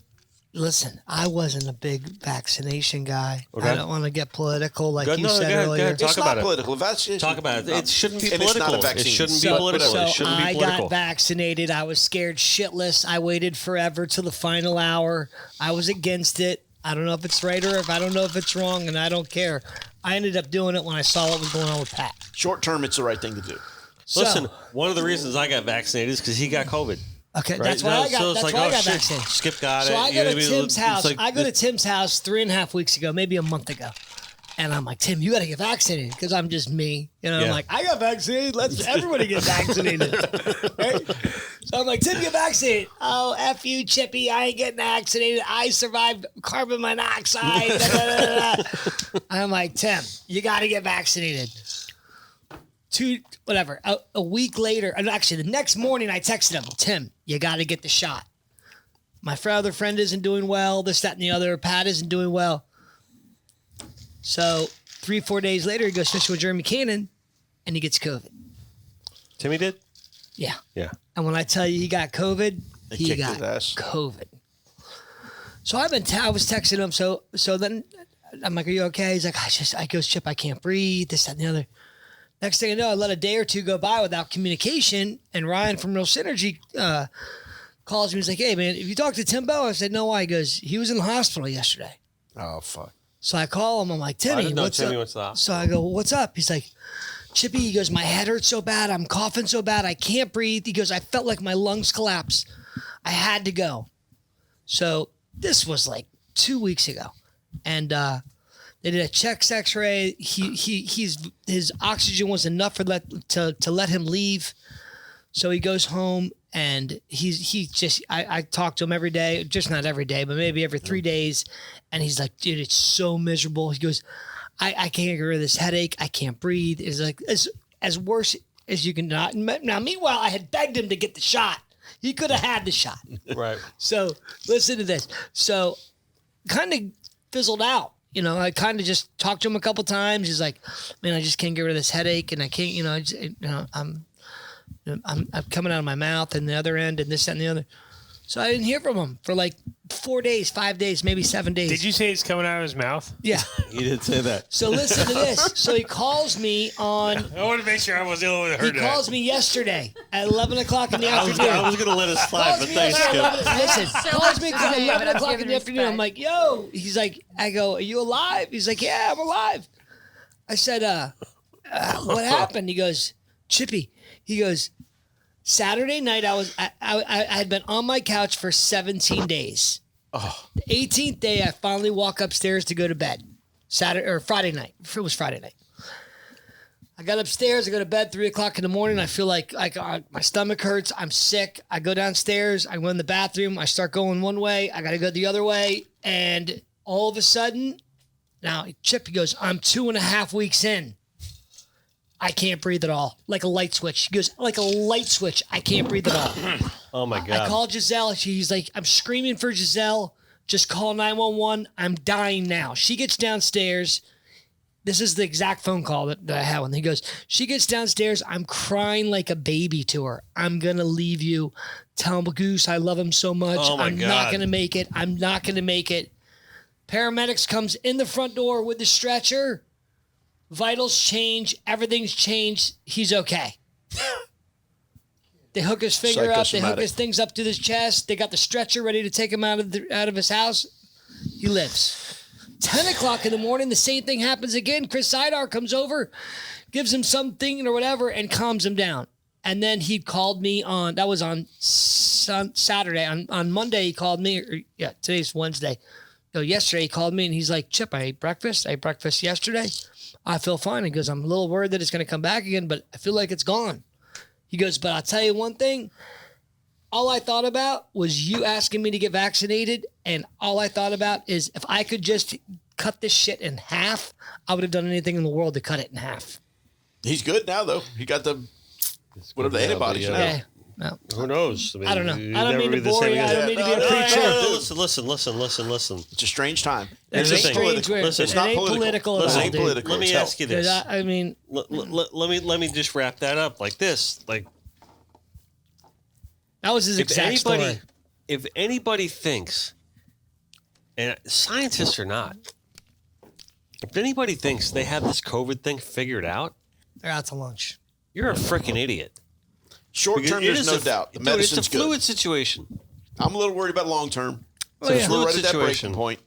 Listen, I wasn't a big vaccination guy. Okay. I don't want to get political, like Good, you no, said go ahead, earlier. Talk It's about not it. political. Vaccination. Talk about it. It shouldn't be And it's not a political. It vaccine. shouldn't be So- political. So It shouldn't I be political. got vaccinated. I was scared shitless. I waited forever till the final hour. I was against it. I don't know if it's right or if I don't know if it's wrong, and I don't care. I ended up doing it when I saw what was going on with Pat. Short term, it's the right thing to do. Listen, So- one of the reasons I got vaccinated is because he got COVID. Okay, Right? that's why I got. So it's That's like, why I oh, got shit, vaccinated. Skip got So it. I You go know to what I mean? Tim's It's house. like I go to this- Tim's house 3.5 weeks ago, maybe a month ago, and I'm like, "Tim, you got to get vaccinated," because I'm just me. You know, Yeah. I'm like, "I got vaccinated. Let's everybody get vaccinated." Right? So So I'm like, Tim, get vaccinated. Oh, F you, Chippy. I ain't getting vaccinated. I survived carbon monoxide. Da, da, da, da. I'm like, Tim, you got to get vaccinated. A week later, and actually the next morning I texted him, Tim, you got to get the shot. My other friend isn't doing well. This, that, and the other. Pat isn't doing well. So 3-4 days later, he goes fishing with Jeremy Cannon, and he gets COVID. Timmy did? Yeah. Yeah. And when I tell you he got COVID, he kicked got his ass. COVID. So I was texting him. So then I'm like, are you okay? He's like, I goes, Chip, I can't breathe, this, that, and the other. Next thing I know, I let a day or two go by without communication. And Ryan from Real Synergy calls me. He's like, hey, man, if you talk to Timbo? I said, no, why? He goes, he was in the hospital yesterday. Oh, fuck. So I call him. I'm like, Timmy, I didn't know what's Timmy up? went to the hospital. So I go, what's up? He's like, Chippy, he goes, my head hurts so bad. I'm coughing so bad. I can't breathe. He goes, I felt like my lungs collapse. I had to go. So this was like 2 weeks ago. And they did a chest x-ray. His oxygen was enough for to let him leave. So he goes home and I talk to him every day, just not every day, but maybe every 3 days. And he's like, dude, it's so miserable. He goes, I can't get rid of this headache. I can't breathe. It's like as worse as you can not. Now, meanwhile, I had begged him to get the shot. He could have had the shot. Right. So listen to this. So kind of fizzled out. You know, I kind of just talked to him a couple times. He's like, man, I just can't get rid of this headache. And I can't, I'm coming out of my mouth and the other end and this, that, and the other. So I didn't hear from him for like 4 days, 5 days, maybe 7 days. Did you say it's coming out of his mouth? Yeah. He did say that. So listen to this. So he calls me on. I want to make sure I was the only one that He heard that. calls me yesterday at 11 o'clock in the I afternoon. was going to let it slide, but thanks, Skip. Listen, So calls me much to at say, 11 but I'm o'clock in giving the afternoon. I'm respect. like, yo. He's like, I go, are you alive? He's like, yeah, I'm alive. I said, what happened? He goes, Chippy. He goes, Saturday night, I had been on my couch for 17 days. Oh. The 18th day, I finally walk upstairs to go to bed. Friday night. It was Friday night. I got upstairs. I go to bed 3 o'clock in the morning. I feel like my stomach hurts. I'm sick. I go downstairs. I go in the bathroom. I start going one way. I got to go the other way. And all of a sudden, now Chip, he goes, I'm 2.5 weeks in. I can't breathe at all. Like a light switch. He goes, like a light switch. I can't breathe at all. Oh, my God. I called Giselle. He's like, I'm screaming for Giselle. Just call 911. I'm dying now. She gets downstairs. This is the exact phone call that I had when he goes, she gets downstairs. I'm crying like a baby to her. I'm going to leave you. Tell him, Goose, I love him so much. Oh my I'm God. not going to make it. I'm not going to make it. Paramedics comes in the front door with the stretcher. Vitals change. Everything's changed. He's okay. They hook his finger up. They hook his things up to his chest. They got the stretcher ready to take him out of his house. He lives. 10 o'clock in the morning, the same thing happens again. Chris Seidar comes over, gives him something or whatever, and calms him down. And then he called me that was on Saturday. On Monday, he called me. Today's Wednesday. Yesterday, he called me, and he's like, Chip, I ate breakfast. yesterday. I feel fine. He goes, I'm a little worried that it's going to come back again, but I feel like it's gone. He goes, but I'll tell you one thing. All I thought about was you asking me to get vaccinated, and all I thought about is if I could just cut this shit in half, I would have done anything in the world to cut it in half. He's good now, though. He got the antibodies now. Okay. No. Who knows? I don't know. you'll I don't never mean be to the bore same you. I again. don't mean to be a preacher. Listen. It's a strange time. It's the a thing. strange word. Listen, It it's not ain't political. political at Listen, all, ain't dude. political. Let me It's ask you this. I mean, Let me just wrap that up like this. Like, that was his exact story. If anybody thinks, and scientists or not, if anybody thinks they have this COVID thing figured out, They're out to lunch. you're a freaking idiot. Short term, Because there's no doubt. The Dude, medicine's it's a fluid good. situation. I'm a little worried about long term. Oh, Since yeah. we're Fluid right at that situation. breaking point.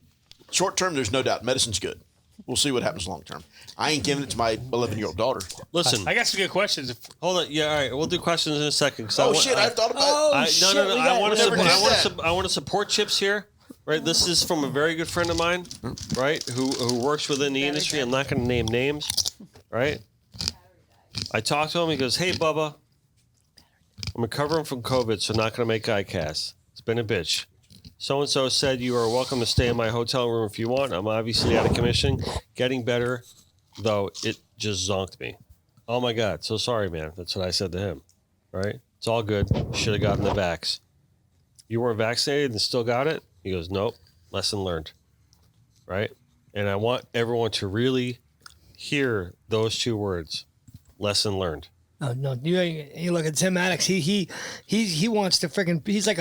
Short term, there's no doubt. Medicine's good. We'll see what happens long term. I ain't giving it to my 11-year-old daughter. Listen, I got some good questions. hold on. Yeah, all right. We'll do questions in a second. Oh, shit. I've thought about Oh, No. shit, I want never did that. to support Chips here. Right. This is from a very good friend of mine. Right. Who works within the industry. I'm not going to name names. Right. I talked to him. He goes, "Hey, Bubba, I'm recovering from COVID, so not going to make eye casts. It's been a bitch. So-and-so said you are welcome to stay in my hotel room if you want. I'm obviously out of commission. Getting better, though it just zonked me. Oh, my God. So sorry, man. That's what I said to him. Right? It's all good. Should have gotten the vax. You weren't vaccinated and still got it? He goes, nope. Lesson learned. Right? And I want everyone to really hear those two words. Lesson learned. No, you look at Tim Maddox. He wants to freaking. He's like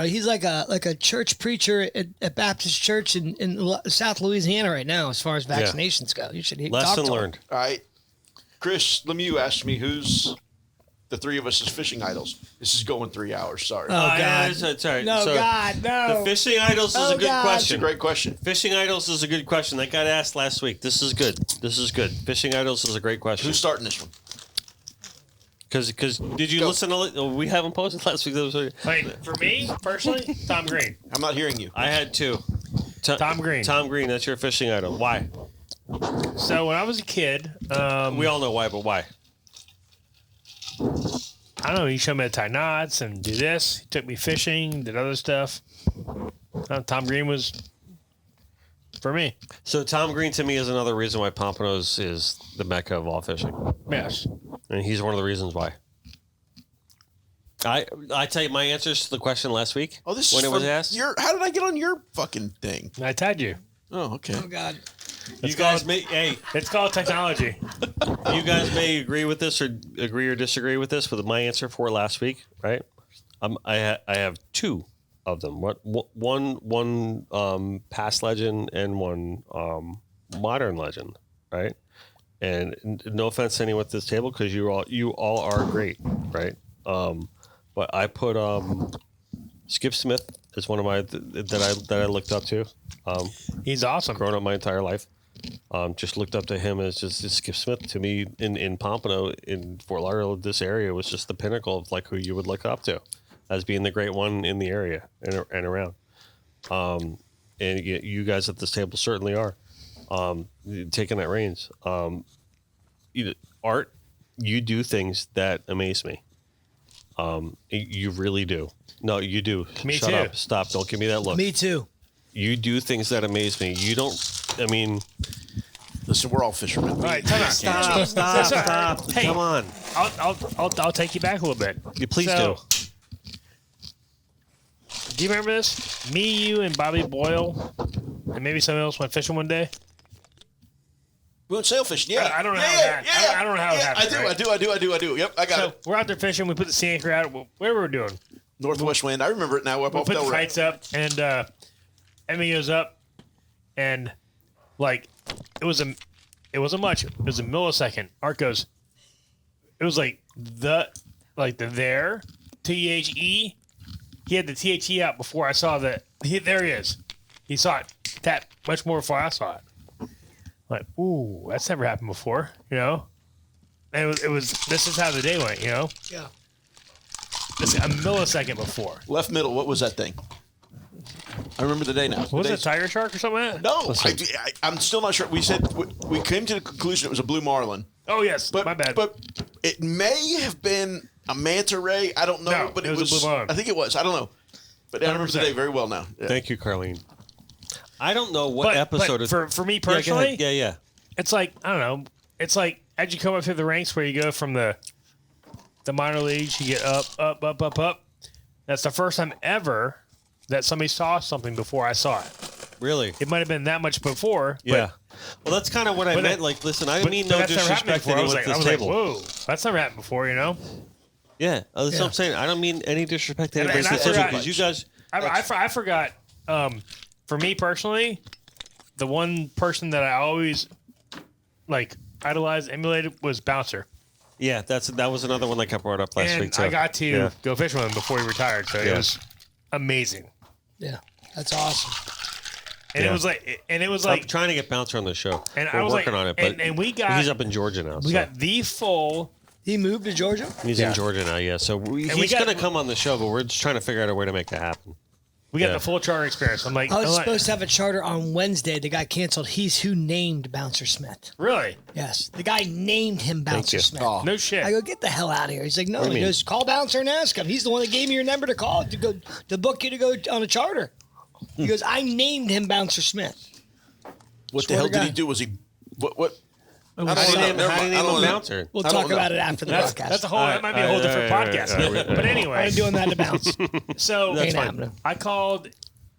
a church preacher at Baptist Church in South Louisiana right now, as far as vaccinations go. You should lesson talk to learned. him. All right, Chris Lemieux asked me who's the three of us as fishing idols. This is going 3 hours. Sorry. Oh God! Yeah, it's all right. No, So, God, no. The fishing idols is a good God. That's a question. great question. Fishing idols is a good question. That got asked last week. This is good. Fishing idols is a great question. Who's starting this one? Because did you listen to it? We haven't posted last week. Wait, for me personally, Tom Green. I'm not hearing you. I had two. Tom Green. Tom Green. That's your fishing idol. Why? So when I was a kid, We all know why, but why? I don't know. He showed me how to tie knots and do this. He took me fishing, did other stuff. Tom Green was for me. So Tom Green to me is another reason why Pompano's is the mecca of all fishing, Yes. and he's one of the reasons why. I tell you my answers to the question last week. Oh, this when is it was from asked. How did I get on your fucking thing? I tagged you. Oh, okay. Oh God! You guys may It's called technology. you guys may agree with this or agree or disagree with this, with my answer for last week, right? I have two of them. One past legend and one modern legend, right? And no offense to anyone at this table, because you all are great, right? But I put Skip Smith as one of my that I looked up to. He's awesome. Grown up my entire life. Just looked up to him as just Skip Smith. To me, in Pompano, in Fort Lauderdale, this area was just the pinnacle of like who you would look up to as being the great one in the area and around. And you guys at this table certainly are taking that reins. Art, you do things that amaze me. You really do. No, you do. Me Shut too. up. Stop. Don't give me that look. Me too. You do things that amaze me. You don't. I mean, Listen, we're all fishermen. All right, time out. stop. Hey. Come on. I'll take you back a little bit. You please So, do you remember this? Me, you, and Bobby Boyle, and maybe someone else went fishing one day. We went sail fishing. Yeah. I don't know how it happened. I don't know how it happened, I do. Yep, I got So it. we're out there fishing. We put the sea anchor out. What were we doing? Northwest wind. I remember it now. Up We off put the Delray. kites up, and Emmy goes up, and like it wasn't much. It was a millisecond. Art goes. It was like the there THE. He had the THE out before I saw that. There he is. He saw it that much more before I saw it. Like, ooh, that's never happened before, you know. And it was. This is how the day went, you know. Yeah. This a millisecond before. Left middle. What was that thing? I remember the day now. What was it, a tiger shark or something like that? No, I'm still not sure. We said we came to the conclusion it was a blue marlin. Oh yes, But my bad. But it may have been a manta ray. I don't know. No, but it was a blue marlin. I think it was. I don't know. But I remember 100%. today very well now. Yeah. Thank you, Carlene. I don't know what episode is. for me Yeah, go personally, ahead. Yeah. it's like I don't know. It's like as you come up through the ranks, where you go from the minor leagues, you get up. That's the first time ever that somebody saw something before I saw it. Really? It might have been that much before. Yeah. Well, that's kind of what I but meant. that- Like, listen, I didn't mean but no that's never happened disrespect to before. I was anyone like, at this table. whoa, that's never happened before, you know. Yeah, that's what I'm saying. I don't mean any disrespect to And- anybody and I at this table forgot- because you guys. I forgot. For me personally, the one person that I always like idolized, emulated was Bouncer. Yeah, that was another one that got brought up last And week too. I got to Yeah. go fishing with him before he retired, so Yeah. it was amazing. Yeah. That's awesome. And Yeah. it was I'm like, trying to get Bouncer on the show. and We're I was working like, on it, but and we got he's up in Georgia now. we got the full. He moved to Georgia. He's Yeah. in Georgia now. Yeah, so we he's got- going to come on the show, but we're just trying to figure out a way to make that happen. We got the full charter experience. I'm like, I was supposed to have a charter on Wednesday. The guy canceled. He's who named Bouncer Smith. really? Yes. The guy named him Bouncer you. Smith. Oh. No shit. I go, get the hell out of here. He's like, no. do you He mean? goes, call Bouncer and ask him. He's the one that gave me your number to call to book you to go on a charter. He goes, I named him Bouncer Smith. What Swear the hell to did he God. do? Was he what? How do you name a bouncer? We'll I don't talk know. about it after the broadcast. That's a whole. That might be a whole different podcast. But anyway, I'm doing that to bounce. so Ain't happening. I called.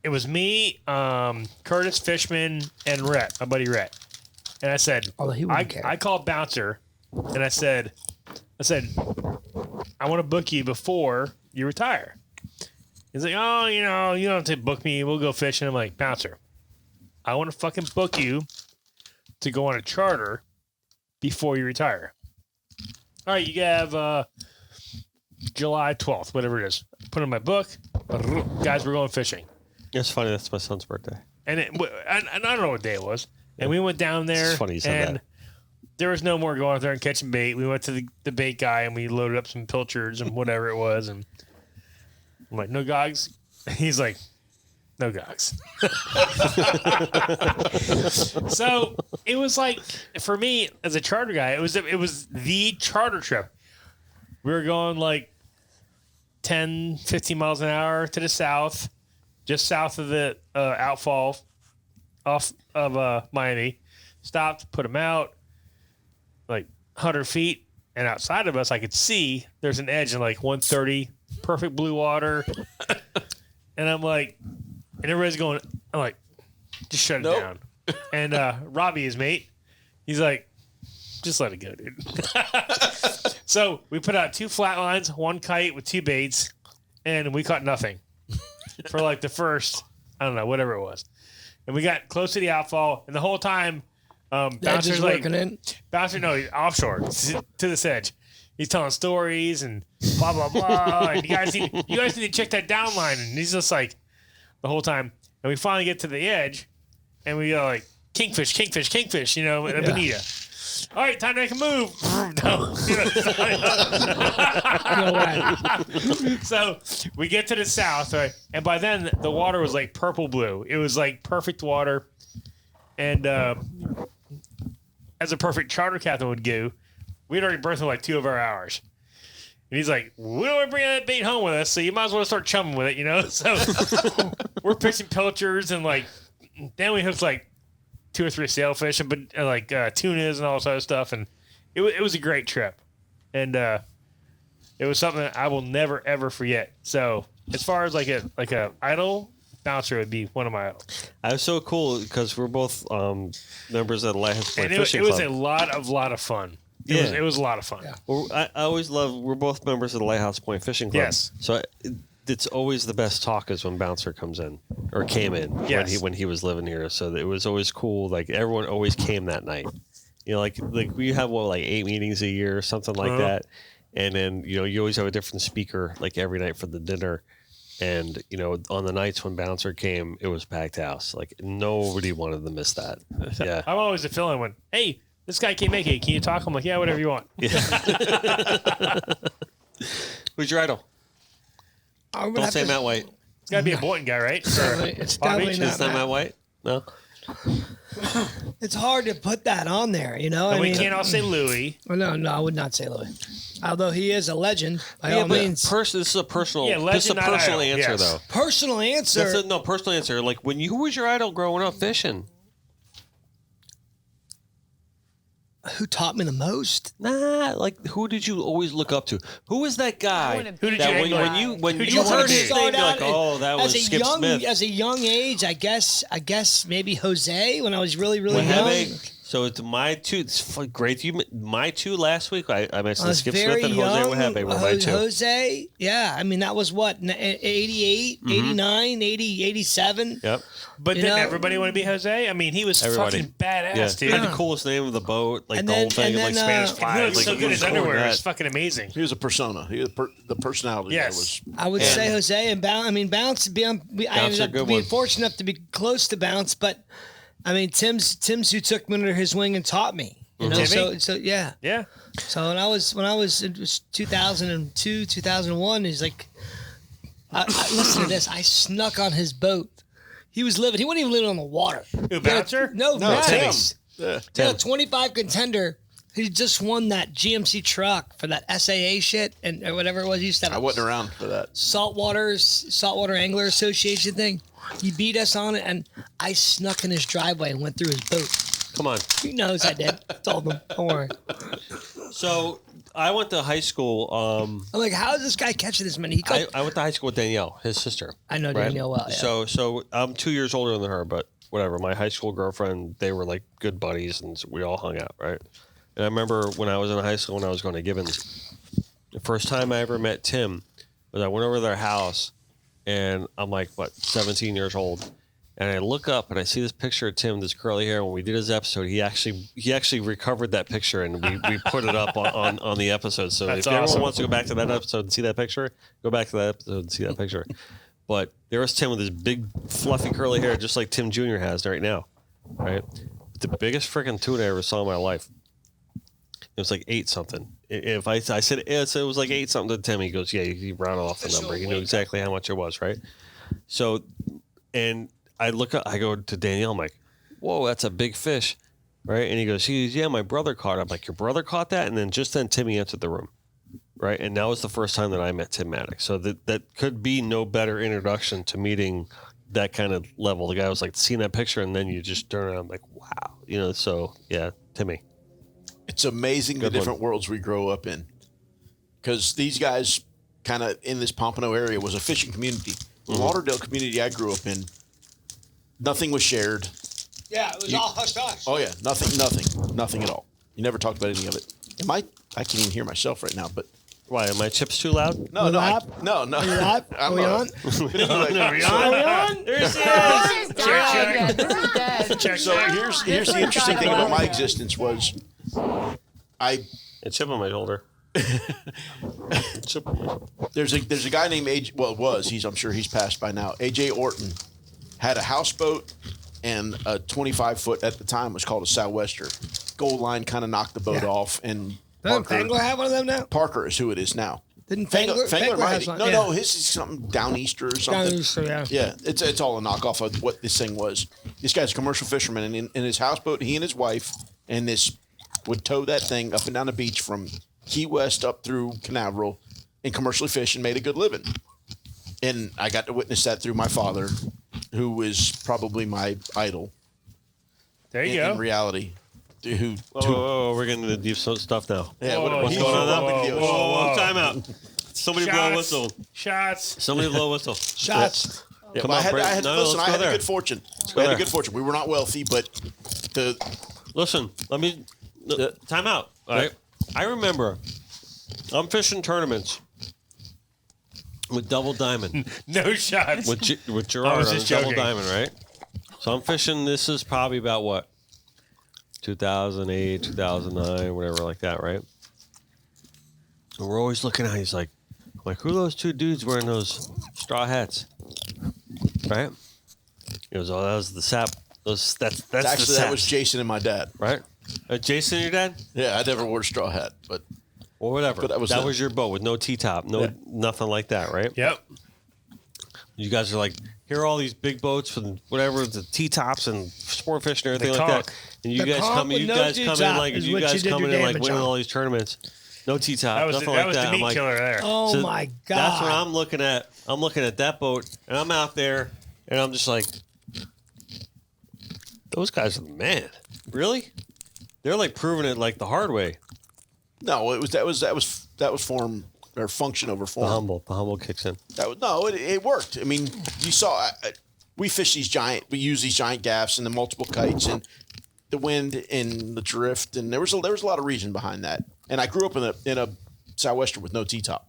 It was me, Curtis Fishman, and Rhett, my buddy Rhett. And I said, Although he wouldn't care. I called Bouncer, and I said, I want to book you before you retire. He's like, oh, you don't have to book me. We'll go fishing. I'm like, Bouncer, I want to fucking book you to go on a charter before you retire. All right, you have July 12th, whatever it is. Put in my book. Guys, we're going fishing. It's funny. That's my son's birthday. And I don't know what day it was. And we went down there. It's funny you said and that. there was no more going out there and catching bait. We went to the bait guy and we loaded up some pilchards and whatever it was. And I'm like, no gogs? He's like, no gogs. So it was like, for me as a charter guy, it was the charter trip. We were going like 10, 15 miles an hour to the south, just south of the outfall off of Miami. Stopped, put them out like 100 feet. And outside of us, I could see there's an edge in like 130, perfect blue water. And I'm like, and everybody's going, I'm like, just shut it Nope. down. And Robbie, his mate, he's like, just let it go, dude. So we put out 2 flat lines, 1 kite with 2 baits, and we caught nothing for like the first, I don't know, whatever it was. And we got close to the outfall, and the whole time, Bouncer's like, working in. Bouncer, no, he's offshore to this edge. He's telling stories and blah blah blah. And you guys need to check that down line. And he's just like the whole time. And we finally get to the edge, and we go like kingfish, kingfish, kingfish. And a bonita. All right, time to make a move. No way. So we get to the south, right? And by then the water was like purple blue. It was like perfect water. And as a perfect charter captain would do, we'd already berthed in like 2 of our hours. And he's like, we don't want to bring that bait home with us, so you might as well start chumming with it, So we're fishing pilchards and like, then we hooked like 2 or 3 sailfish and like tunas and all this other stuff. And it was a great trip. And it was something that I will never, ever forget. So as far as like a idol, Bouncer would be one of my idols. I was so cool because we're both members of the Lighthouse Point And Fishing it was Club. a lot of fun. It was a lot of fun. Yeah. Well, I always love. We're both members of the Lighthouse Point Fishing Club. Yes. So it's always the best talk is when Bouncer comes in or came in Yes. when he was living here. So it was always cool. Like everyone always came that night. Like we have like 8 meetings a year or something like that, and then you always have a different speaker like every night for the dinner. And on the nights when Bouncer came, it was packed house. Like nobody wanted to miss that. Yeah. I'm always a feeling when, hey, this guy can't make it. Can you talk? I'm like, yeah, whatever you want. Who's your idol? Don't say Matt White. It's got to be a Boynton guy, right? It's Palm definitely Beach? not It's not Matt White? No. It's hard to put that on there, And we can't all say Louis. No, I would not say Louis. Although he is a legend, by all Yeah, but means. this is a personal. Yeah, this is a legend, not personal idol. answer Yes. though. Personal answer. That's no personal answer. Like who was your idol growing up fishing? Who taught me the most? Nah, like who did you always look up to? Who was that guy? Who did that you when, like? when you when Who did you you wanna heard be? his name, you're like, oh, that was Skip Smith. As a young age, I guess maybe Jose when I was really young. Wahebe. So it's my 2. It's great. My 2 last week. I I mentioned was Skip very Smith and young. Jose Wahebe were my 2. Jose, yeah. I mean, that was what, 88, 89, 80, 87? Yep. But You didn't know? everybody want to be Jose? I mean, he was Everybody. fucking badass, Yeah. dude. Had the coolest name of the boat, like And the then- whole thing, and of like then, Spanish He flag. looked Like, so it good in was his cool, underwear. that. It's fucking amazing. He was a persona. He was the personality. Yes. I would say Jose and Bounce. I mean, Bounce. I ended Bounce a up good being one. fortunate enough to be close to Bounce, but I mean, Tim's who took me under his wing and taught me. You know, Timmy? so yeah. Yeah. So when I was it was 2002, 2001. He's like, Listen to this. I snuck on his boat. He wasn't even living on the water. Who, Bouncer? No, Max. Yeah. Yeah, 25 contender. He just won that GMC truck for that SAA shit or whatever it was. He used to have I wasn't around for that. Saltwater Angler Association thing. He beat us on it, and I snuck in his driveway and went through his boat. Come on. He knows I did. Told him. Don't worry. So I went to high school. I'm like, how is this guy catching this many? I went to high school with Danielle, his sister. I know Danielle well. Yeah. So I'm 2 years older than her, but whatever. My high school girlfriend, they were like good buddies, and we all hung out, right? And I remember when I was in high school, when I was going to Gibbons, the first time I ever met Tim was I went over to their house, and I'm like, 17 years old. And I look up and I see this picture of Tim, this curly hair. When we did his episode, he actually recovered that picture, and we put it up on the episode. So That's if anyone awesome. wants to go back to that episode and see that picture, go back to that episode and see that picture. But there was Tim with his big, fluffy, curly hair, just like Tim Jr. has right now, right? The biggest freaking tuna I ever saw in my life. It was like 8 something. If I said it was like 8 something to Tim, he goes, yeah, he rounded off the number. He knew exactly how much it was, right? So, and I look up, I go to Danielle, I'm like, whoa, that's a big fish, right? And he goes, yeah, my brother caught it. I'm like, your brother caught that? And then just then Timmy entered the room, right? And that was the first time that I met Tim Maddox. So that could be no better introduction to meeting that kind of level. The guy was like, seeing that picture, and then you just turn around like, wow. So yeah, Timmy. It's amazing the different worlds we grow up in. Because these guys kind of in this Pompano area was a fishing community. The Lauderdale community I grew up in, nothing was shared. Yeah, it was all hush-hush. Oh, yeah. Nothing at all. You never talked about any of it. I can't even hear myself right now, but. Why, are my chips too loud? No. Are we on? Are we on? There she is. This is dead. So here's the interesting thing about my existence was A chip on my shoulder. there's a guy named I'm sure he's passed by now. AJ Orton had a houseboat and a 25-foot at the time was called a sou'wester. Goal line kind of knocked the boat off, and Doesn't Fangler have one of them now? Parker is who it is now. Didn't Fangler might, has one? no, his is something Downeaster or something. Downeaster, yeah. Yeah, it's all a knockoff of what this thing was. This guy's a commercial fisherman, and in his houseboat, he and his wife and this would tow that thing up and down the beach from Key West up through Canaveral and commercially fish and made a good living. And I got to witness that through my father, who is probably my idol. There you go. In reality. Whoa, we're getting into deep stuff now. Yeah, What's going on now? Whoa, time out. Somebody blow a whistle. Shots. Somebody blow a whistle. Shots. Yeah, Come I on, had, Brett. I had, No, listen, let's I go had there. a good fortune. go We had a there. good fortune. We were not wealthy, but Listen, time out. All right. I remember I'm fishing tournaments with Double Diamond. No shots. with Gerard was on just Double joking. Diamond, right? So I'm fishing. This is probably about what? 2008, 2009, whatever like that, right? And we're always looking at. He's like, who are those two dudes wearing those straw hats? Right? He goes, oh, that was the Sapp. That's actually the that Sapps, was Jason and my dad. right? Jason, your dad? Yeah, I never wore a straw hat, but Or whatever. But that was that it. was your boat with no T-top, nothing like that, right? Yep. You guys are like, here are all these big boats with whatever the T-tops and sport fishing and everything The like conch. that. And you The guys conch come with in, no T-top is what you did your like damage winning on. all these tournaments. No T-top, That was nothing that like was that. the I'm meat like, killer there. Oh so my God. that's what I'm looking at. I'm looking at that boat, and I'm out there, and I'm just like, those guys are the man. Really? They're like proving it like the hard way. no, that was form or function over The form. humble kicks in. It worked. I mean, you saw we fish we use these giant gaffs and the multiple kites and the wind and the drift, and there was a lot of reason behind that. And I grew up in a sou'wester with no T-top,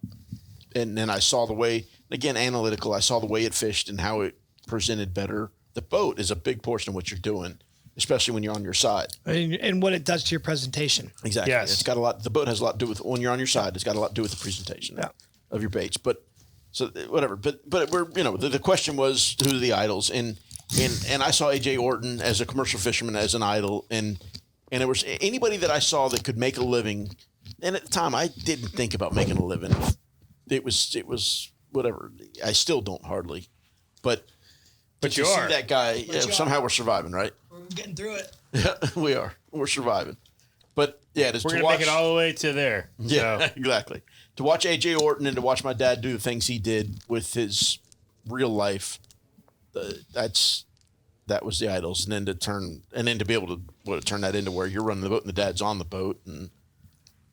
and then I saw the way, again, analytical. I saw the way it fished and how it presented better. The boat is a big portion of what you're doing, especially when you're on your side. And what it does to your presentation. Exactly. Yes. It's got a lot. The boat has a lot to do with when you're on your side. It's got a lot to do with the presentation of your baits. But so whatever. But we're the question was who are the idols and I saw AJ Orton as a commercial fisherman as an idol and there was anybody that I saw that could make a living. And at the time I didn't think about making a living. It was whatever. I still don't hardly, but But to you see are. that guy. you Somehow are. we're surviving, right? We're getting through it. Yeah, we are. We're surviving. But yeah, We're to gonna watch make it all the way to there. Yeah, So, exactly. To watch AJ Orton and to watch my dad do the things he did with his real life, that was the idols, and then to be able to turn that into where you're running the boat and the dad's on the boat, and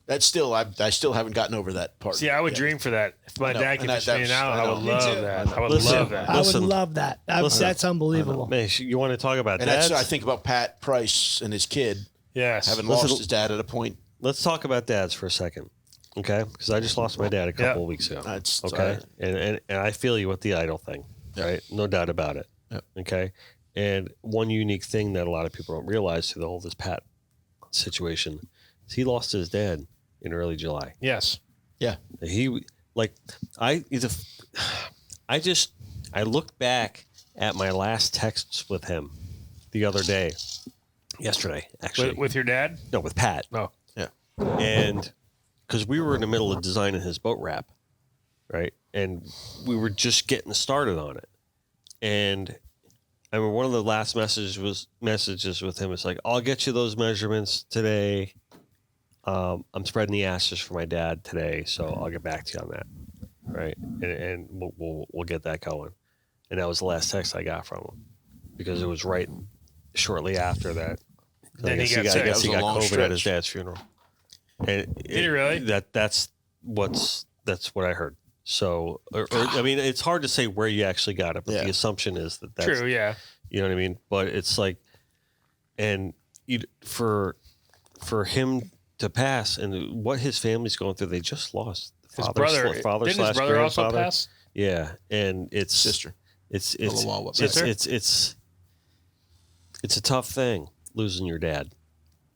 that's still I still haven't gotten over that part. see, I would dream for that. If my know, dad could and fish me that's- out, I I know. would Me love too. that. I would Listen, love that. I Listen. would love that. That's unbelievable. Man, you want to talk about And dads? that's I think about Pat Price and his kid Yes. having Listen- lost his dad at a point. Let's talk about dads for a second, okay? Because I just lost my dad a couple of weeks ago. That's Okay, and I feel you with the idol thing, right? No doubt about it. Yep. Okay, and one unique thing that a lot of people don't realize through the whole this Pat situation is he lost his dad in early July. Yes. Yeah. He I looked back at my last texts with him the other day, yesterday actually. With your dad? No, with Pat. No. Yeah. And because we were in the middle of designing his boat wrap, right? And we were just getting started on it. And I mean, one of the last messages with him is like, I'll get you those measurements today. I'm spreading the ashes for my dad today, so I'll get back to you on that, right? And we'll get that going. And that was the last text I got from him because it was right shortly after that. Then he got I sick. guess he That was got a long COVID at his stretch. dad's funeral. And Did he really? That's what I heard. So, I mean, it's hard to say where you actually got it, but Yeah. the assumption is that's True, yeah. you know what I mean? But it's like, and for him to pass and what his family's going through, they just lost His brother didn't his brother also grandfather. pass? Yeah, and it's Sister. It's Sister? it's a tough thing losing your dad.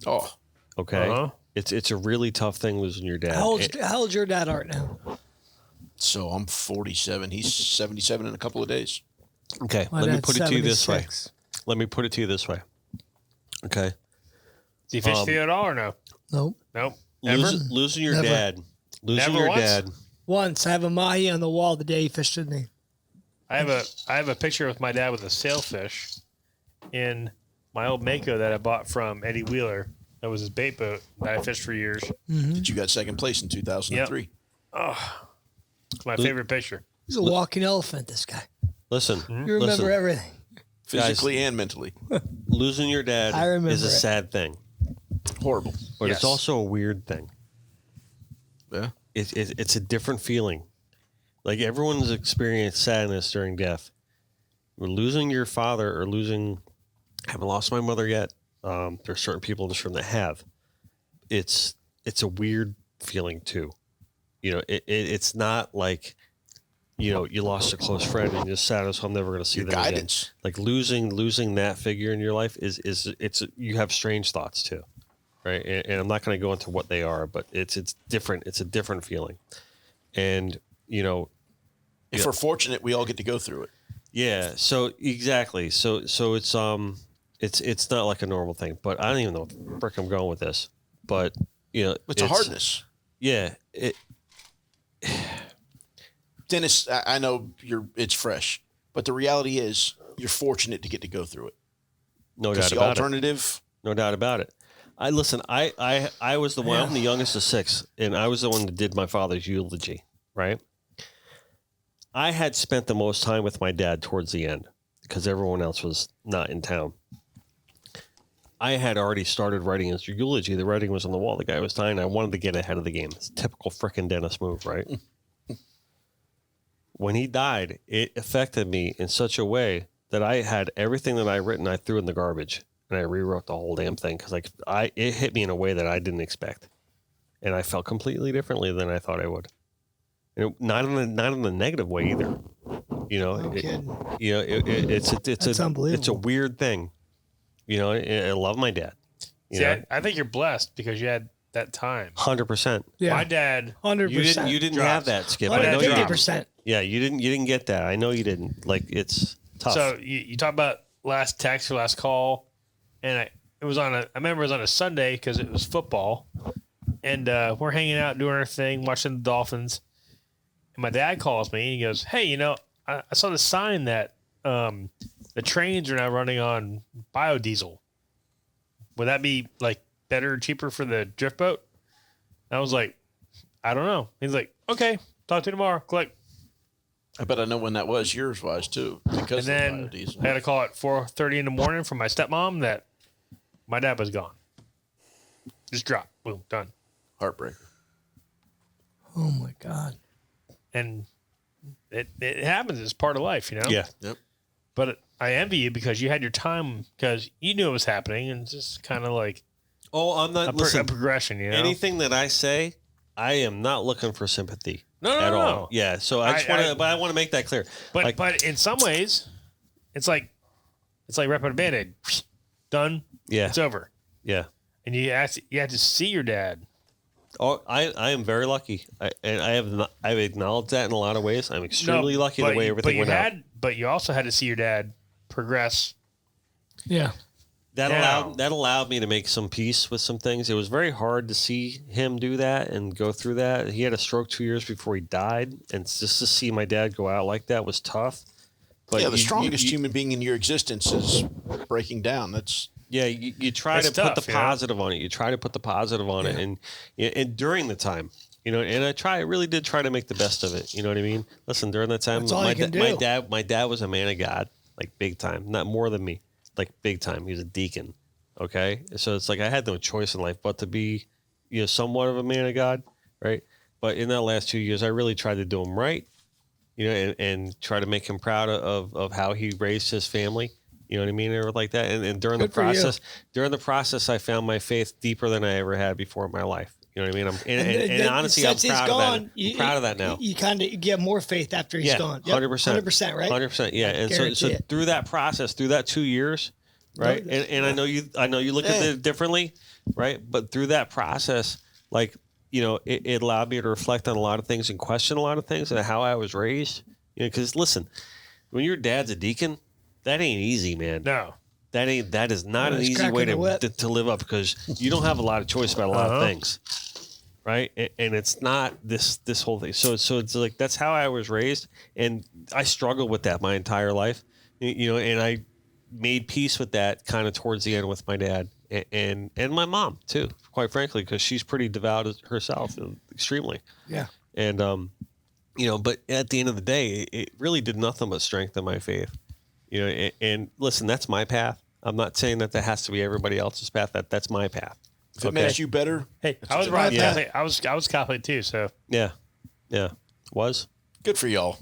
Oh, Okay, Uh-huh. it's a really tough thing losing your dad. How old's your dad, Art, now? so I'm 47. He's 77 in a couple of days. Okay, My let me dad's put it to you this way. 76. Let me put it to you this way. Okay, Did you fish for you at all or no? Nope. Nope. Ever? losing your Never. dad, losing Never your once? dad. Once I have a mahi on the wall the day he fished with me. I have a picture with my dad with a sailfish in my old Mako that I bought from Eddie Wheeler. That was his bait boat that I fished for years. Did you got second place in 2003? It's my favorite picture. He's a walking elephant, this guy. Listen, You remember listen. everything. Physically and mentally. Losing your dad I remember is a it. sad thing, Horrible. but Yes. it's also a weird thing. Yeah. It's a different feeling. Like everyone's experienced sadness during death. Losing your father or I haven't lost my mother yet. There's certain people in this room that have. It's a weird feeling too. You know, it's not like, you know, you lost a close friend and you're sad as I'm never going to see Your them guidance. again. Like losing that figure in your life is you have strange thoughts too, right? And I'm not going to go into what they are, but it's different. It's a different feeling, and you know, If we're fortunate, we all get to go through it. yeah. So exactly. So it's not like a normal thing, but I don't even know what the frick I'm going with this, but you know, It's a hardness. Yeah. Dennis, I know it's fresh, but the reality is you're fortunate to get to go through it. No Because doubt the about it. alternative, No doubt about it. I was the one. I'm the youngest of six, and I was the one that did my father's eulogy. Right. I had spent the most time with my dad towards the end because everyone else was not in town. I had already started writing his eulogy. The writing was on the wall. The guy was dying. I wanted to get ahead of the game. It's a typical frickin' Dennis move, right? When he died, it affected me in such a way that I had everything that I written, I threw in the garbage, and I rewrote the whole damn thing because it hit me in a way that I didn't expect, and I felt completely differently than I thought I would. Not in a negative way either. You know, No kidding. it's unbelievable. a weird thing. You know, I love my dad. You See, know, I think you're blessed because you had that time. 100%. Yeah. My dad, 100%. You didn't Drops. have that, Skip. I know you didn't. 150%. Yeah, you didn't get that. I know you didn't. Like it's tough. so you talk about last text or last call, and I remember it was on a Sunday because it was football, and we're hanging out doing our thing, watching the Dolphins. my dad calls me and he goes, "Hey, I saw the sign that the trains are now running on biodiesel. Would that be like better or cheaper for the drift boat?" And I was like, "I don't know." He's like, "Okay, talk to you tomorrow." Click. I bet I know when that was. Yours was too, because And of then biodiesel. I had a call at 4:30 in the morning from my stepmom that my dad was gone. Just dropped. Boom, done. Heartbreaker. Oh my God. And it happens. It's part of life, Yeah. Yep. But I envy you because you had your time because you knew it was happening, and it's just kind of like Oh, I'm not. a Listen, progression, anything that I say, I am not looking for sympathy No, at no, all. no. Yeah. So I just want to, but I want to make that clear. But Like, but in some ways, it's like ripping a Band-Aid. Done. yeah, It's over. yeah. And you had to see your dad. Oh, I am very lucky, and I've acknowledged that in a lot of ways. I'm extremely lucky the way everything went out. But you also had to see your dad progress. Yeah. That allowed me to make some peace with some things. It was very hard to see him do that and go through that. He had a stroke 2 years before he died, and just to see my dad go out like that was tough. But Yeah, the strongest human being in your existence is breaking down. That's Yeah, you try It's to tough, put the you know? positive on it. You try to put the positive on it, and during the time, and I really did try to make the best of it. You know what I mean? Listen, during that time, That's all my you can do. my dad was a man of God, like big time, not more than me, like big time. He was a deacon. Okay, so it's like I had no choice in life but to be, somewhat of a man of God, right? But in that last 2 years, I really tried to do him right, and try to make him proud of how he raised his family. You know what I mean? Or like that. And during Good for you. during the process, I found my faith deeper than I ever had before in my life. You know what I mean? And honestly, I'm since he's proud of gone, that. I'm proud of that now. You kind of get more faith after he's gone. Yep, 100%. 100%, right? 100%. Yeah. And so guarantee it. through that process, through that 2 years, right? No, And I know you look at it differently, right? But through that process, like, it allowed me to reflect on a lot of things and question a lot of things and how I was raised. Because listen, when your dad's a deacon, that ain't easy, man. No. That is not an He's easy way cracking the whip. to live up because you don't have a lot of choice about a lot of things, right? And it's not this whole thing. So it's like that's how I was raised, and I struggled with that my entire life, and I made peace with that kind of towards the end with my dad and my mom too, quite frankly, because she's pretty devout herself, extremely. Yeah. And but at the end of the day, it really did nothing but strengthen my faith. And listen, that's my path. I'm not saying that has to be everybody else's path. That's my path. if it makes you better. Hey, I was right Catholic. I was Catholic too, so Yeah. Was. Good for y'all.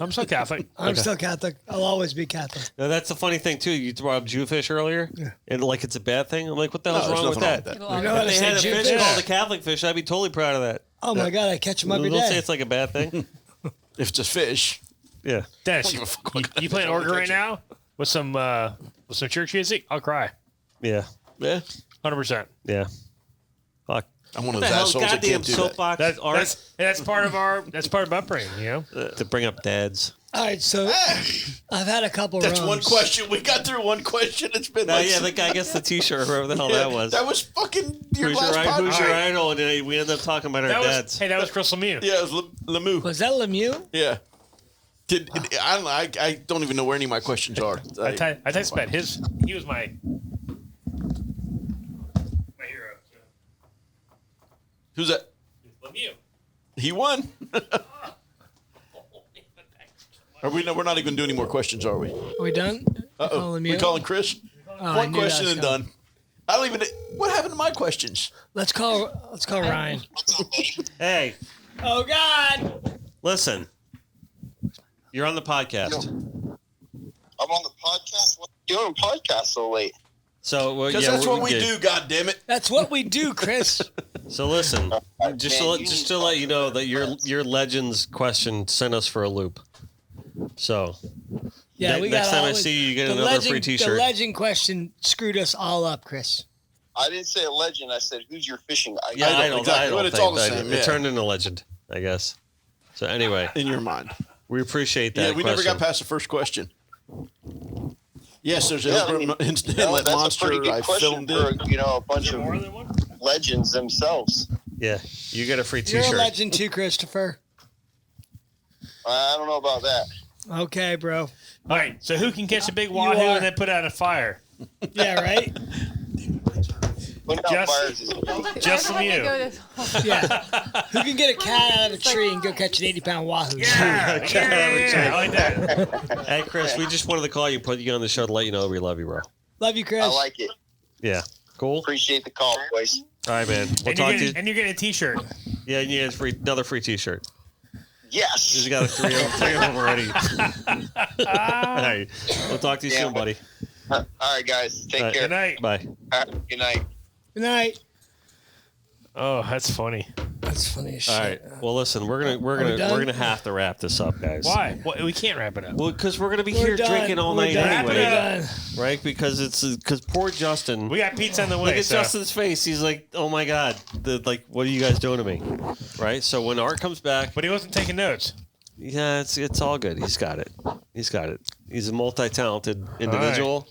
I'm still Catholic. I'm still Catholic. I'll always be Catholic. Now, that's the funny thing too. You brought up Jewfish earlier, and like it's a bad thing. I'm like, what the hell's there's wrong with nothing that? wrong with You know People how are- to They say had a fish Jewfish? called a Catholic fish. I'd be totally proud of that. Oh my God, I catch them every Don't say day. it's like a bad thing. If it's a fish, Yeah. Dennis, give a fuck what you playing organ right now with some church music? I'll cry. Yeah. yeah, 100%. Yeah. Fuck. I'm one of What those the hell, assholes that goddamn can't do that. soapbox art That's part of our upbringing, to bring up dads. All right, so I've had a couple That's wrongs. one question. We got through one question. It's been Oh like yeah, the guy gets the T-shirt, whoever the hell that was. That was fucking your Who's last who's your podcast. idol? And then we ended up talking about our dads. That was Chris Lemieux. Yeah, it was Lemieux. Was that Lemieux? Yeah. I don't even know where any of my questions are. I texted Pat. He was my hero. So. Who's that? Lemieux. He won. Are we? No, we're not even going to do any more questions, are we? Are we done? Uh-oh. Lemieux? We calling Chris? Oh, I One knew that question was and coming. done. I don't even. What happened to my questions? Let's call Ryan. Hey, Oh God! listen. You're on the podcast. I'm on the podcast. What are you doing podcast so late? So Because that's what we do. God damn it! That's what we do, Chris. So listen, just to let you know that your Legends question sent us for a loop. So Yeah, we got next time I all- see you, you get the another legend, free The T-shirt. legend question screwed us all up, Chris. I didn't say a legend. I said, who's your fishing idol? Yeah, I don't, exactly, I don't but it's think all the that- same, It yeah. turned into legend, I guess. So anyway, In your mind. we appreciate that. Yeah, we never question. got past the first question. Yes, there's Yeah, an I mean, inlet No, that's monster. a pretty good I question filmed for it. a bunch of More than one? legends themselves. Yeah, you get a free You're a T-shirt. legend too, Christopher. I don't know about that. Okay, bro. All right. So who can catch a big wahoo are. and then put out a fire? Yeah, right? Putting out Just- fires is Just from Everyone you. can go this- Yeah. Who can get a cat out of a tree and go catch an 80-pound wahoo? Yeah, I like that. Hey, Chris, we just wanted to call you and put you on the show to let you know that we love you, bro. Love you, Chris. I like it. Yeah. Cool. Appreciate the call, boys. All right, man. We'll And talk you're, to you. getting, and you're getting a T-shirt. Yeah, and you get another free T-shirt. Yes. You got three of them already. All right. We'll talk to you soon, buddy. All right, guys. Take All right. care. Good night. Bye. All right, good night. Good night. Oh, that's funny. That's funny as shit. All right. Well, listen, we're we done? gonna have to wrap this up, guys. Why? Well, we can't wrap it up. Well, because we're gonna be We're here done. drinking all We're night done. Wrap it anyway, up. right? Because poor Justin. We got pizza on the Look way. at So. Justin's face. He's like, "Oh my god, what are you guys doing to me?" Right. So when Art comes back, But he wasn't taking notes. yeah, it's all good. He's got it. He's a multi-talented individual.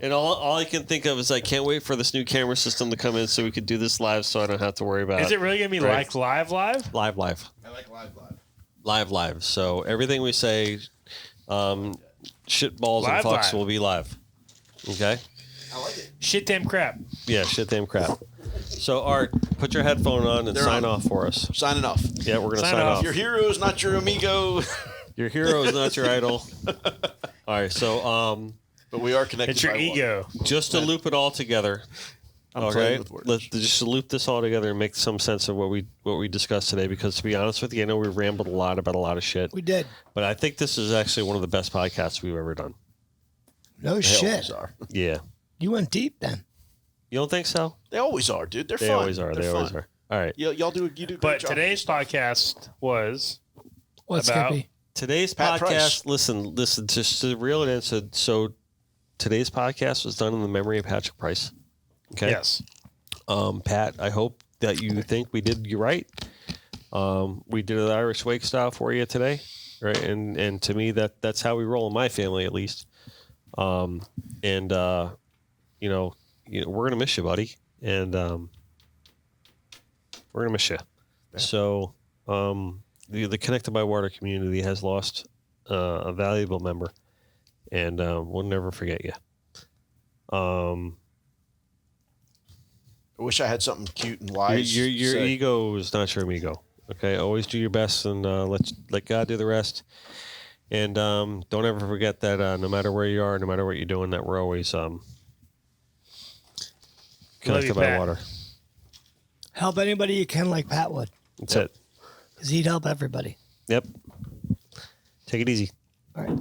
And all I can think of is I can't wait for this new camera system to come in so we could do this live so I don't have to worry about Is it really going to be Right. like live? live. I like live. So everything we say, shit balls and Live, fucks live. will be live. Okay? I like it. Shit damn crap. Yeah, shit damn crap. So Art, put your headphone on and They're sign on. off for us. Signing off. Yeah, we're gonna Sign sign off. off. Your hero is not your amigo, Your hero is not your idol. All right, so but we are connected. It's your by water. ego. just to loop it all together. I'm Okay, playing with words. let's just loop this all together and make some sense of what we discussed today. Because to be honest with you, I know we rambled a lot about a lot of shit, We did. but I think this is actually one of the best podcasts we've ever done. No Hell, shit. they are. Yeah, You went deep then. you don't think so? They always are, dude. They're They fun. always are. They're They always fun. are. All right. Y'all do. You do. a But great job. today's podcast was What's About- Skippy? Today's Pat podcast. Price. Listen. Just to reel it in. So today's podcast was done in the memory of Patrick Price. Okay. yes. Pat, I hope that you think we did you right. We did an Irish wake style for you today, right? And to me, that's how we roll in my family, at least. You know, we're gonna miss you, buddy, and we're gonna miss you. So, the Connected by Water community has lost a valuable member, and we'll never forget you. I wish I had something cute and wise. Your to say. ego is not your amigo. Okay, always do your best and let God do the rest. And don't ever forget that no matter where you are, no matter what you're doing, that we're always connected by Pat. water. Help anybody you can like Pat would. That's it. Because he'd help everybody. Yep. Take it easy. All right.